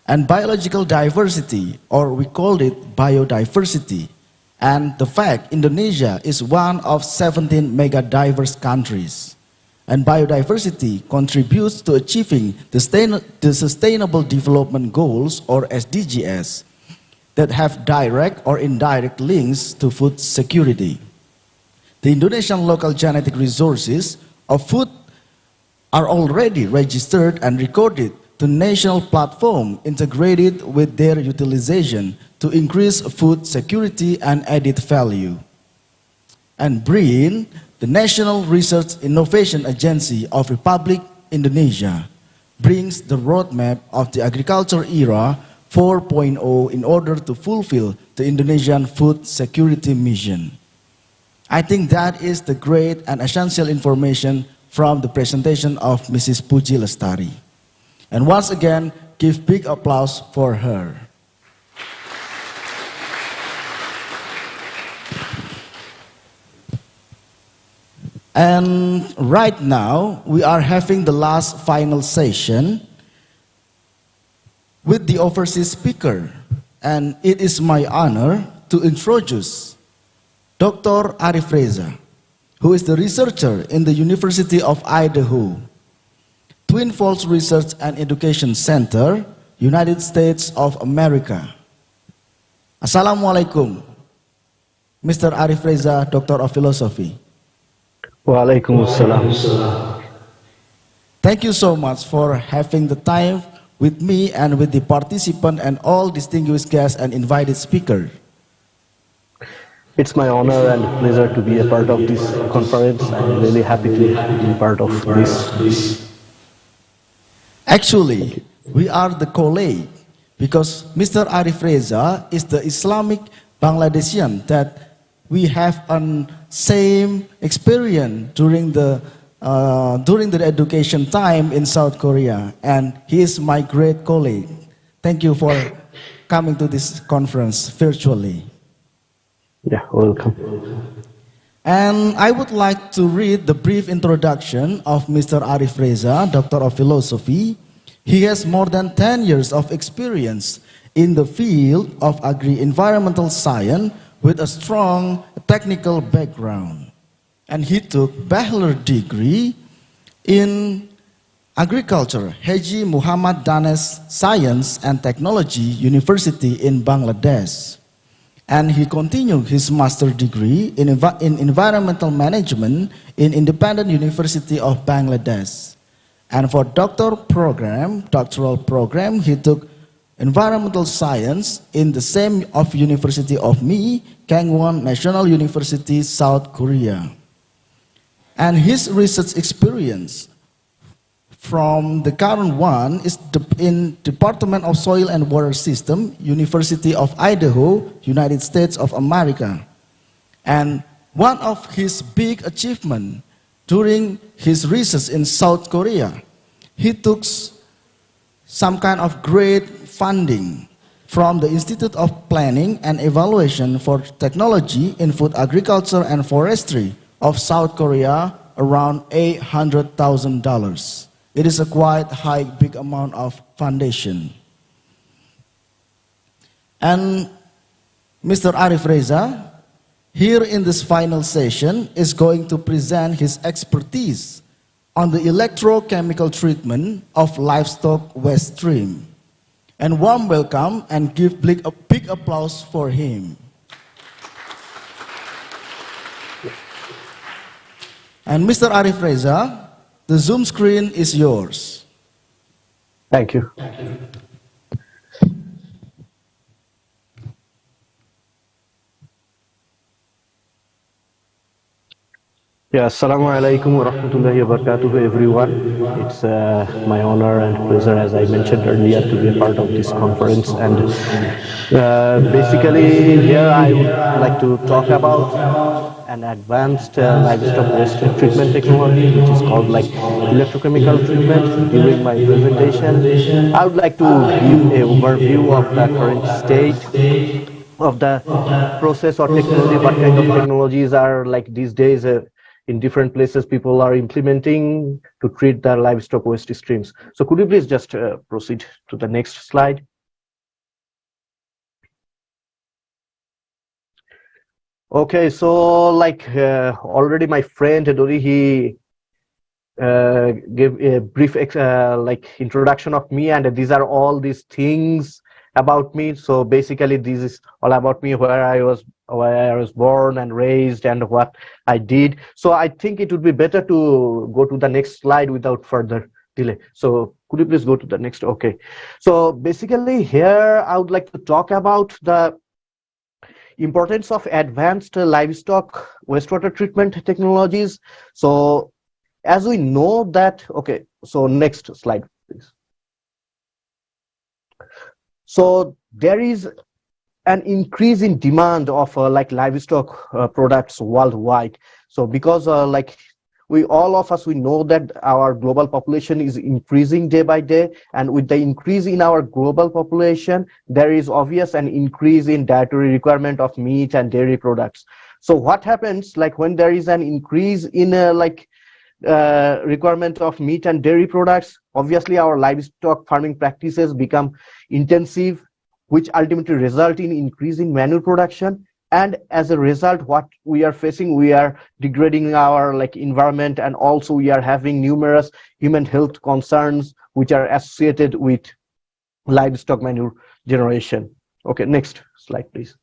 And biological diversity, or we call it biodiversity, and the fact Indonesia is one of 17 mega diverse countries. And biodiversity contributes to achieving the Sustainable Development Goals, or SDGs, that have direct or indirect links to food security. The Indonesian local genetic resources of food are already registered and recorded to national platform integrated with their utilization to increase food security and added value. And BRIN, the National Research Innovation Agency of Republic Indonesia, brings the roadmap of the agriculture era 4.0 in order to fulfill the Indonesian food security mission. I think that is the great and essential information from the presentation of Mrs. Puji Lestari. And once again, give big applause for her. And right now, we are having the last final session with the overseas speaker. And it is my honor to introduce Dr. Arif Reza, who is the researcher in the University of Idaho, Twin Falls Research and Education Center, United States of America. Assalamualaikum, Mr. Arif Reza, Doctor of Philosophy. Waalaikumsalam. Thank you so much for having the time with me and with the participant and all distinguished guests and invited speakers. It's my honor and pleasure to be a part of this conference. I'm really happy to be part of this. Actually, we are the colleague because Mr. Arif Reza is the Islamic Bangladesian that we have a same experience during the education time in South Korea, and he is my great colleague. Thank you for coming to this conference virtually. Yeah, welcome. And I would like to read the brief introduction of Mr. Arif Reza, Doctor of Philosophy. He has more than 10 years of experience in the field of agri-environmental science with a strong technical background. And he took bachelor degree in agriculture, Haji Muhammad Danes Science and Technology University in Bangladesh. and he continued his master's degree in environmental management in Independent University of Bangladesh. And for doctoral program, he took environmental science in the same University of Mi, Gangwon National University, South Korea. And his research experience from the current one is in Department of Soil and Water System, University of Idaho, United States of America. And one of his big achievements during his research in South Korea, he took some kind of great funding from the Institute of Planning and Evaluation for Technology in Food Agriculture and Forestry of South Korea, around $800,000. It is a quite big amount of foundation. And Mr. Arif Reza, here in this final session, is going to present his expertise on the electrochemical treatment of livestock waste stream. And warm welcome and give a big applause for him. And Mr. Arif Reza, the Zoom screen is yours. Thank you. Yeah, Assalamu alaikum wa rahmatullahi wa barakatuh, everyone. It's my honor and pleasure, as I mentioned earlier, to be a part of this conference. And basically, here I would like to talk about an advanced livestock waste treatment technology, which is called like electrochemical treatment. During my presentation, I would like to give an overview of the current state of the process or technology, what kind of technologies are like these days in different places people are implementing to treat the livestock waste streams. So could you please just proceed to the next slide? Okay, so like already my friend Dori, he gave a brief like introduction of me, and these are all these things about me. So basically this is all about me, where I was born and raised and what I did. So I think it would be better to go to the next slide without further delay. So could you please go to the next? Okay, so basically here I would like to talk about the importance of advanced livestock wastewater treatment technologies. So as we know that, okay, so next slide please. So there is an increase in demand of like livestock products worldwide. So because like all of us know that our global population is increasing day by day, and with the increase in our global population, there is obvious an increase in dietary requirement of meat and dairy products. So what happens, like when there is an increase in requirement of meat and dairy products, obviously our livestock farming practices become intensive, which ultimately result in increasing manure production. And as a result, what we are facing, we are degrading our like environment, and also we are having numerous human health concerns which are associated with livestock manure generation. Okay, next slide please.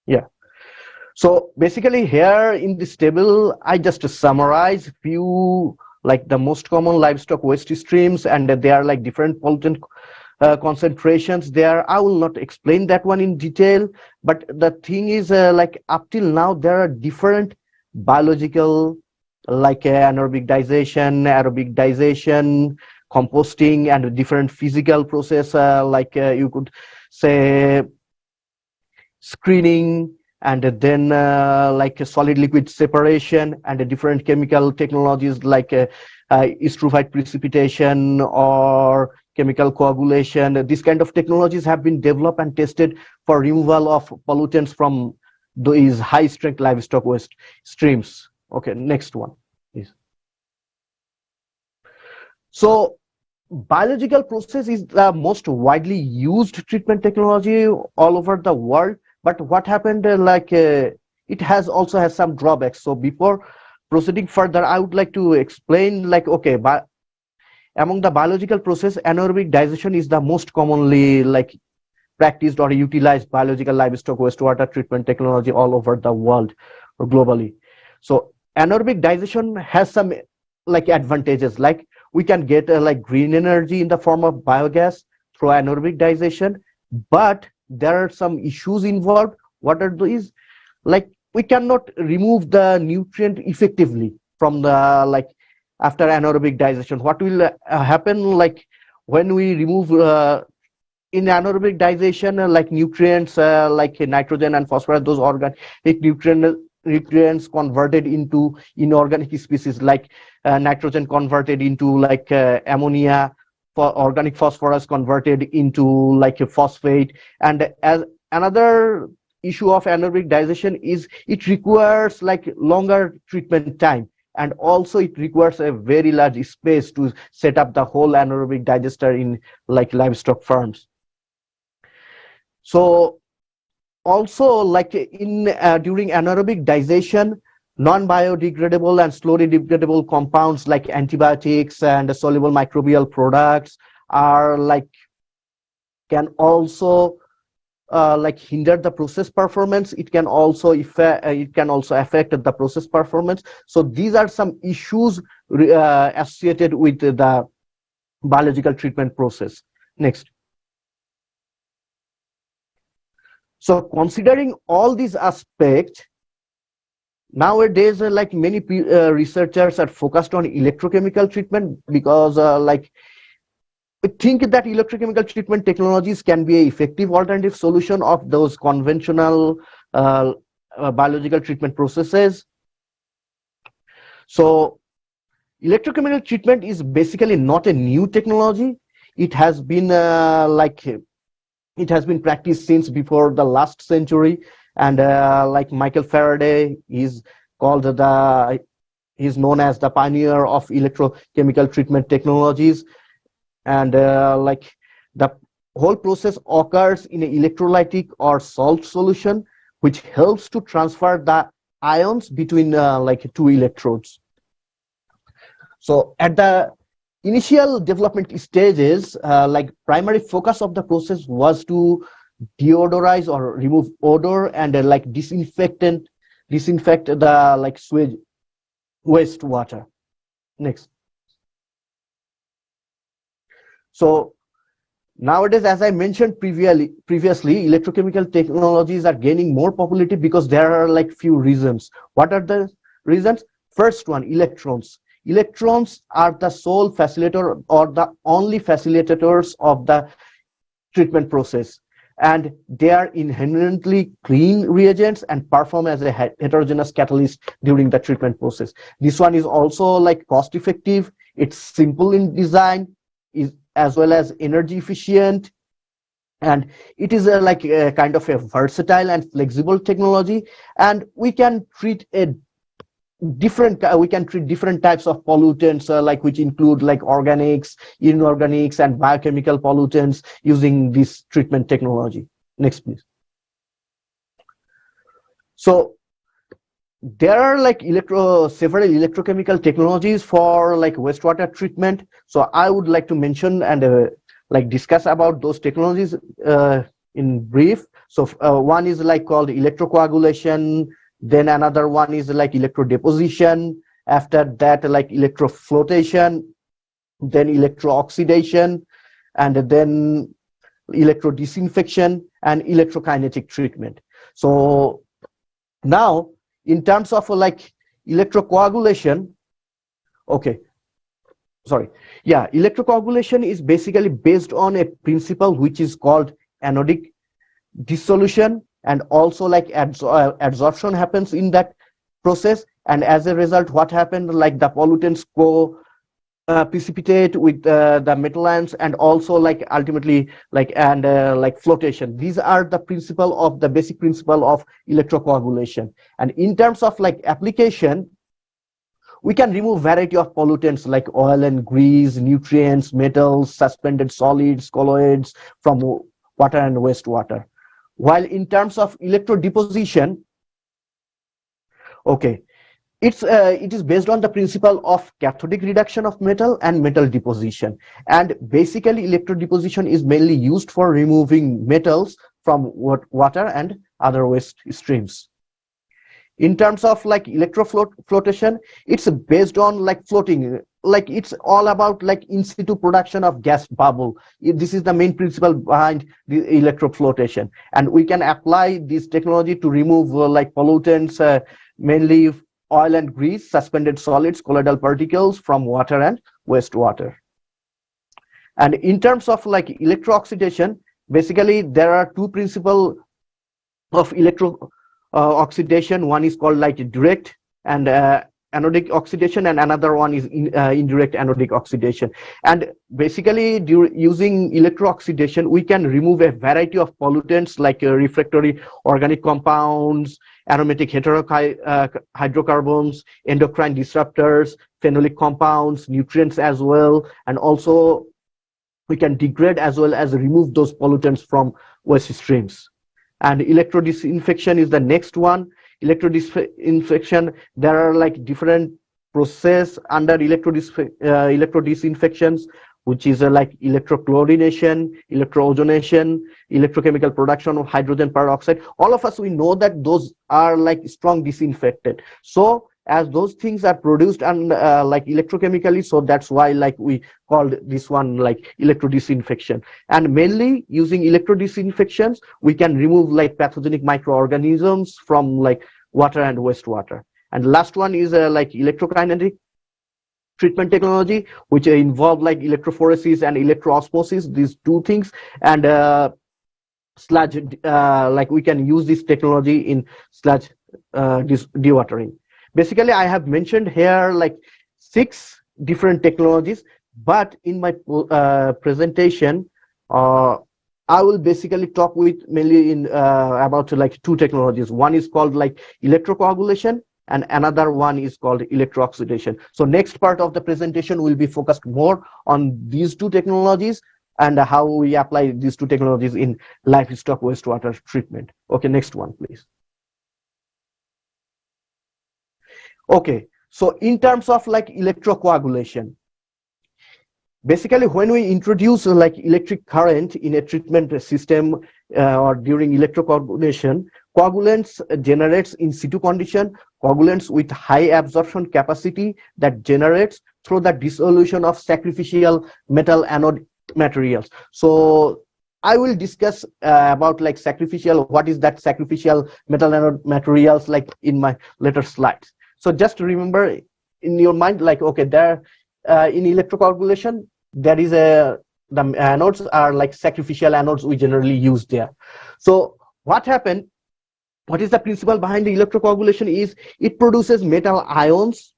Yeah. So basically here in this table, I just summarize few like the most common livestock waste streams, and they are like different pollutant concentrations there. I will not explain that one in detail, but the thing is like up till now there are different biological like anaerobic digestion, aerobic digestion, composting, and different physical process like you could say screening, and then like a solid liquid separation, and different chemical technologies like eutrophied precipitation or chemical coagulation. These kind of technologies have been developed and tested for removal of pollutants from these high strength livestock waste streams. Okay, next one please. So biological process is the most widely used treatment technology all over the world. But what happened, it also has some drawbacks. So before proceeding further, I would like to explain like, okay, among the biological process, anaerobic digestion is the most commonly like practiced or utilized biological livestock wastewater treatment technology all over the world or globally. So anaerobic digestion has some like advantages, like we can get like green energy in the form of biogas through anaerobic digestion, but there are some issues involved. What are these? Like we cannot remove the nutrient effectively from the like after anaerobic digestion. What will happen, like when we remove in anaerobic digestion like nutrients like nitrogen and phosphorus, those organic nutrients converted into inorganic species, like nitrogen converted into like ammonia, for organic phosphorus converted into like a phosphate. And as another issue of anaerobic digestion is it requires like longer treatment time, and also it requires a very large space to set up the whole anaerobic digester in like livestock farms. So also like in during anaerobic digestion, non-biodegradable and slowly degradable compounds like antibiotics and soluble microbial products are like can also like hinder the process performance. It can also affect the process performance. So these are some issues associated with the biological treatment process. Next. So considering all these aspects, nowadays like many researchers are focused on electrochemical treatment, because like we think that electrochemical treatment technologies can be an effective alternative solution of those conventional biological treatment processes. So electrochemical treatment is basically not a new technology. It has been it has been practiced since before the last century, and like Michael Faraday is known as the pioneer of electrochemical treatment technologies. And like the whole process occurs in an electrolytic or salt solution, which helps to transfer the ions between like two electrodes. So at the initial development stages, like primary focus of the process was to deodorize or remove odor and like disinfect the like sewage wastewater. Next. So nowadays, as I mentioned previously, electrochemical technologies are gaining more popularity because there are like few reasons. What are the reasons? First one, electrons. Electrons are the sole facilitator or the only facilitators of the treatment process, and they are inherently clean reagents and perform as a heterogeneous catalyst during the treatment process. This one is also like cost effective, it's simple in design, is as well as energy efficient, and it is like a kind of a versatile and flexible technology. And we can treat different types of pollutants like which include like organics, inorganics, and biochemical pollutants using this treatment technology. Next, please. So there are like several electrochemical technologies for like wastewater treatment. So I would like to mention and like discuss about those technologies in brief. So one is like called electrocoagulation, then another one is like electrodeposition, after that like electroflotation, then electrooxidation, and then electrodisinfection and electrokinetic treatment. So now in terms of like electrocoagulation, electrocoagulation is basically based on a principle which is called anodic dissolution, and also like adsorption happens in that process, and as a result what happened, like the pollutants go precipitate with the metal ions, and also like ultimately like like flotation. These are the basic principle of electrocoagulation. And in terms of like application, we can remove variety of pollutants like oil and grease, nutrients, metals, suspended solids, colloids from water and wastewater. While in terms of electrodeposition, it is based on the principle of cathodic reduction of metal and metal deposition. And basically, electrodeposition is mainly used for removing metals from water and other waste streams. In terms of like electroflotation, it's based on like floating, like it's all about like in situ production of gas bubble. This is the main principle behind the electroflotation, and we can apply this technology to remove like pollutants, mainly oil and grease, suspended solids, colloidal particles from water and wastewater. And in terms of like electrooxidation, basically there are two principles of oxidation. One is called like direct and anodic oxidation, and another one is indirect anodic oxidation. And basically, using electrooxidation, we can remove a variety of pollutants like refractory organic compounds, aromatic hydrocarbons, endocrine disruptors, phenolic compounds, nutrients as well, and also we can degrade as well as remove those pollutants from waste streams. And electrodisinfection is the next one. Electrodisinfection, there are like different process under electrodisinfections, which is like electrochlorination, electroozonation, electrochemical production of hydrogen peroxide. All of us, we know that those are like strong disinfectant. So as those things are produced and like electrochemically, so that's why like we called this one like electrodisinfection. And mainly using electrodisinfections, we can remove like pathogenic microorganisms from like water and wastewater. And last one is like electrokinetic treatment technology, which involve like electrophoresis and electroosmosis, these two things. And sludge, like we can use this technology in sludge dewatering. Basically, I have mentioned here like 6 different technologies, but in my presentation, I will basically talk with mainly in about like 2 technologies. One is called like electrocoagulation, and another one is called electrooxidation. So next part of the presentation will be focused more on these 2 technologies and how we apply these 2 technologies in livestock wastewater treatment. Okay, next one, please. Okay, so in terms of like electrocoagulation, basically when we introduce like electric current in a treatment system or during electrocoagulation, coagulants generates in situ condition, coagulants with high absorption capacity that generates through the dissolution of sacrificial metal anode materials. So I will discuss about like sacrificial, what is that sacrificial metal anode materials like in my later slides. So just remember in your mind, like, okay, there in electrocoagulation, there is the anodes are like sacrificial anodes we generally use there. So what happened, what is the principle behind the electrocoagulation is it produces metal ions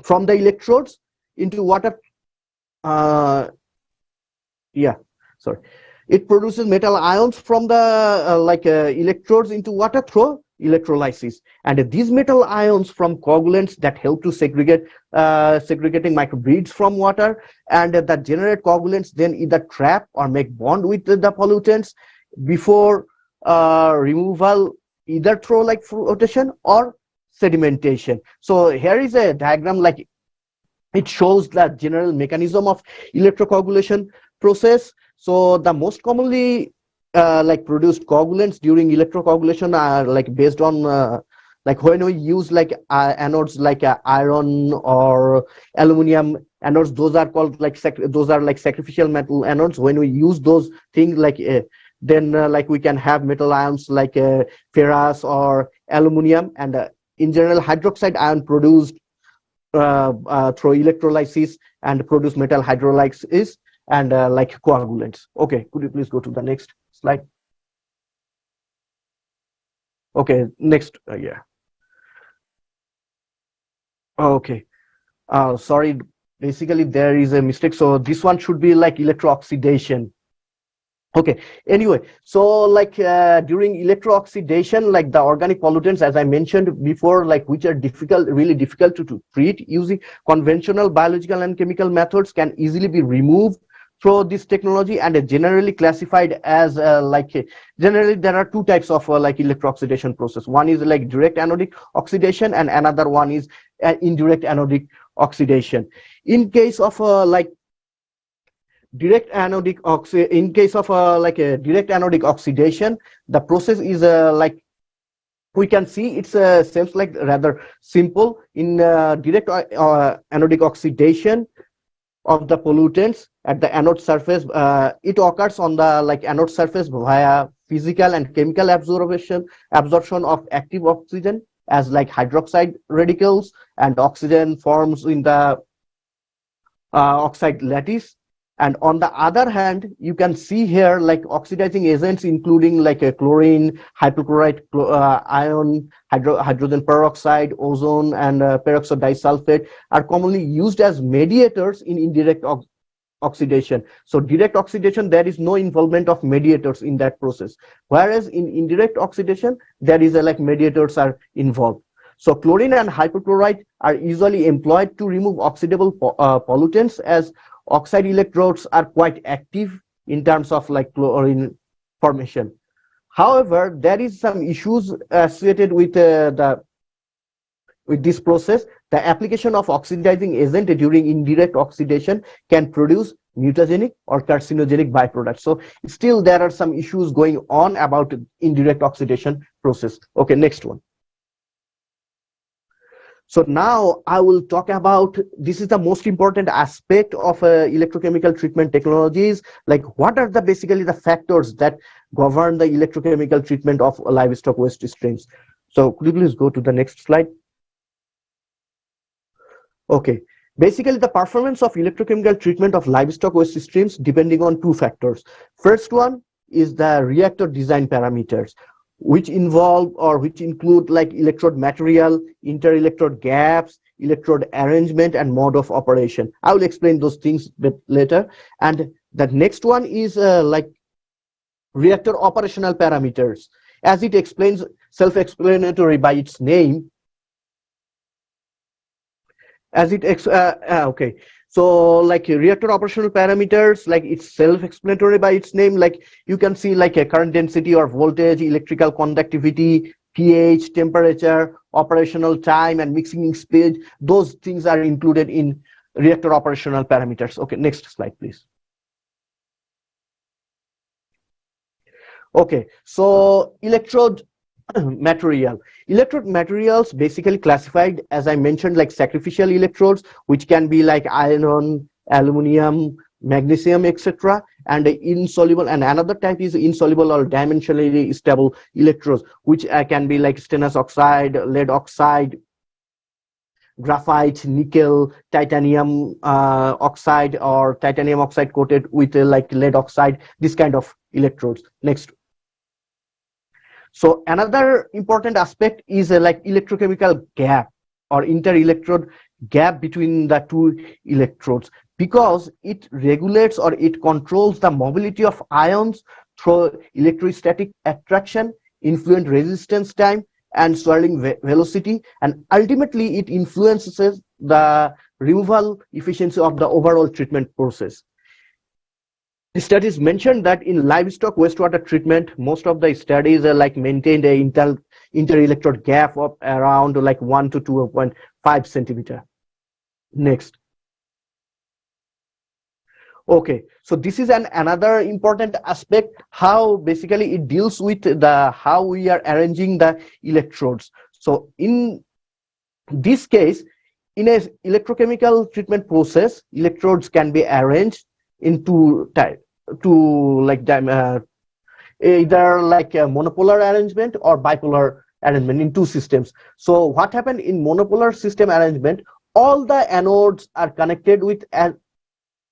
from the electrodes into water. It produces metal ions from the electrodes into water through electrolysis, and these metal ions from coagulants that help to segregating microbeads from water, and that generate coagulants then either trap or make bond with the pollutants before removal, either through like flotation or sedimentation. So here is a diagram, like it shows the general mechanism of electrocoagulation process. So the most commonly like produced coagulants during electrocoagulation are like based on like when we use like anodes like iron or aluminum anodes, those are called like those are like sacrificial metal anodes. When we use those things like then like we can have metal ions like ferrous or aluminum, and in general hydroxide ion produced through electrolysis and produce metal hydrolysis and like coagulants. Okay, could you please go to the next slide? Okay, next. Yeah. Okay. Sorry, basically there is a mistake. So this one should be like electrooxidation. Okay, anyway, so like during electrooxidation, like the organic pollutants, as I mentioned before, like which are really difficult to treat using conventional biological and chemical methods, can easily be removed through this technology and generally classified as generally there are two types of like electrooxidation process. One is like direct anodic oxidation and another one is indirect anodic oxidation. In case of like direct anodic direct anodic oxidation, the process is like we can see it's seems like rather simple. In direct anodic oxidation of the pollutants at the anode surface, it occurs on the like anode surface via physical and chemical absorption of active oxygen as like hydroxide radicals, and oxygen forms in the oxide lattice. And on the other hand, you can see here like oxidizing agents including like a chlorine, hypochlorite ion, hydrogen peroxide, ozone, and peroxide disulfate are commonly used as mediators in indirect oxidation. So direct oxidation, there is no involvement of mediators in that process, whereas in indirect oxidation there is like mediators are involved. So chlorine and hypochlorite are usually employed to remove oxidable pollutants, as oxide electrodes are quite active in terms of like chlorine formation. However, there is some issues associated with this process. The application of oxidizing agent during indirect oxidation can produce mutagenic or carcinogenic byproducts. So still there are some issues going on about indirect oxidation process. Okay, next one. So now I will talk about, this is the most important aspect of electrochemical treatment technologies, like what are the basically the factors that govern the electrochemical treatment of livestock waste streams. So could you please go to the next slide? Okay, basically the performance of electrochemical treatment of livestock waste streams depending on two factors. First one is the reactor design parameters, which include like electrode material, inter-electrode gaps, electrode arrangement, and mode of operation. I will explain those things a bit later. And the next one is like reactor operational parameters. As it explains, self-explanatory by its name. Okay. So like reactor operational parameters, like it's self-explanatory by its name. Like you can see like a current density or voltage, electrical conductivity, pH, temperature, operational time, and mixing speed. Those things are included in reactor operational parameters. Okay, next slide, please. Okay, so electrode materials basically classified, as I mentioned, like sacrificial electrodes, which can be like iron, aluminum, magnesium, etc., and insoluble, and another type is insoluble or dimensionally stable electrodes, which can be like stannous oxide, lead oxide, graphite, nickel, titanium oxide, or titanium oxide coated with like lead oxide, this kind of electrodes. Next. So another important aspect is like electrochemical gap or inter-electrode gap between the two electrodes, because it regulates or it controls the mobility of ions through electrostatic attraction, influence resistance time, and swirling velocity, and ultimately it influences the removal efficiency of the overall treatment process. The studies mentioned that in livestock wastewater treatment, most of the studies are like maintained a inter-electrode gap of around like 1 to 2.5 centimeter. Next. Okay, so this is another important aspect, how basically it deals with the how we are arranging the electrodes. So in this case, in a electrochemical treatment process, electrodes can be arranged into either like a monopolar arrangement or bipolar arrangement in two systems. So what happened in monopolar system arrangement, all the anodes are connected with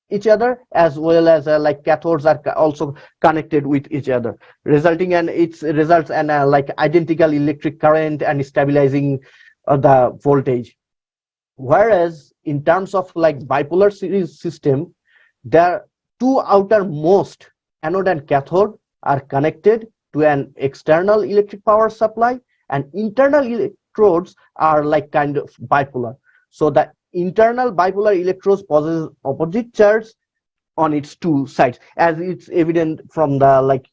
each other, as well as like cathodes are also connected with each other, resulting in results in like identical electric current and stabilizing the voltage. Whereas in terms of like bipolar series system, the two outermost anode and cathode are connected to an external electric power supply, and internal electrodes are like kind of bipolar. So the internal bipolar electrodes possess opposite charge on its two sides, as it's evident from the like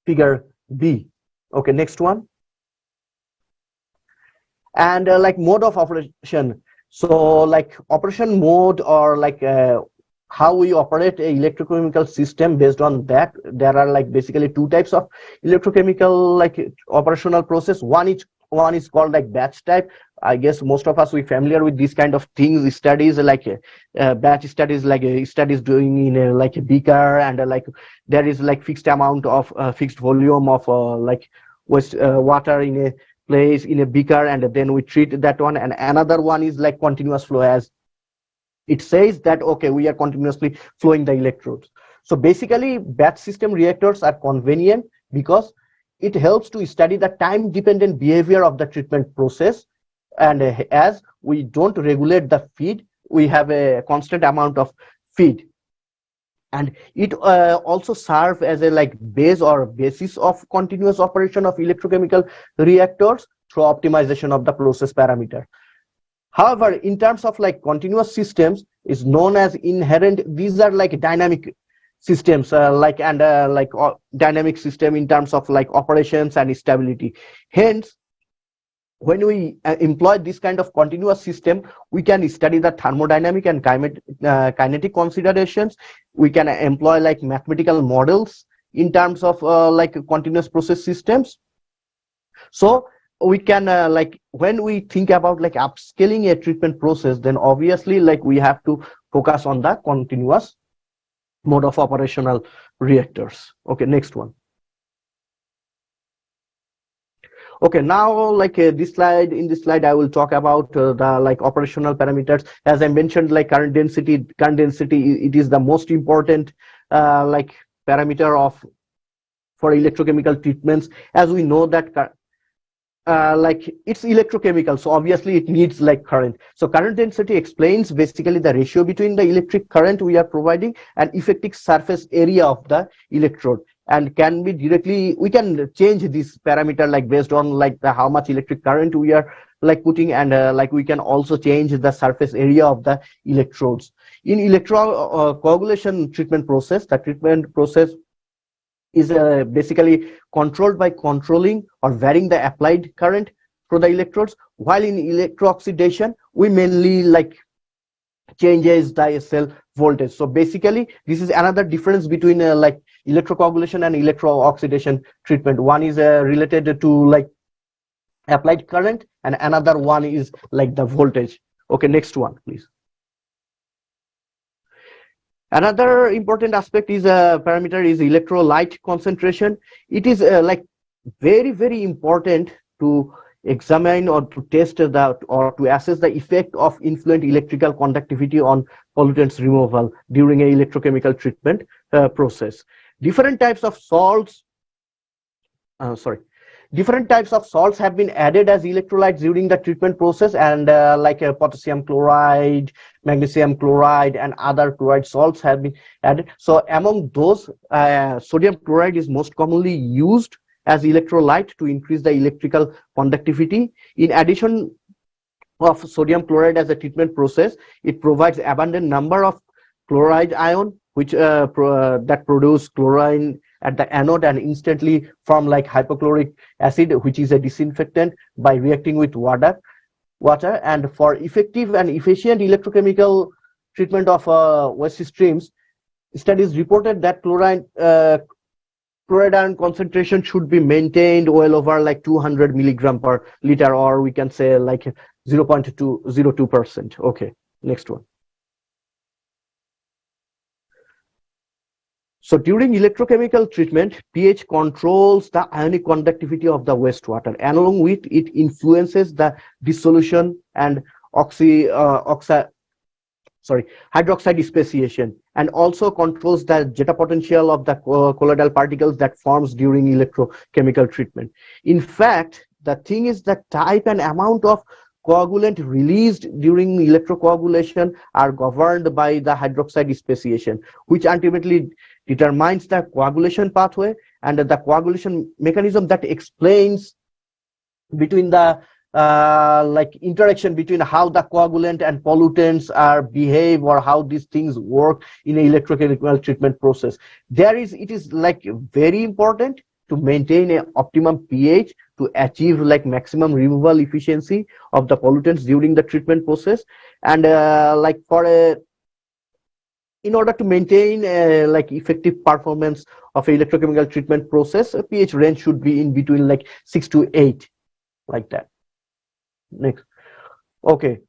figure B. Okay, next one. And like mode of operation. So like operation mode, or like how we operate a electrochemical system. Based on that, there are like basically two types of electrochemical like operational process. One is called like batch type. I guess most of us we familiar with these kind of things. Studies like batch studies, like studies doing in a like a beaker, and like there is like fixed amount of fixed volume of like waste water in a place in a beaker, and then we treat that one. And another one is like continuous flow, as it says that okay, we are continuously flowing the electrodes. So basically batch system reactors are convenient because it helps to study the time dependent behavior of the treatment process. And as we don't regulate the feed, we have a constant amount of feed. And it also serve as a like base or basis of continuous operation of electrochemical reactors through optimization of the process parameter. However, in terms of like continuous systems is known as inherent. These are like dynamic systems, dynamic system in terms of like operations and stability. Hence, when we employ this kind of continuous system, we can study the thermodynamic and kinetic considerations. We can employ like mathematical models in terms of like continuous process systems. So we can like when we think about like upscaling a treatment process, then obviously like we have to focus on the continuous mode of operational reactors. Okay, next one. Okay, now like in this slide I will talk about the like operational parameters. As I mentioned, like current density, it is the most important like parameter of for electrochemical treatments. As we know that like it's electrochemical, so obviously it needs like current. So current density explains basically the ratio between the electric current we are providing and effective surface area of the electrode, and can be directly, we can change this parameter like based on like the how much electric current we are like putting, and like we can also change the surface area of the electrodes. In coagulation treatment process, the treatment process is basically controlled by controlling or varying the applied current for the electrodes, while in electrooxidation we mainly like changes the cell voltage. So basically this is another difference between like electrocoagulation and electrooxidation treatment. One is related to like applied current, and another one is like the voltage. Okay, next one please. Another important aspect is parameter is electrolyte concentration. It is like very important to examine or to test that or to assess the effect of influent electrical conductivity on pollutants removal during a electrochemical treatment process. Different types of salts different types of salts have been added as electrolytes during the treatment process, and like potassium chloride, magnesium chloride, and other chloride salts have been added. So among those, sodium chloride is most commonly used as electrolyte to increase the electrical conductivity. In addition of sodium chloride as a treatment process, it provides abundant number of chloride ion which that produce chlorine at the anode and instantly form like hypochloric acid, which is a disinfectant by reacting with water. And for effective and efficient electrochemical treatment of waste streams, studies reported that chloride ion concentration should be maintained well over like 200 milligram per liter, or we can say like 0.202%. Okay, next one. So during electrochemical treatment, pH controls the ionic conductivity of the wastewater, and along with it influences the dissolution and hydroxide speciation, and also controls the zeta potential of the colloidal particles that forms during electrochemical treatment. In fact, the thing is the type and amount of coagulant released during electrocoagulation are governed by the hydroxide speciation, which ultimately determines the coagulation pathway and the coagulation mechanism that explains between the like interaction between how the coagulant and pollutants are behave, or how these things work in an electrochemical treatment process. It is like very important to maintain an optimum pH to achieve like maximum removal efficiency of the pollutants during the treatment process. And like for a in order to maintain like effective performance of a electrochemical treatment process, a pH range should be in between like 6 to 8, like that. Next. Okay.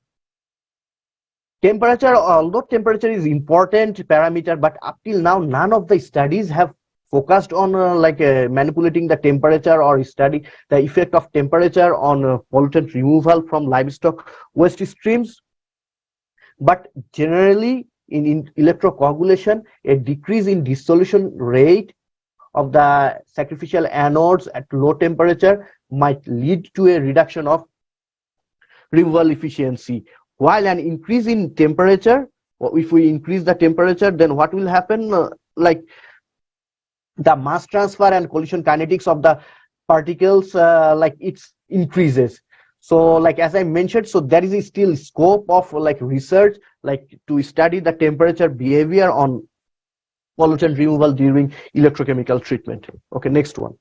Temperature, although temperature is important parameter, but up till now, none of the studies have focused on manipulating the temperature or study the effect of temperature on pollutant removal from livestock waste streams. But generally, in electrocoagulation, a decrease in dissolution rate of the sacrificial anodes at low temperature might lead to a reduction of removal efficiency. While an increase in temperature, if we increase the temperature, then what will happen? Like the mass transfer and collision kinetics of the particles, like it increases. So like as I mentioned, so there is still scope of like research, like to study the temperature behavior on pollutant removal during electrochemical treatment. Okay, next one.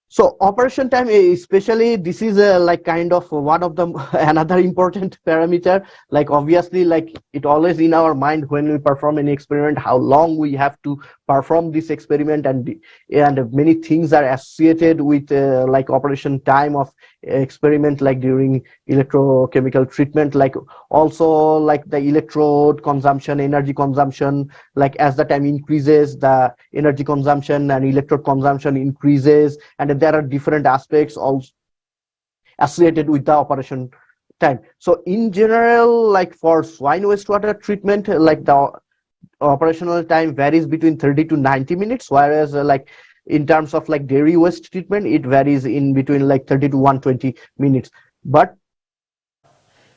So operation time, especially this is like kind of one of the another important parameter. Like obviously, like it always in our mind when we perform an experiment, how long we have to perform this experiment, and many things are associated with like operation time of experiment, like during electrochemical treatment, like also like the electrode consumption, energy consumption, like as the time increases, the energy consumption and electrode consumption increases, and there are different aspects also associated with the operation time. So in general, like for swine wastewater treatment, like the operational time varies between 30 to 90 minutes, whereas like in terms of like dairy waste treatment, it varies in between like 30 to 120 minutes. But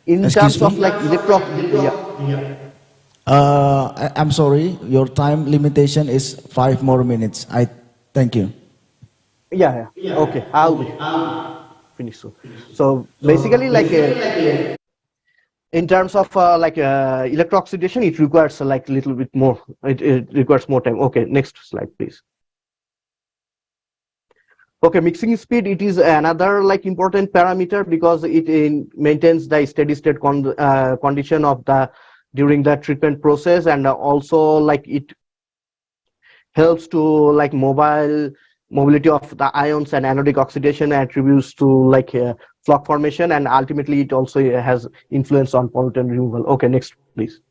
in Excuse terms of me? like yeah. I'm sorry, your time limitation is 5 more minutes. I thank you. Yeah, yeah. Okay, I'll be finished soon. So basically, like in terms of electro oxidation, it requires like a little bit more. It requires more time. Okay, next slide, please. Okay, mixing speed, it is another like important parameter because it maintains the steady state condition of the during the treatment process, and also like it helps to like mobility of the ions and anodic oxidation attributes to like flock formation, and ultimately it also has influence on pollutant removal. Okay, next please.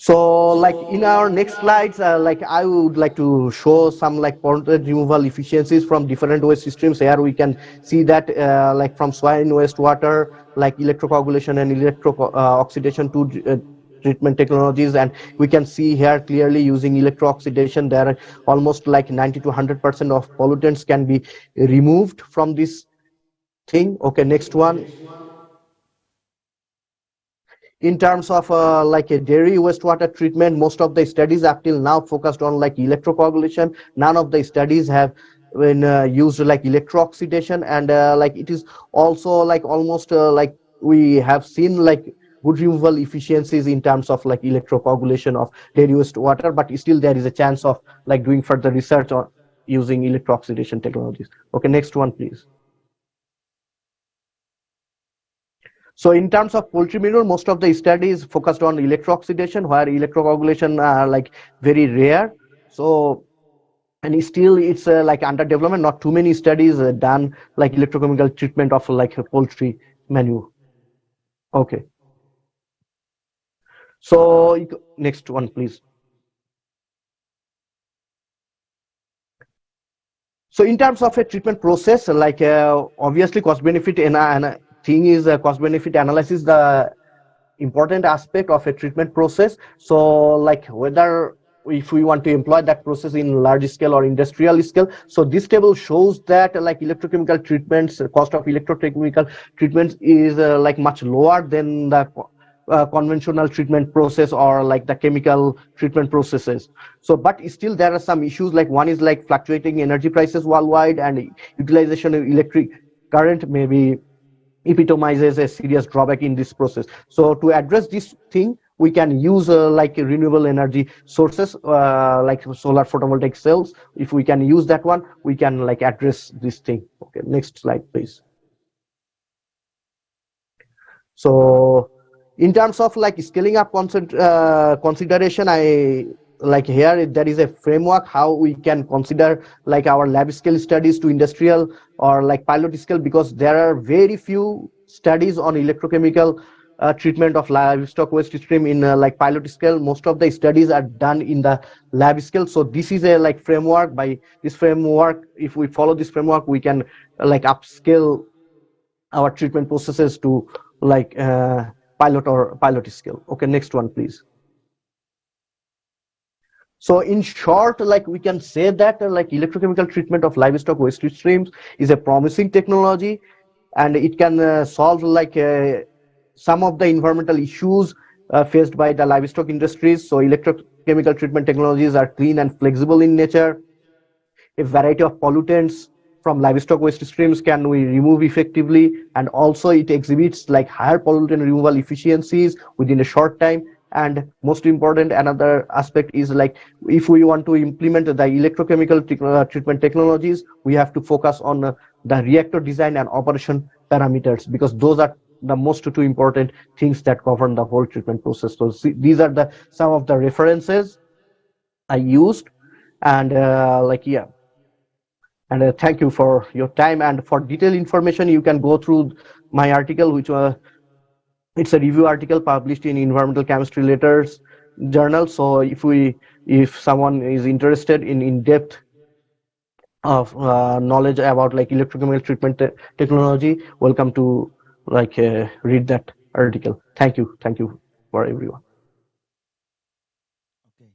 So like in our next slides, like I would like to show some like pollutant removal efficiencies from different waste streams. Here we can see that like from swine wastewater, like electrocoagulation and electro oxidation to treatment technologies, and we can see here clearly using electro oxidation there are almost like 90 to 100% of pollutants can be removed from this thing. Okay, next one. In terms of like a dairy wastewater treatment, most of the studies up till now focused on like electrocoagulation. None of the studies have been used like electro-oxidation, and like it is also like almost like we have seen like good removal efficiencies in terms of like electrocoagulation of dairy wastewater, but still there is a chance of like doing further research on using electro-oxidation technologies. Okay, next one please. So in terms of poultry manure, most of the studies focused on electro-oxidation, where electrocoagulation are like very rare. So, and still it's like under development, not too many studies done like electrochemical treatment of like poultry manure. Okay. So next one, please. So in terms of a treatment process, like obviously cost benefit and thing is cost benefit analysis, the important aspect of a treatment process. So like whether if we want to employ that process in large scale or industrial scale. So this table shows that like electrochemical treatments, cost of electrochemical treatments is like much lower than the conventional treatment process or like the chemical treatment processes. So but still there are some issues, like one is like fluctuating energy prices worldwide, and utilization of electric current maybe epitomizes a serious drawback in this process. So to address this thing, we can use like renewable energy sources, like solar photovoltaic cells. If we can use that one, we can like address this thing. Okay, next slide please. So in terms of like scaling up consideration, I like here there is a framework how we can consider like our lab scale studies to industrial or like pilot scale, because there are very few studies on electrochemical treatment of livestock waste stream in like pilot scale. Most of the studies are done in the lab scale. So this is a like framework. By this framework, if we follow this framework, we can like upscale our treatment processes to like pilot scale. Okay, next one please. So in short, like we can say that like electrochemical treatment of livestock waste streams is a promising technology, and it can solve like some of the environmental issues faced by the livestock industries. So electrochemical treatment technologies are clean and flexible in nature. A variety of pollutants from livestock waste streams can we remove effectively, and also it exhibits like higher pollutant removal efficiencies within a short time. And most important, another aspect is like if we want to implement the electrochemical treatment technologies, we have to focus on the reactor design and operation parameters, because those are the most two important things that govern the whole treatment process. So these are the some of the references I used, and like yeah. And thank you for your time, and for detailed information you can go through my article, which it's a review article published in Environmental Chemistry Letters journal. So if someone is interested in in-depth of knowledge about like electrochemical treatment technology, welcome to like read that article. Thank you for everyone. Okay,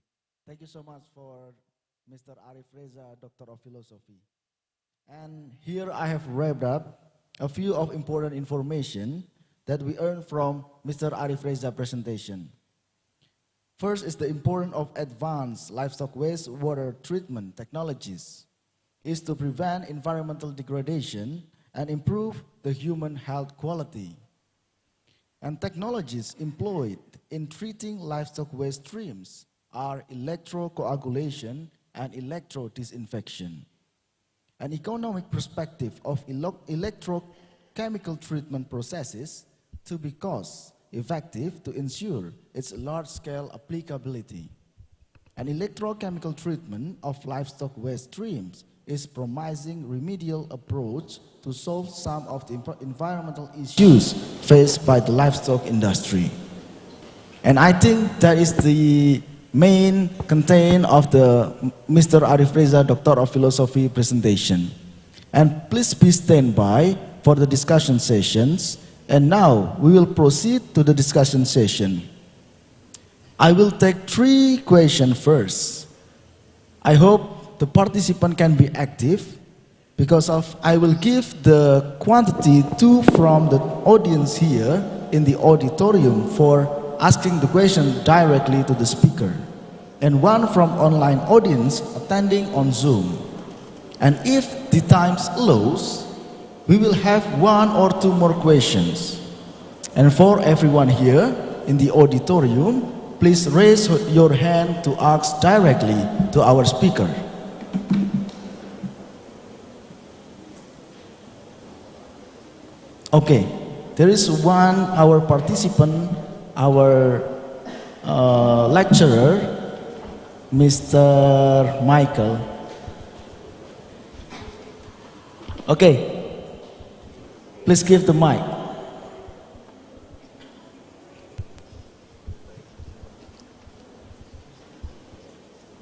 thank you so much for Mr. Arif Reza, Doctor of Philosophy. And here I have wrapped up a few of important information that we earned from Mr. Arif Reza's presentation. First is the importance of advanced livestock waste water treatment technologies is to prevent environmental degradation and improve the human health quality. And technologies employed in treating livestock waste streams are electrocoagulation and electrodisinfection. An economic perspective of electrochemical treatment processes to be cost-effective to ensure its large-scale applicability. An electrochemical treatment of livestock waste streams is promising remedial approach to solve some of the environmental issues faced by the livestock industry. And I think that is the main content of the Mr. Arif Reza, Doctor of Philosophy presentation. And please be stand by for the discussion sessions. And now we will proceed to the discussion session. I will take 3 questions first. I hope the participant can be active, because I will give the quantity 2 from the audience here in the auditorium for asking the question directly to the speaker, and 1 from online audience attending on Zoom. And if the time allows, we will have 1 or 2 more questions. And for everyone here in the auditorium, please raise your hand to ask directly to our speaker. Okay, there is our participant, our lecturer, Mr. Michael. Okay, please give the mic.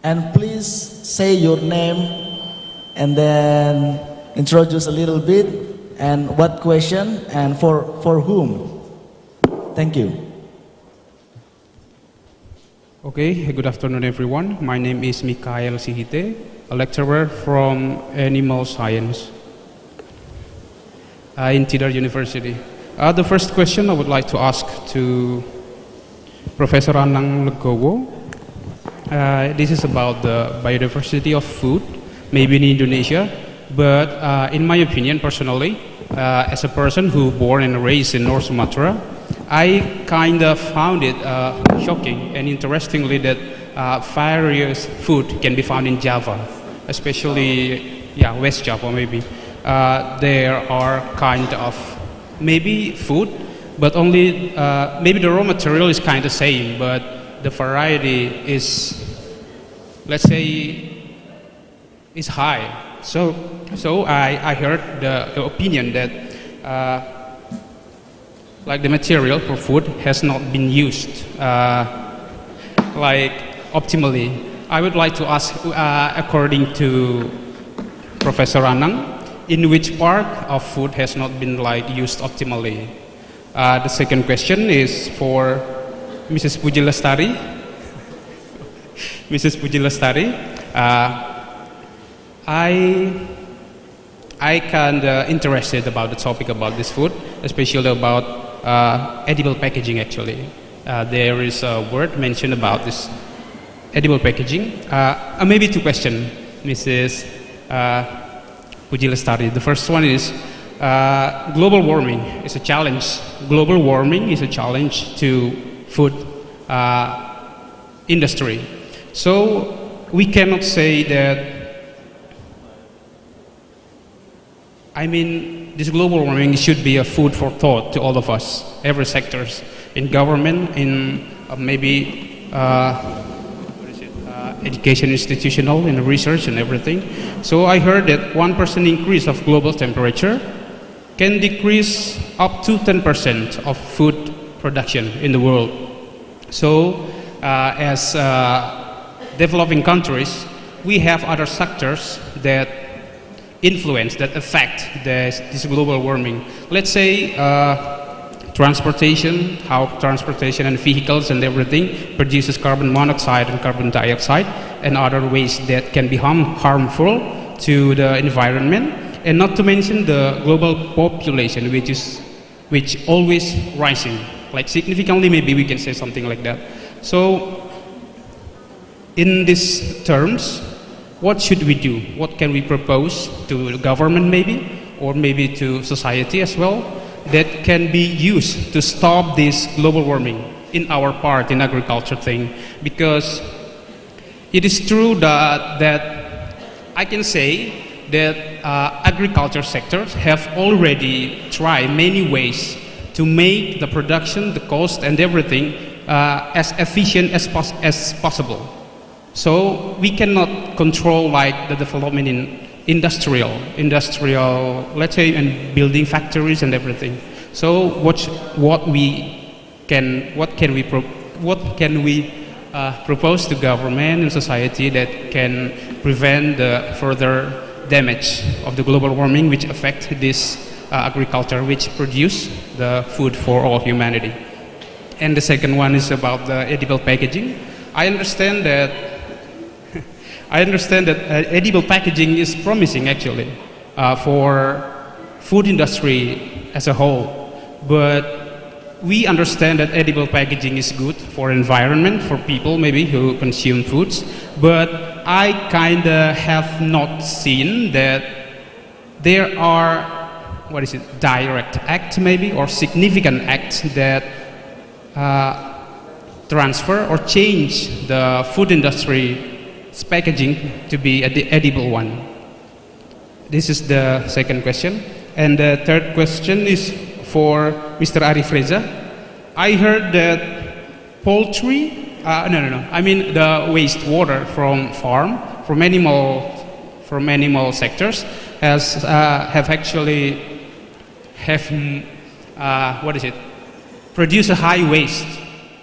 And please say your name and then introduce a little bit and what question and for whom. Thank you. Okay, good afternoon everyone. My name is Mikael Sihite, a lecturer from Animal Science in Tidar University. The first question I would like to ask to Professor Anang Legowo. This is about the biodiversity of food, maybe in Indonesia, but in my opinion, personally, as a person who born and raised in North Sumatra, I kind of found it shocking and interestingly that various food can be found in Java, especially West Java maybe. There are kind of maybe food, but only maybe the raw material is kind of same, but the variety is, let's say, is high. So I heard the opinion that like the material for food has not been used like optimally. I would like to ask, according to Professor Anang, in which part of food has not been like used optimally? The second question is for Mrs. Puji Lestari. Mrs. Puji Lestari, I kind of interested about the topic about this food, especially about edible packaging. Actually, there is a word mentioned about this edible packaging. Maybe two questions, Mrs. Puji Lestari. The first one is global warming is a challenge. Global warming is a challenge to food industry. So we cannot say that. I mean, this global warming should be a food for thought to all of us, every sectors, in government, in maybe education institutional, in research and everything. So I heard that 1% increase of global temperature can decrease up to 10% of food production in the world. So as developing countries, we have other sectors that influence, that affect this global warming. Let's say transportation, how transportation and vehicles and everything produces carbon monoxide and carbon dioxide and other waste that can be harmful to the environment. And not to mention the global population, which always rising, like significantly, maybe we can say something like that. So in these terms, what should we do? What can we propose to the government maybe, or maybe to society as well, that can be used to stop this global warming in our part in agriculture thing? Because it is true that I can say that agriculture sectors have already tried many ways to make the production, the cost and everything as efficient as possible. So we cannot control like the development in industrial, let's say, and building factories and everything. So what can we propose to government and society that can prevent the further damage of the global warming, which affect this agriculture, which produce the food for all humanity? And the second one is about the edible packaging. I understand that edible packaging is promising actually for food industry as a whole, but we understand that edible packaging is good for environment, for people maybe who consume foods, but I kind of have not seen that there are, direct acts maybe, or significant acts that transfer or change the food industry packaging to be an edible one. This is the second question. And the third question is for Mr. Arif Reza. I heard that poultry, I mean the wastewater from farm, from animal sectors have produce a high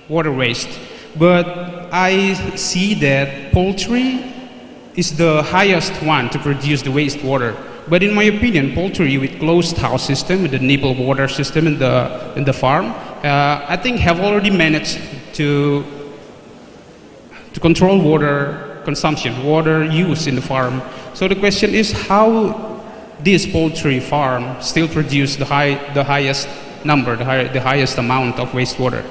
water waste. But I see that poultry is the highest one to produce the wastewater. But in my opinion, poultry with closed house system, with the nipple water system in the farm, I think have already managed to control water consumption, water use in the farm. So the question is how this poultry farm still produce the highest number, the highest amount of wastewater.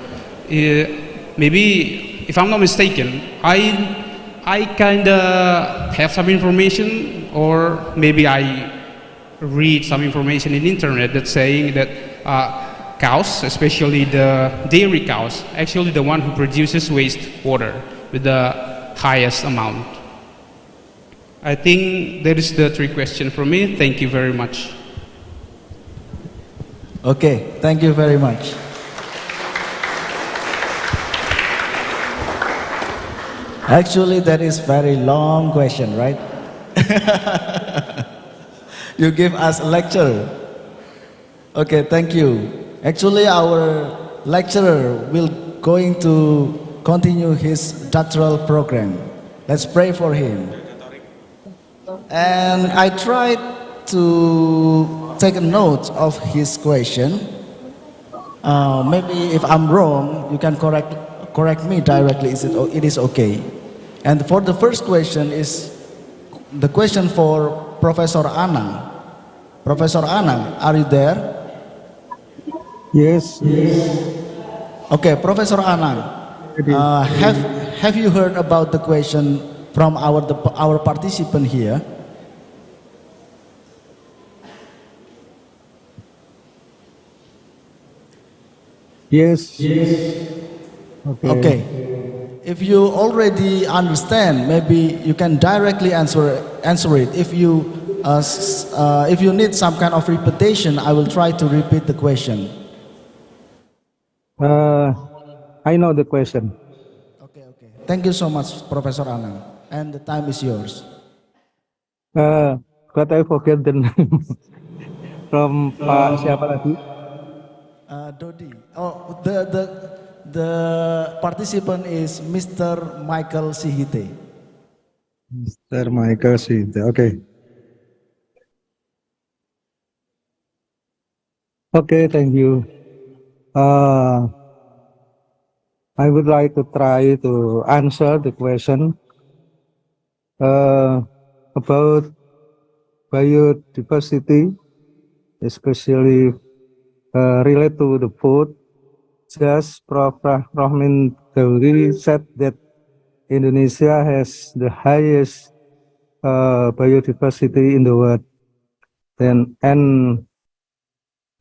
maybe, if I'm not mistaken, I kind of have some information, or maybe I read some information in internet that's saying that cows, especially the dairy cows, actually the one who produces wastewater with the highest amount. I think that is the three questions from me. Thank you very much. Okay, thank you very much. Actually, that is very long question, right? You give us a lecture. Okay, thank you. Actually, our lecturer will going to continue his doctoral program. Let's pray for him. And I tried to take a note of his question. Maybe if I'm wrong, you can correct me directly. It is okay. And for the first question is the question for Professor Anang. Professor Anang, are you there? Yes. Okay, Professor Anang, have you heard about the question from our participant here? Yes. Okay. If you already understand, maybe you can directly answer it. If you need some kind of repetition, I will try to repeat the question. I know the question. Okay. Thank you so much, Professor Anang. And the time is yours. But I forget the name from Pak siapa tadi? Dodi. Oh, the participant is Mr. Michael Sihite. Mr. Michael Sihite. Okay. Okay, thank you. I would like to try to answer the question about biodiversity, especially related to the food. Just Prof. Rohmin Dauri said that Indonesia has the highest biodiversity in the world. And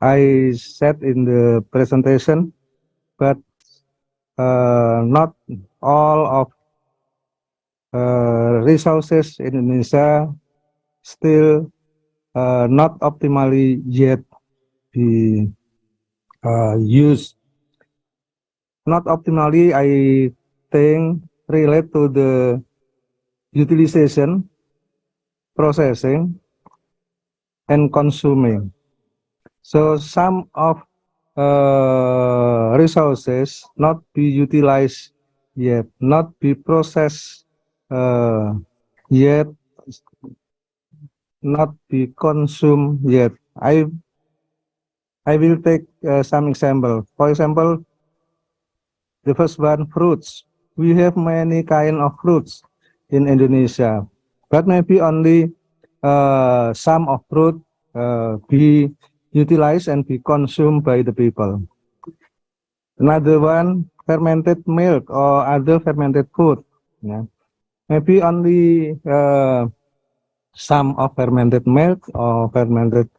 I said in the presentation, but not all of resources in Indonesia still not optimally yet be used. Not optimally, I think, relate to the utilization, processing, and consuming. So some of resources not be utilized yet, not be processed yet, not be consumed yet. I will take some example. For example, the first one, fruits. We have many kind of fruits in Indonesia, but maybe only some of fruit be utilized and be consumed by the people. Another one, fermented milk or other fermented food. Yeah. Maybe only some of fermented milk or fermented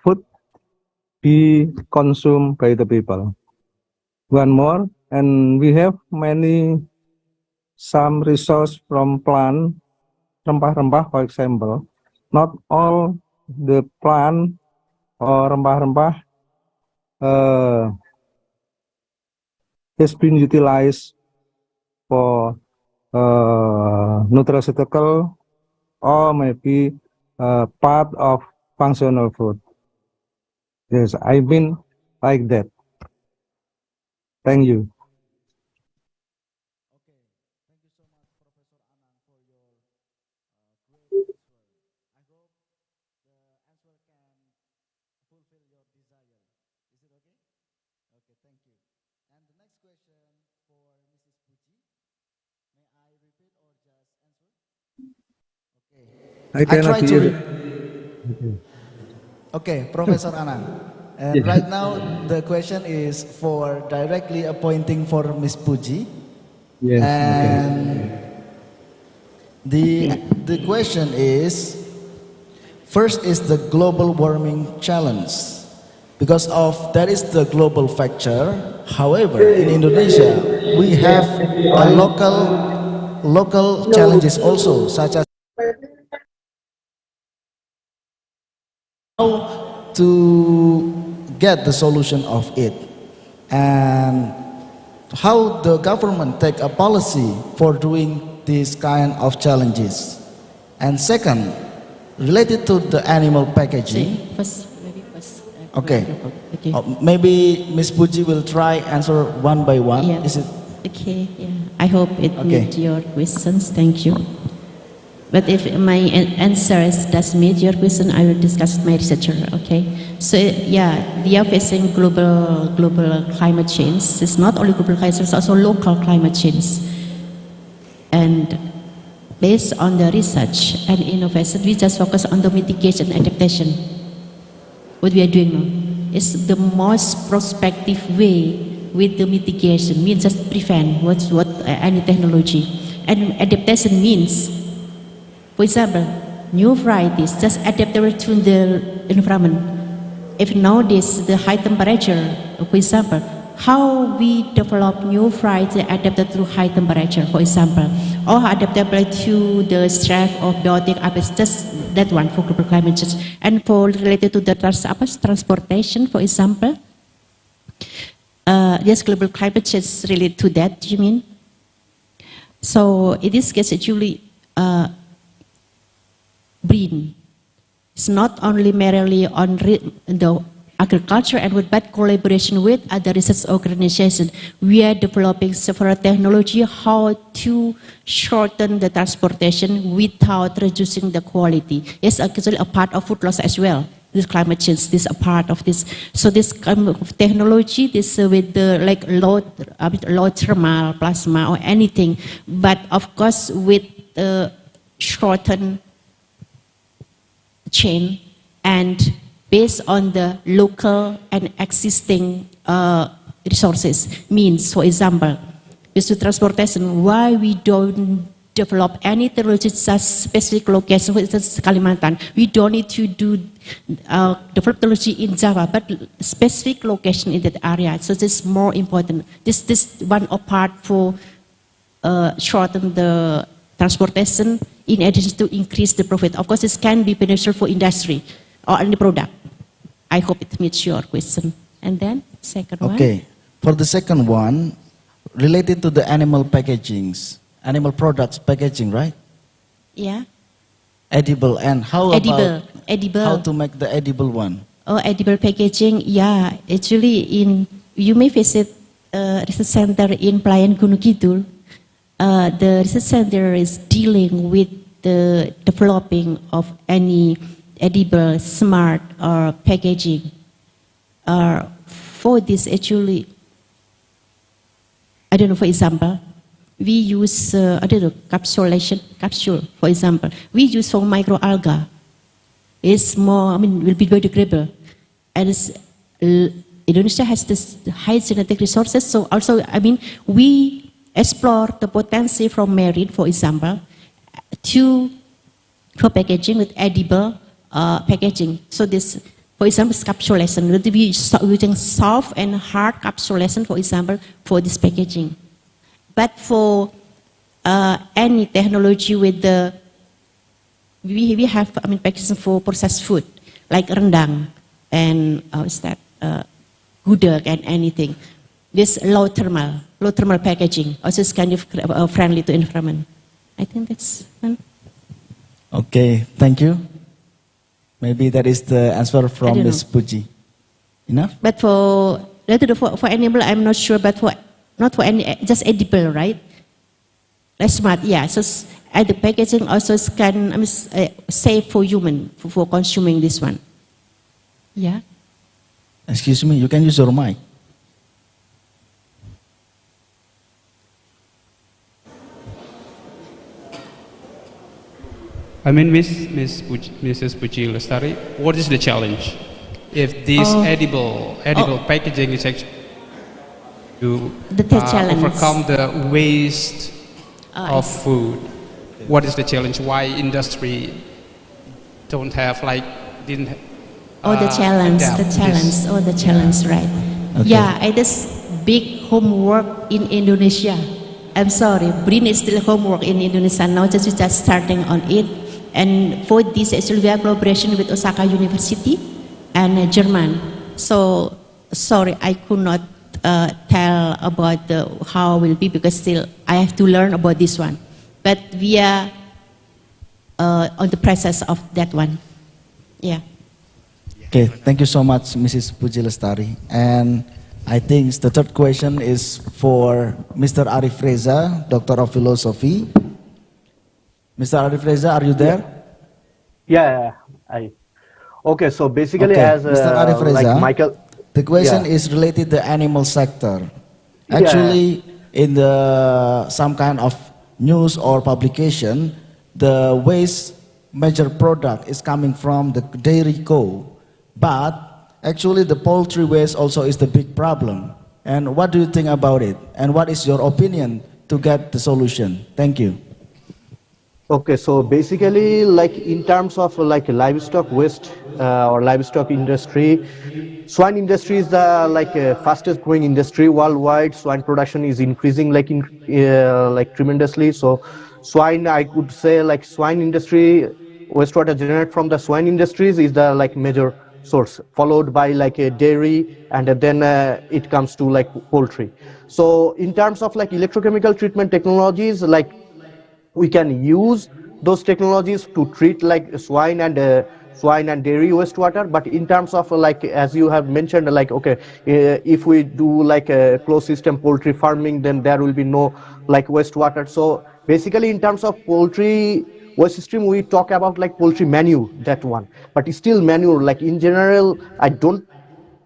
food be consumed by the people. One more, and we have some resource from plant, rempah-rempah, for example. Not all the plant or rempah-rempah has been utilized for nutraceutical or maybe part of functional food. Yes, I mean like that. Thank you. I I cannot try to hear. Okay, Professor Anang. And right now, the question is for directly appointing for Miss Puji. Yes. And the question is, first is the global warming challenge. Because of that is the global factor. However, in Indonesia, we have a local challenges also, such as how to get the solution of it, and how the government take a policy for doing these kind of challenges. And second, related to the animal packaging. Okay. Okay. Maybe Miss Puji will try answer one by one. Yeah. Is it? Okay. Yeah. I hope it Okay. meets your questions. Thank you. But if my answer does meet your question, I will discuss with my researcher. Okay. So yeah, we are facing global climate change. It's not only global climate change, it's also local climate change. And based on the research and innovation, we just focus on the mitigation and adaptation. What we are doing now is the most prospective way with the mitigation means just prevent what any technology, and adaptation means, for example, new varieties just adaptable to the environment. If nowadays the high temperature, for example, how we develop new variety adapted to high temperature, for example, or adaptable to the stress of biotic habits, just that one for global climate change. And for related to the transportation, for example, yes, global climate change is related to that, you mean? So in this case, actually, green. It's not only merely on the agriculture and wood, but collaboration with other research organizations. We are developing several technology how to shorten the transportation without reducing the quality. It's actually a part of food loss as well. This climate change, this is a part of this. So this kind of technology, this with the like low thermal plasma or anything, but of course with shortened chain and based on the local and existing resources. Means, for example, with the transportation, why we don't develop any technology just specific location, for instance, Kalimantan. We don't need to do develop technology in Java, but specific location in that area. So this is more important. This one part for shorten the transportation in addition to increase the profit. Of course, this can be beneficial for industry or any product. I hope it meets your question. And then second one. Okay. For the second one, related to the animal packagings, animal products packaging, right? Yeah. Edible, and how about edible. how to make the edible one? Oh, edible packaging. Yeah, actually, you may visit research center in Pelayan Gunung Kidul. The research center is dealing with the developing of any edible smart packaging. For this, actually, I don't know. For example, we use capsule. For example, we use for microalgae. It's more, will be biodegradable, and Indonesia has this high genetic resources. So also, we explore the potential from marine, for example, for packaging with edible packaging. So this, for example, capsulation. We be using soft and hard capsulation, for example, for this packaging. But for any technology with the, we have packaging for processed food, like rendang and gudeg and anything. This low thermal packaging also is kind of friendly to environment. I think that's one. Okay, thank you. Maybe that is the answer from Ms. Puji. Enough? But for animal, I'm not sure. But not for any, just edible, right? That's smart. Yeah. So the packaging also can safe for human for consuming this one. Yeah. Excuse me, you can use your mic. Mrs. Puji Lestari, what is the challenge? if this Oh. edible packaging is actually to challenge. overcome the waste I of see. food. What is the challenge? Why industry don't have like didn't The challenge, adapt the challenge, this? the challenge, right? Okay. Yeah, it is big homework in Indonesia. I'm sorry, Brin is still homework in Indonesia now, just starting on it. And for this, actually, we have collaboration with Osaka University and German. So, sorry, I could not tell about how it will be because still I have to learn about this one. But we are on the process of that one. Yeah. Okay, thank you so much, Mrs. Puji Lestari. And I think the third question is for Mr. Arif Reza, Doctor of Philosophy. Mr. Arif Reza, are you there? Yeah, okay. So basically, Okay, as Mr. Arif Reza, like Michael, the question yeah. is related to the animal sector. Yeah. Actually, in the some kind of news or publication, the waste major product is coming from the dairy cow, but actually the poultry waste also is the big problem. And what do you think about it? And what is your opinion to get the solution? Thank you. Okay, so basically, like in terms of like livestock waste or livestock industry, swine industry is the fastest growing industry worldwide. Swine production is increasing like tremendously. So swine, I could say like swine industry, wastewater generated from the swine industries is the like major source, followed by like a dairy, and then it comes to like poultry. So in terms of like electrochemical treatment technologies, like we can use those technologies to treat like swine and dairy wastewater. But in terms of like as you have mentioned, like okay, if we do like a closed system poultry farming, then there will be no like wastewater. So basically in terms of poultry waste stream, we talk about like poultry manure, that one. But still manure, like in general,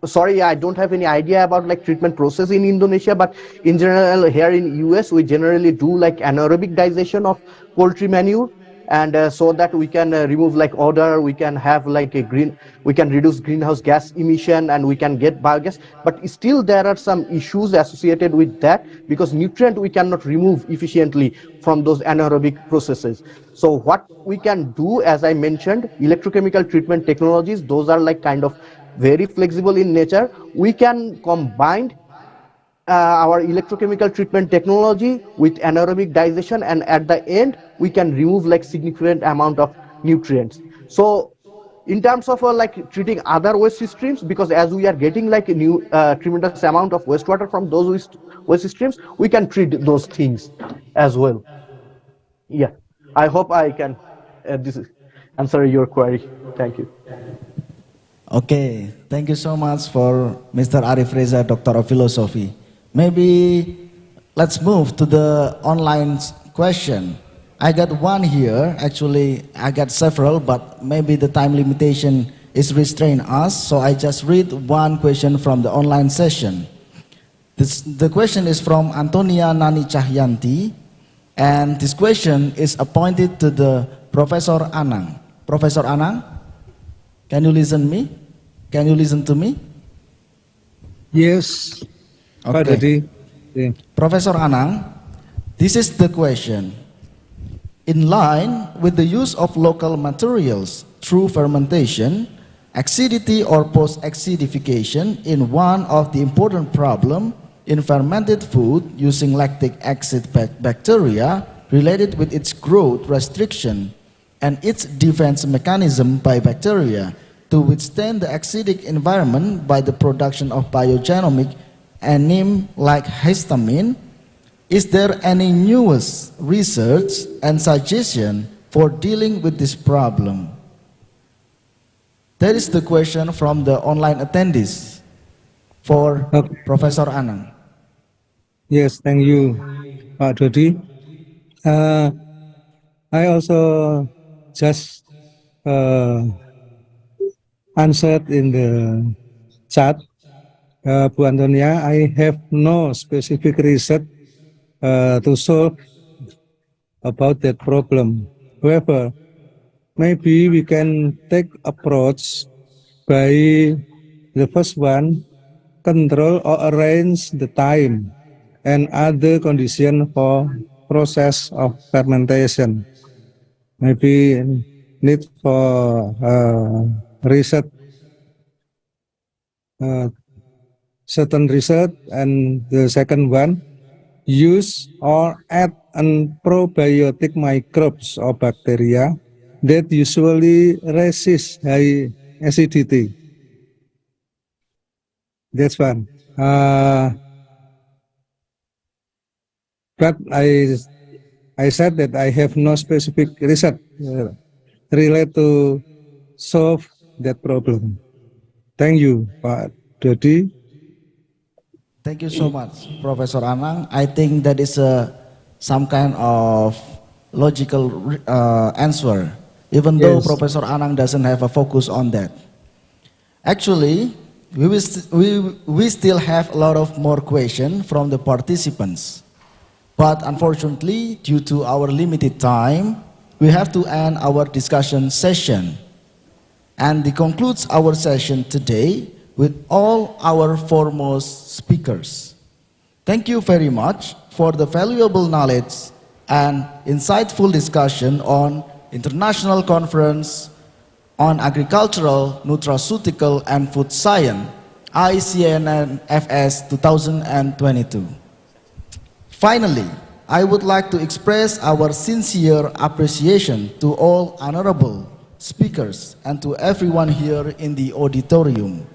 sorry, I don't have any idea about like treatment process in Indonesia, but in general here in US we generally do like anaerobic digestion of poultry manure, and so that we can remove like odor, we can have like we can reduce greenhouse gas emission, and we can get biogas. But still there are some issues associated with that, because nutrient we cannot remove efficiently from those anaerobic processes. So what we can do, as I mentioned, electrochemical treatment technologies, those are like kind of very flexible in nature. We can combine our electrochemical treatment technology with anaerobic digestion, and at the end we can remove like significant amount of nutrients. So in terms of like treating other waste streams, because as we are getting like a new tremendous amount of wastewater from those waste streams, we can treat those things as well. Yeah, I hope I can answer your query. Thank you. Okay, thank you so much for Mr. Arif Reza, Doctor of Philosophy. Maybe let's move to the online question. I got one here. Actually, I got several, but maybe the time limitation is restrain us. So I just read one question from the online session. The question is from Antonia Nani Cahyanti, and this question is appointed to the Professor Anang. Professor Anang, can you listen me? Can you listen to me? Yes, Pak Okay. Dodi. Yeah. Professor Anang, this is the question. In line with the use of local materials through fermentation, acidity or post-acidification in one of the important problem in fermented food using lactic acid bacteria related with its growth restriction and its defense mechanism by bacteria to withstand the acidic environment by the production of biogenomic enzyme like histamine. Is there any newest research and suggestion for dealing with this problem? That is the question from the online attendees for Okay. Professor Anang. Yes, thank you, Pak Dodi. I also just answered in the chat, Bu Antonia, I have no specific research to solve about that problem. However, maybe we can take approach by The first one, control or arrange the time and other condition for process of fermentation. Maybe need for research, uh, certain research. And the second one, use or add an probiotic microbes or bacteria that usually resist high acidity. That's one. But I said that I have no specific research related to solve that problem. Thank you, Pak Dodi. Thank you so much, Professor Anang. I think that is some kind of logical answer, even though Yes. Professor Anang doesn't have a focus on that. Actually, we still have a lot of more questions from the participants. But unfortunately, due to our limited time, we have to end our discussion session. And it concludes our session today with all our foremost speakers. Thank you very much for the valuable knowledge and insightful discussion on International Conference on Agricultural, Nutraceutical and Food Science, ICNNFS 2022. Finally, I would like to express our sincere appreciation to all honorable speakers and to everyone here in the auditorium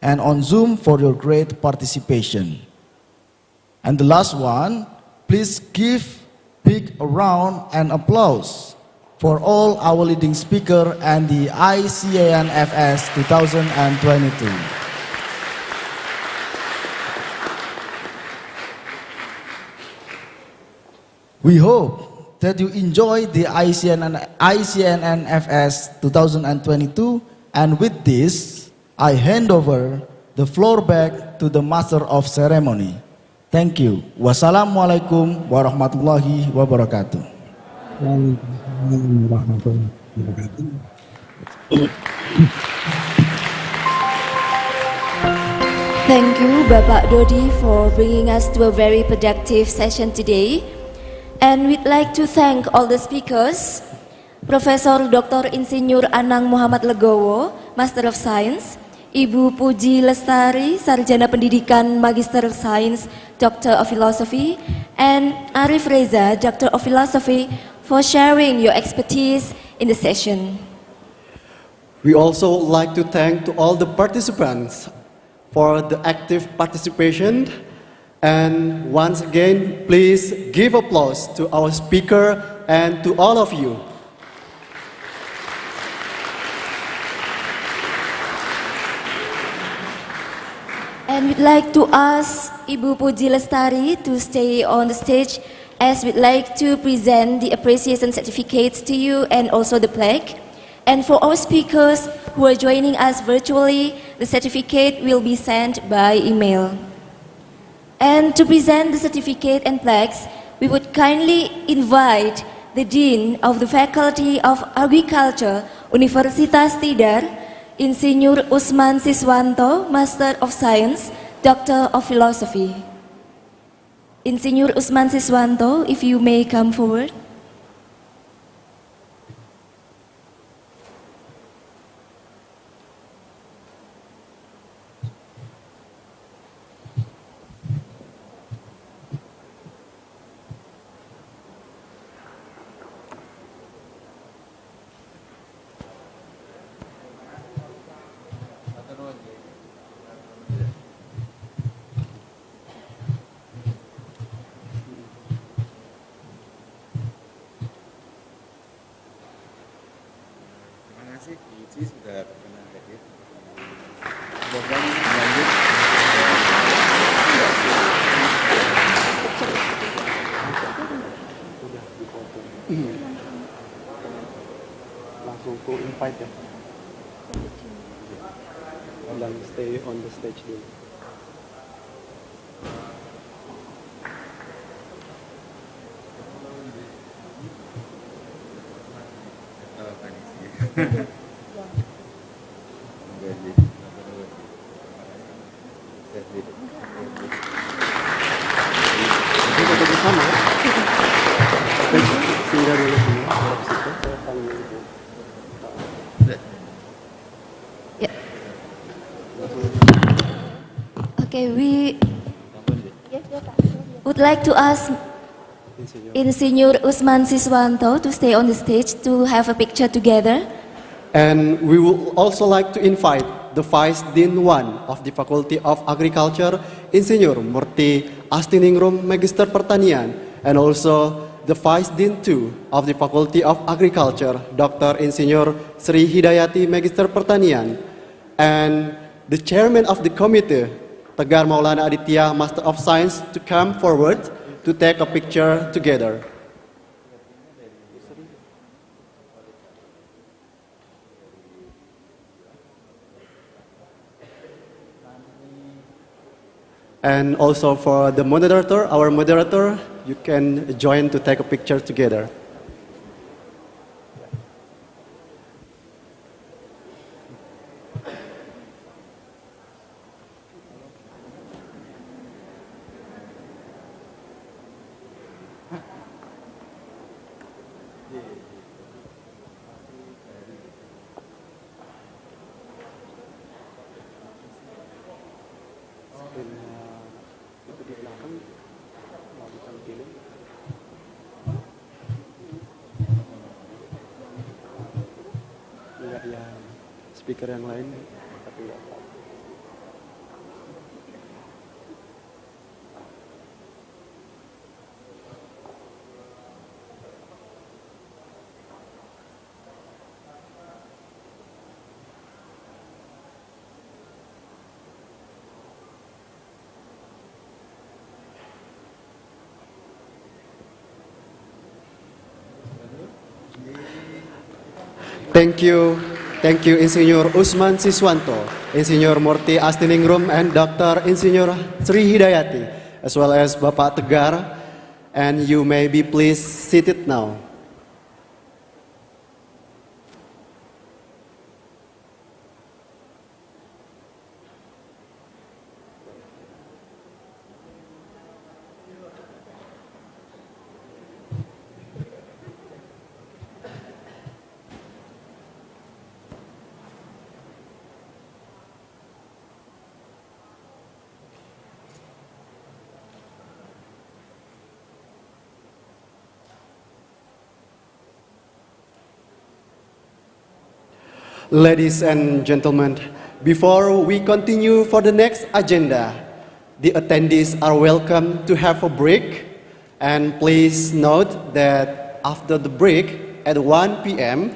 and on Zoom for your great participation. And the last one, please give big round and applause for all our leading speaker and the ICANFS 2022. We hope that you enjoy the ICNNFS 2022, and with this, I hand over the floor back to the Master of Ceremony. Thank you. Wassalamualaikum warahmatullahi wabarakatuh. Thank you, Bapak Dodi, for bringing us to a very productive session today. And we'd like to thank all the speakers, Profesor Dr. Insinyur Anang Muhammad Legowo, Master of Science, Ibu Puji Lestari, Sarjana Pendidikan Magister of Science, Doctor of Philosophy, and Arif Reza, Doctor of Philosophy, for sharing your expertise in the session. We also like to thank to all the participants for the active participation. And once again, please give applause to our speaker and to all of you. And we'd like to ask Ibu Puji Lestari to stay on the stage, as we'd like to present the appreciation certificates to you and also the plaque. And for our speakers who are joining us virtually, the certificate will be sent by email. And to present the certificate and plaques, we would kindly invite the Dean of the Faculty of Agriculture, Universitas Tidar, Insinyur Usman Siswanto, Master of Science, Doctor of Philosophy. Insinyur Usman Siswanto, if you may come forward. Sudah pernah hadir. Program lanjut. Langsung ku invite ya. Dan stay on the stage dulu. sama. Singgah dulu sini. Yeah. Okay, we would like to ask Insinyur Usman Siswanto to stay on the stage to have a picture together. And we would also like to invite the Vice Dean 1 of the Faculty of Agriculture, Insinyur Murti Astiningrum, Magister Pertanian, and also the Vice Dean 2 of the Faculty of Agriculture, Dr. Insinyur Sri Hidayati, Magister Pertanian, and the Chairman of the Committee, Tegar Maulana Aditya, Master of Science, to come forward to take a picture together. And also for the moderator, our moderator, you can join to take a picture together. Enggak yang speaker yang lain, tapi ya. Thank you Insinyur Usman Siswanto, Insinyur Murti Astiningrum, and Dr. Insinyur Sri Hidayati, as well as Bapak Tegar, and you may be please seated now. Ladies and gentlemen, before we continue for the next agenda, the attendees are welcome to have a break. And please note that after the break at 1 p.m.,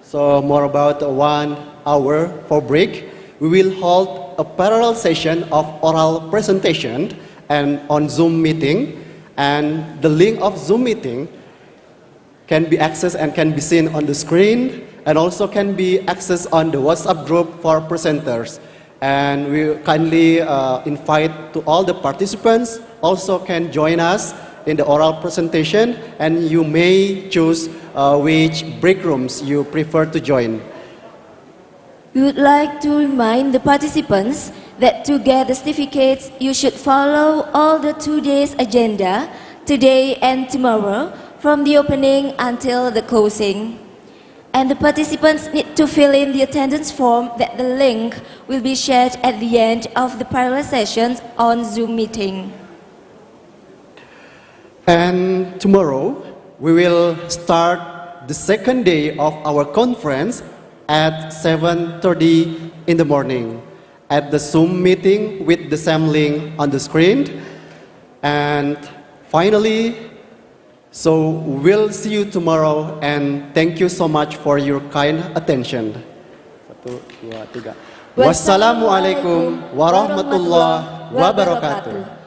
so more about 1 hour for break, we will hold a parallel session of oral presentation and on Zoom meeting. And the link of Zoom meeting can be accessed and can be seen on the screen, and also can be accessed on the WhatsApp group for presenters. And we kindly invite to all the participants also can join us in the oral presentation, and you may choose which break rooms you prefer to join. We would like to remind the participants that to get the certificates, you should follow all the 2 days agenda, today and tomorrow, from the opening until the closing. And the participants need to fill in the attendance form that the link will be shared at the end of the parallel sessions on Zoom meeting. And tomorrow, we will start the second day of our conference at 7:30 in the morning at the Zoom meeting with the same link on the screen. And finally, so we'll see you tomorrow, and thank you so much for your kind attention. 1, 2, 3. Wassalamualaikum warahmatullahi wabarakatuh.